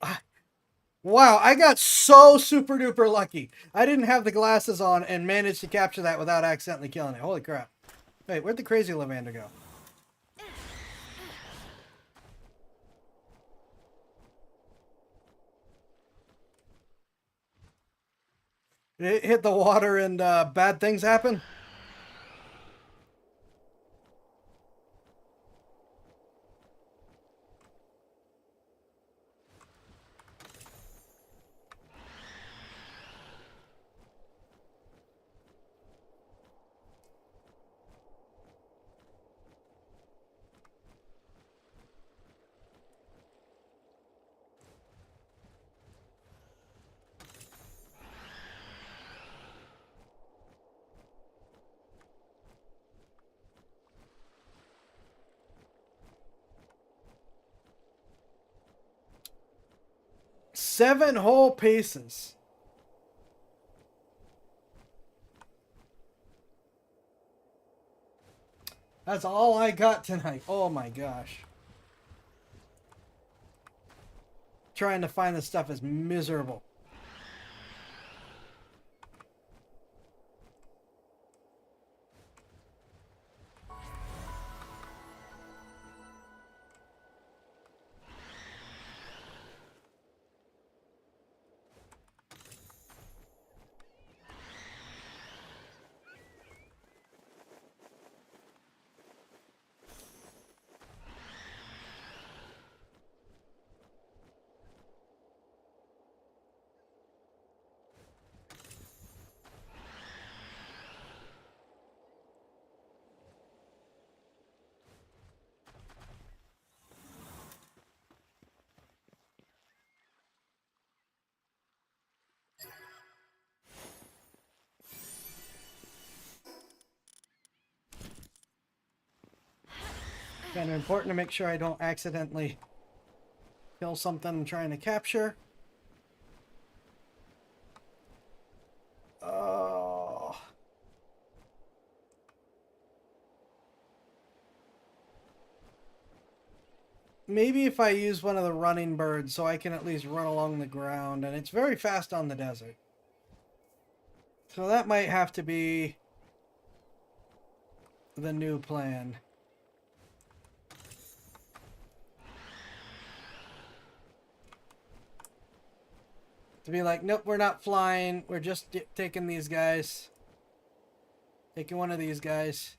Wow, I got so super duper lucky. I didn't have the glasses on and managed to capture that without accidentally killing it. Holy crap. Wait, where'd the crazy Levander go? Did it hit the water and bad things happen? Seven whole pieces. That's all I got tonight. Oh my gosh. Trying to find this stuff is miserable. Kind of important to make sure I don't accidentally kill something I'm trying to capture. Oh. Maybe if I use one of the running birds so I can at least run along the ground, and it's very fast on the desert. So that might have to be the new plan. To be like, nope, we're not flying. We're just taking these guys. Taking one of these guys.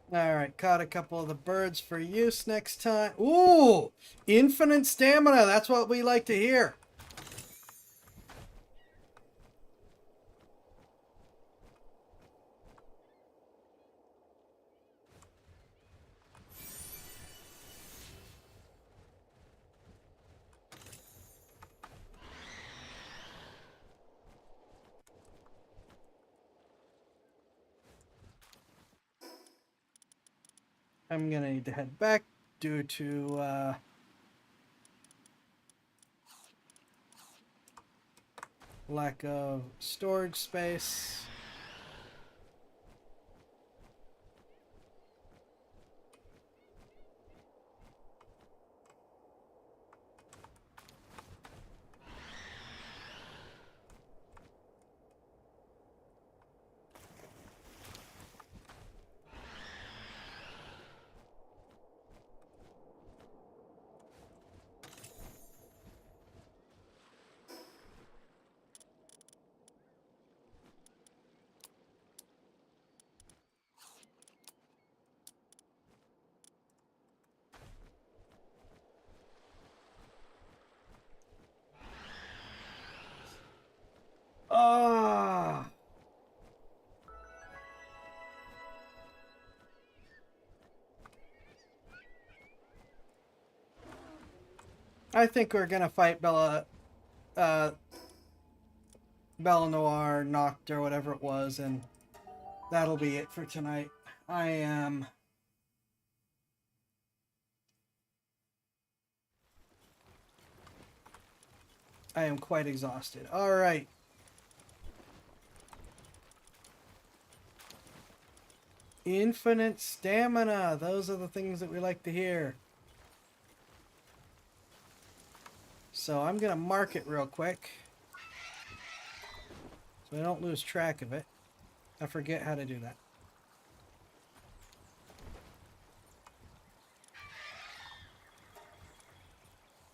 Alright, caught a couple of the birds for use next time. Ooh! Infinite stamina, that's what we like to hear. I'm gonna need to head back due to lack of storage space. Ah. I think we're gonna fight uh, Bella Noir, Noct, or whatever it was, and that'll be it for tonight. I am quite exhausted. All right. Infinite stamina. Those are the things that we like to hear. So I'm going to mark it real quick so I don't lose track of it. I forget how to do that.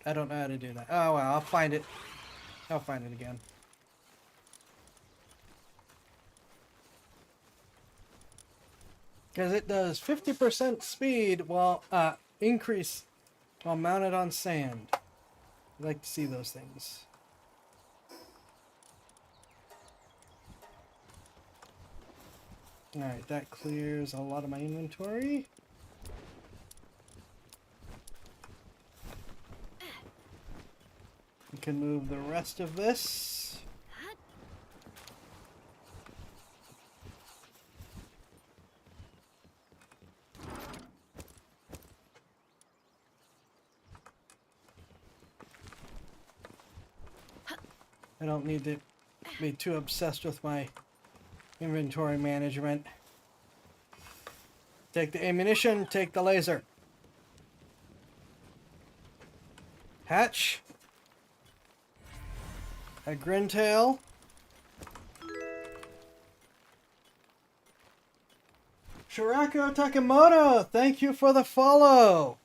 I don't know how to do that. Oh, well, I'll find it. I'll find it again. Because it does 50% speed while increase while mounted on sand. I like to see those things. Alright, that clears a lot of my inventory. We can move the rest of this. I don't need to be too obsessed with my inventory management. Take the ammunition, take the laser. Hatch. A Grintail. Shirako Takamoto, thank you for the follow.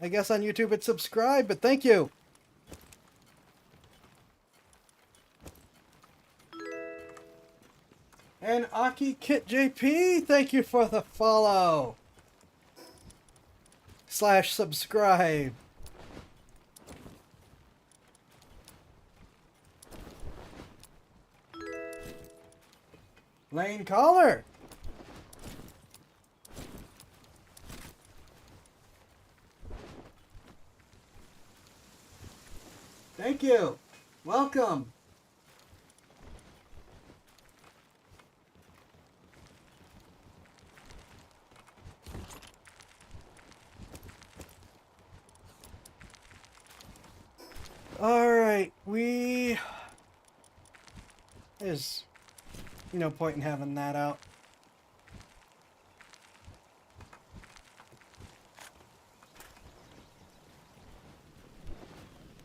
I guess on YouTube it's subscribe, but thank you. And Aki Kit JP, thank you for the follow. / subscribe. Lane Caller. Thank you. Welcome. Alright, there's no point in having that out.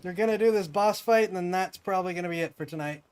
They're gonna do this boss fight, and then that's probably gonna be it for tonight.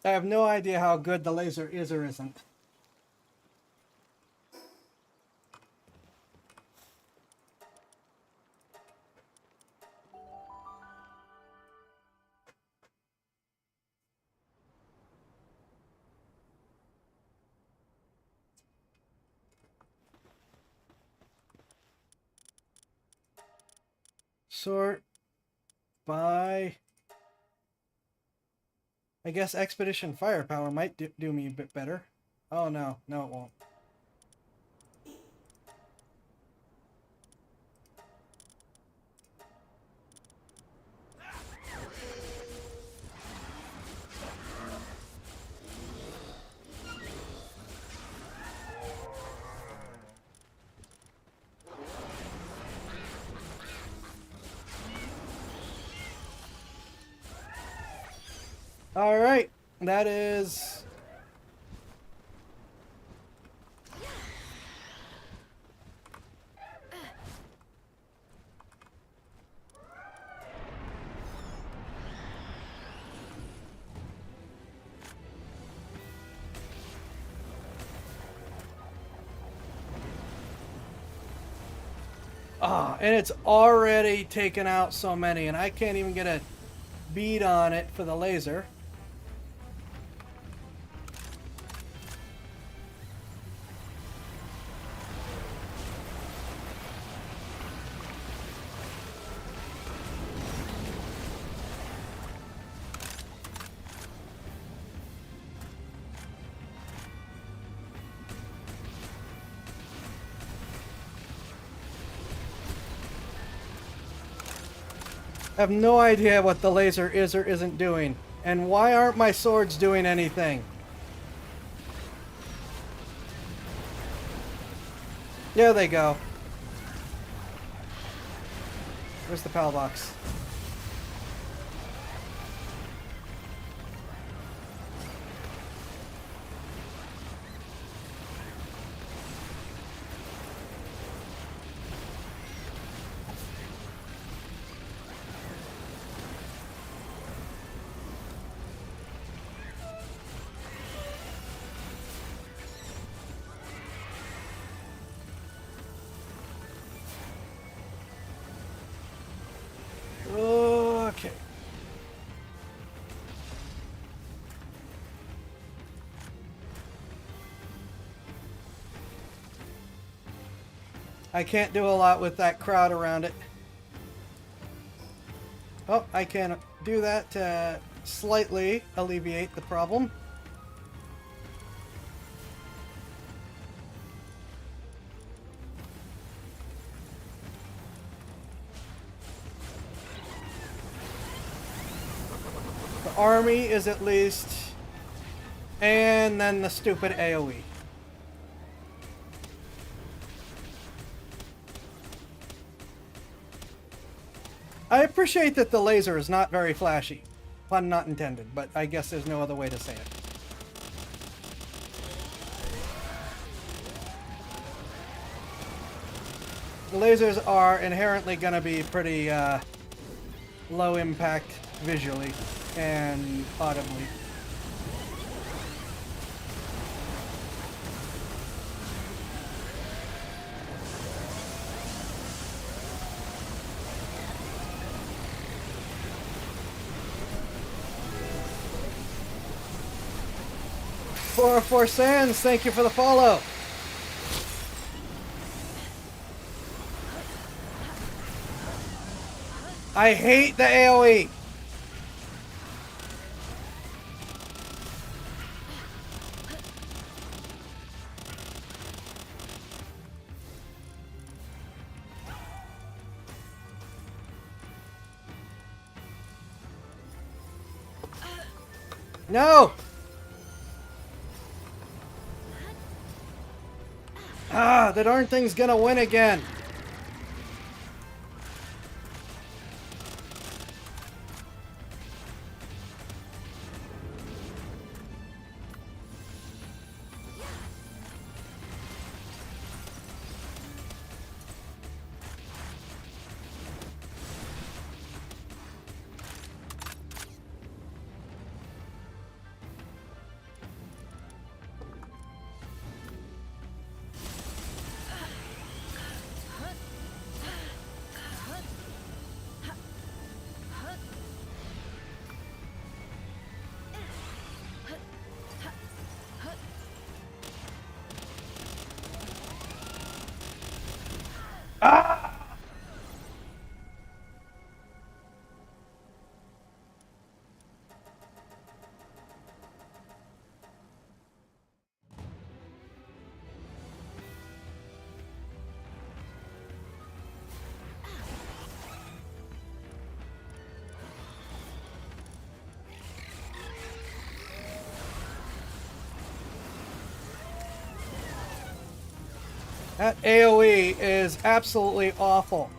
I have no idea how good the laser is or isn't. Sort by... I guess Expedition Firepower might do me a bit better. Oh no, no it won't. Alright, that is... Ah, and it's already taken out so many, and I can't even get a bead on it for the laser. I have no idea what the laser is or isn't doing. And why aren't my swords doing anything? There they go. Where's the PAL box? Okay. I can't do a lot with that crowd around it. Oh, I can do that to slightly alleviate the problem. The army is at least... And then the stupid AoE. I appreciate that the laser is not very flashy. Pun not intended, but I guess there's no other way to say it. The lasers are inherently going to be pretty low impact visually and audibly. For Sands, thank you for the follow. I hate the AoE. No! Ah, the darn thing's gonna win again. That AoE is absolutely awful.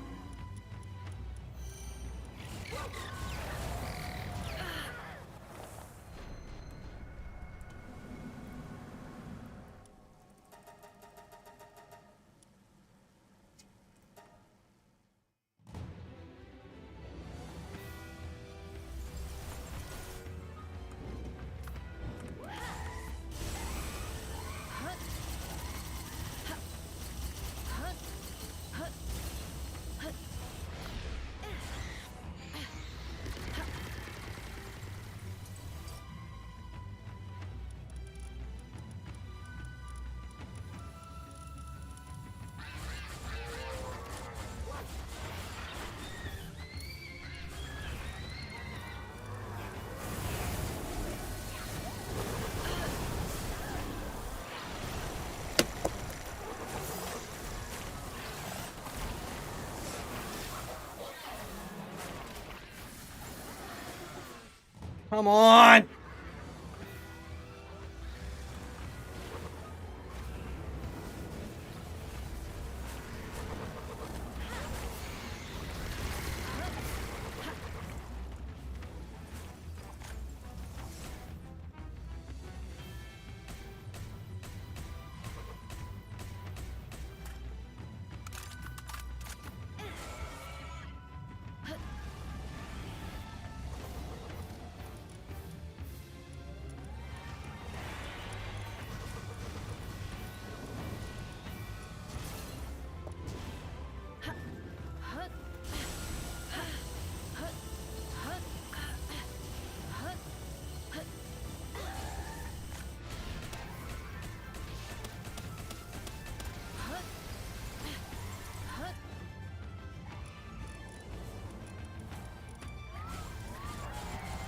Come on!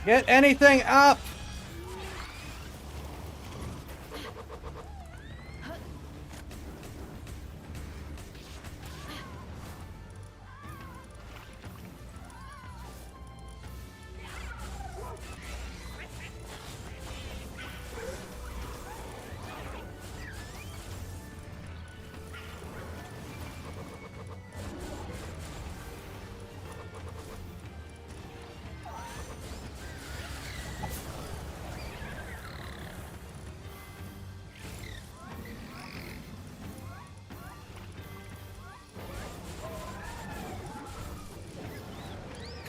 Get anything up!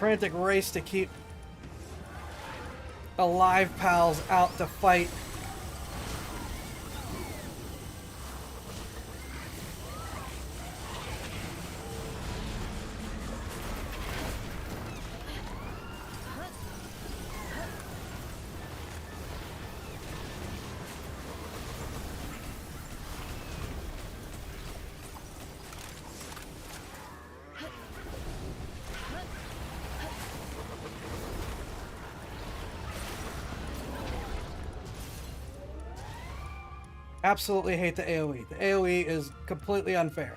Frantic race to keep alive pals out to fight. Absolutely hate the AoE. The AoE is completely unfair.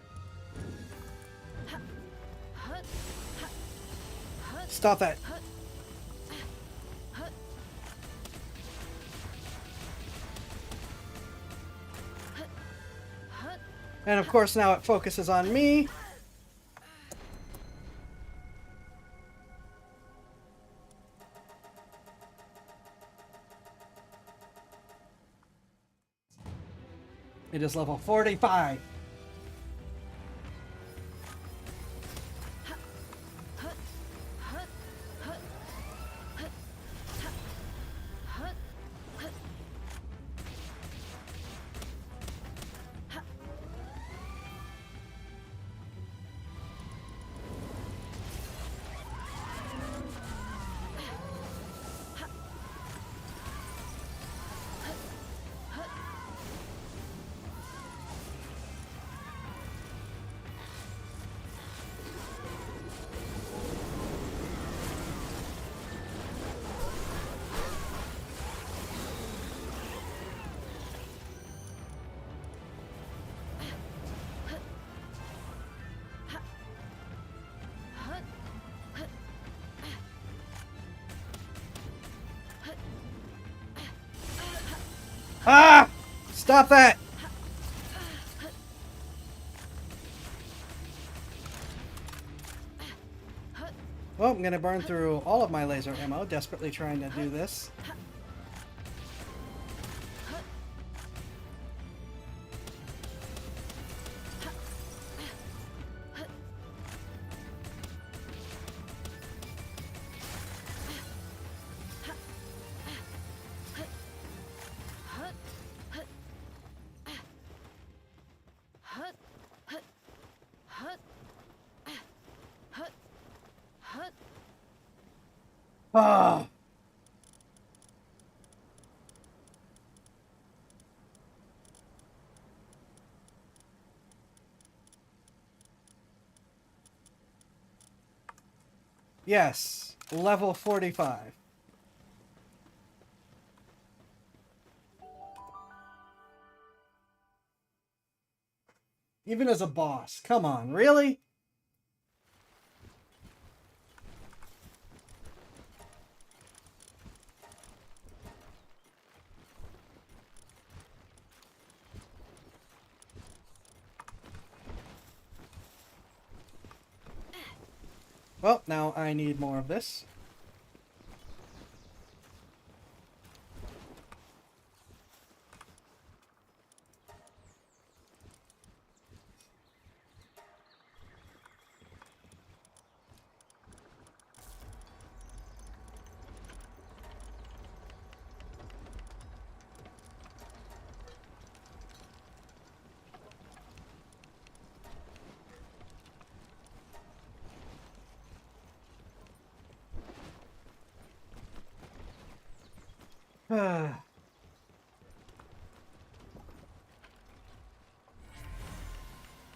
Stop that. And of course now it focuses on me. It is level 45. Ah! Stop that! Well, I'm gonna burn through all of my laser ammo, desperately trying to do this. Ah. Yes, level 45. Even as a boss. Come on, really? Well, now I need more of this.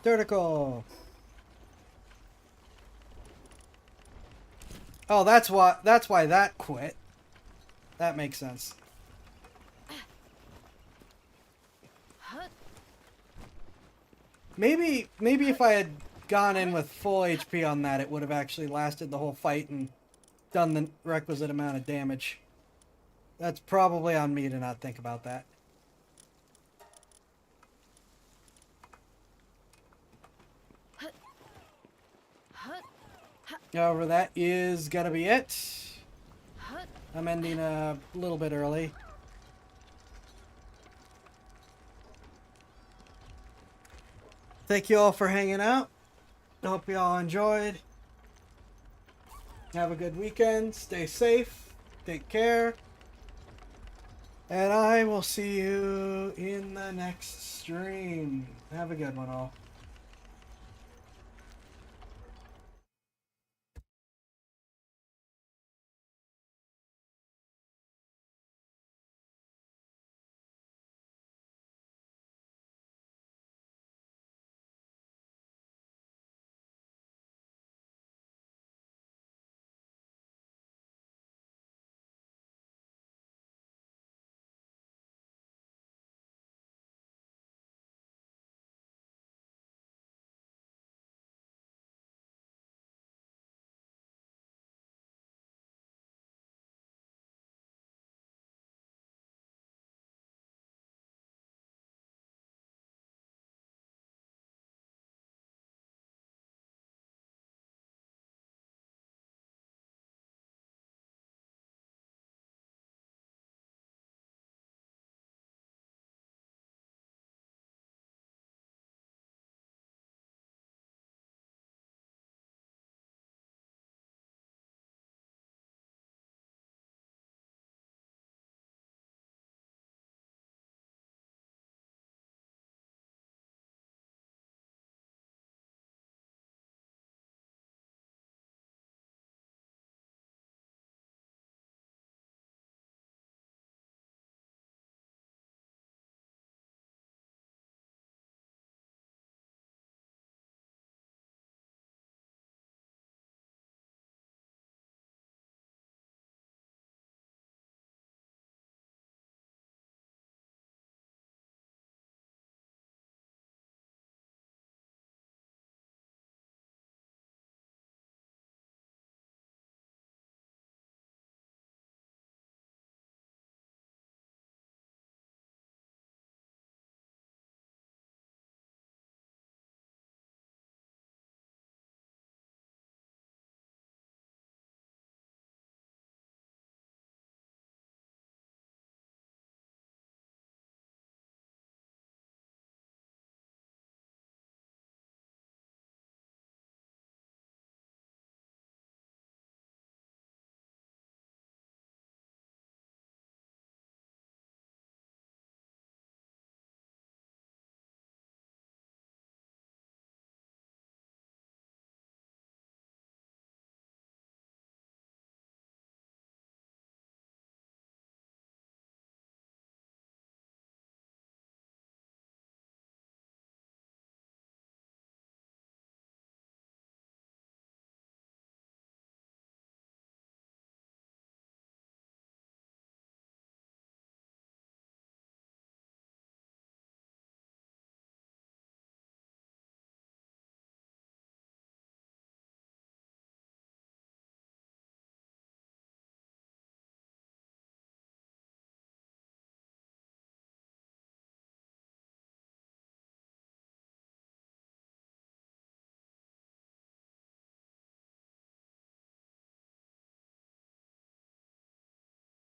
Vertical. Oh, that's why that quit. That makes sense. Maybe if I had gone in with full HP on that, it would have actually lasted the whole fight and done the requisite amount of damage. That's probably on me to not think about that. However, that is gonna be it. I'm ending a little bit early. Thank you all for hanging out. Hope you all enjoyed. Have a good weekend. Stay safe. Take care. And I will see you in the next stream. Have a good one, all.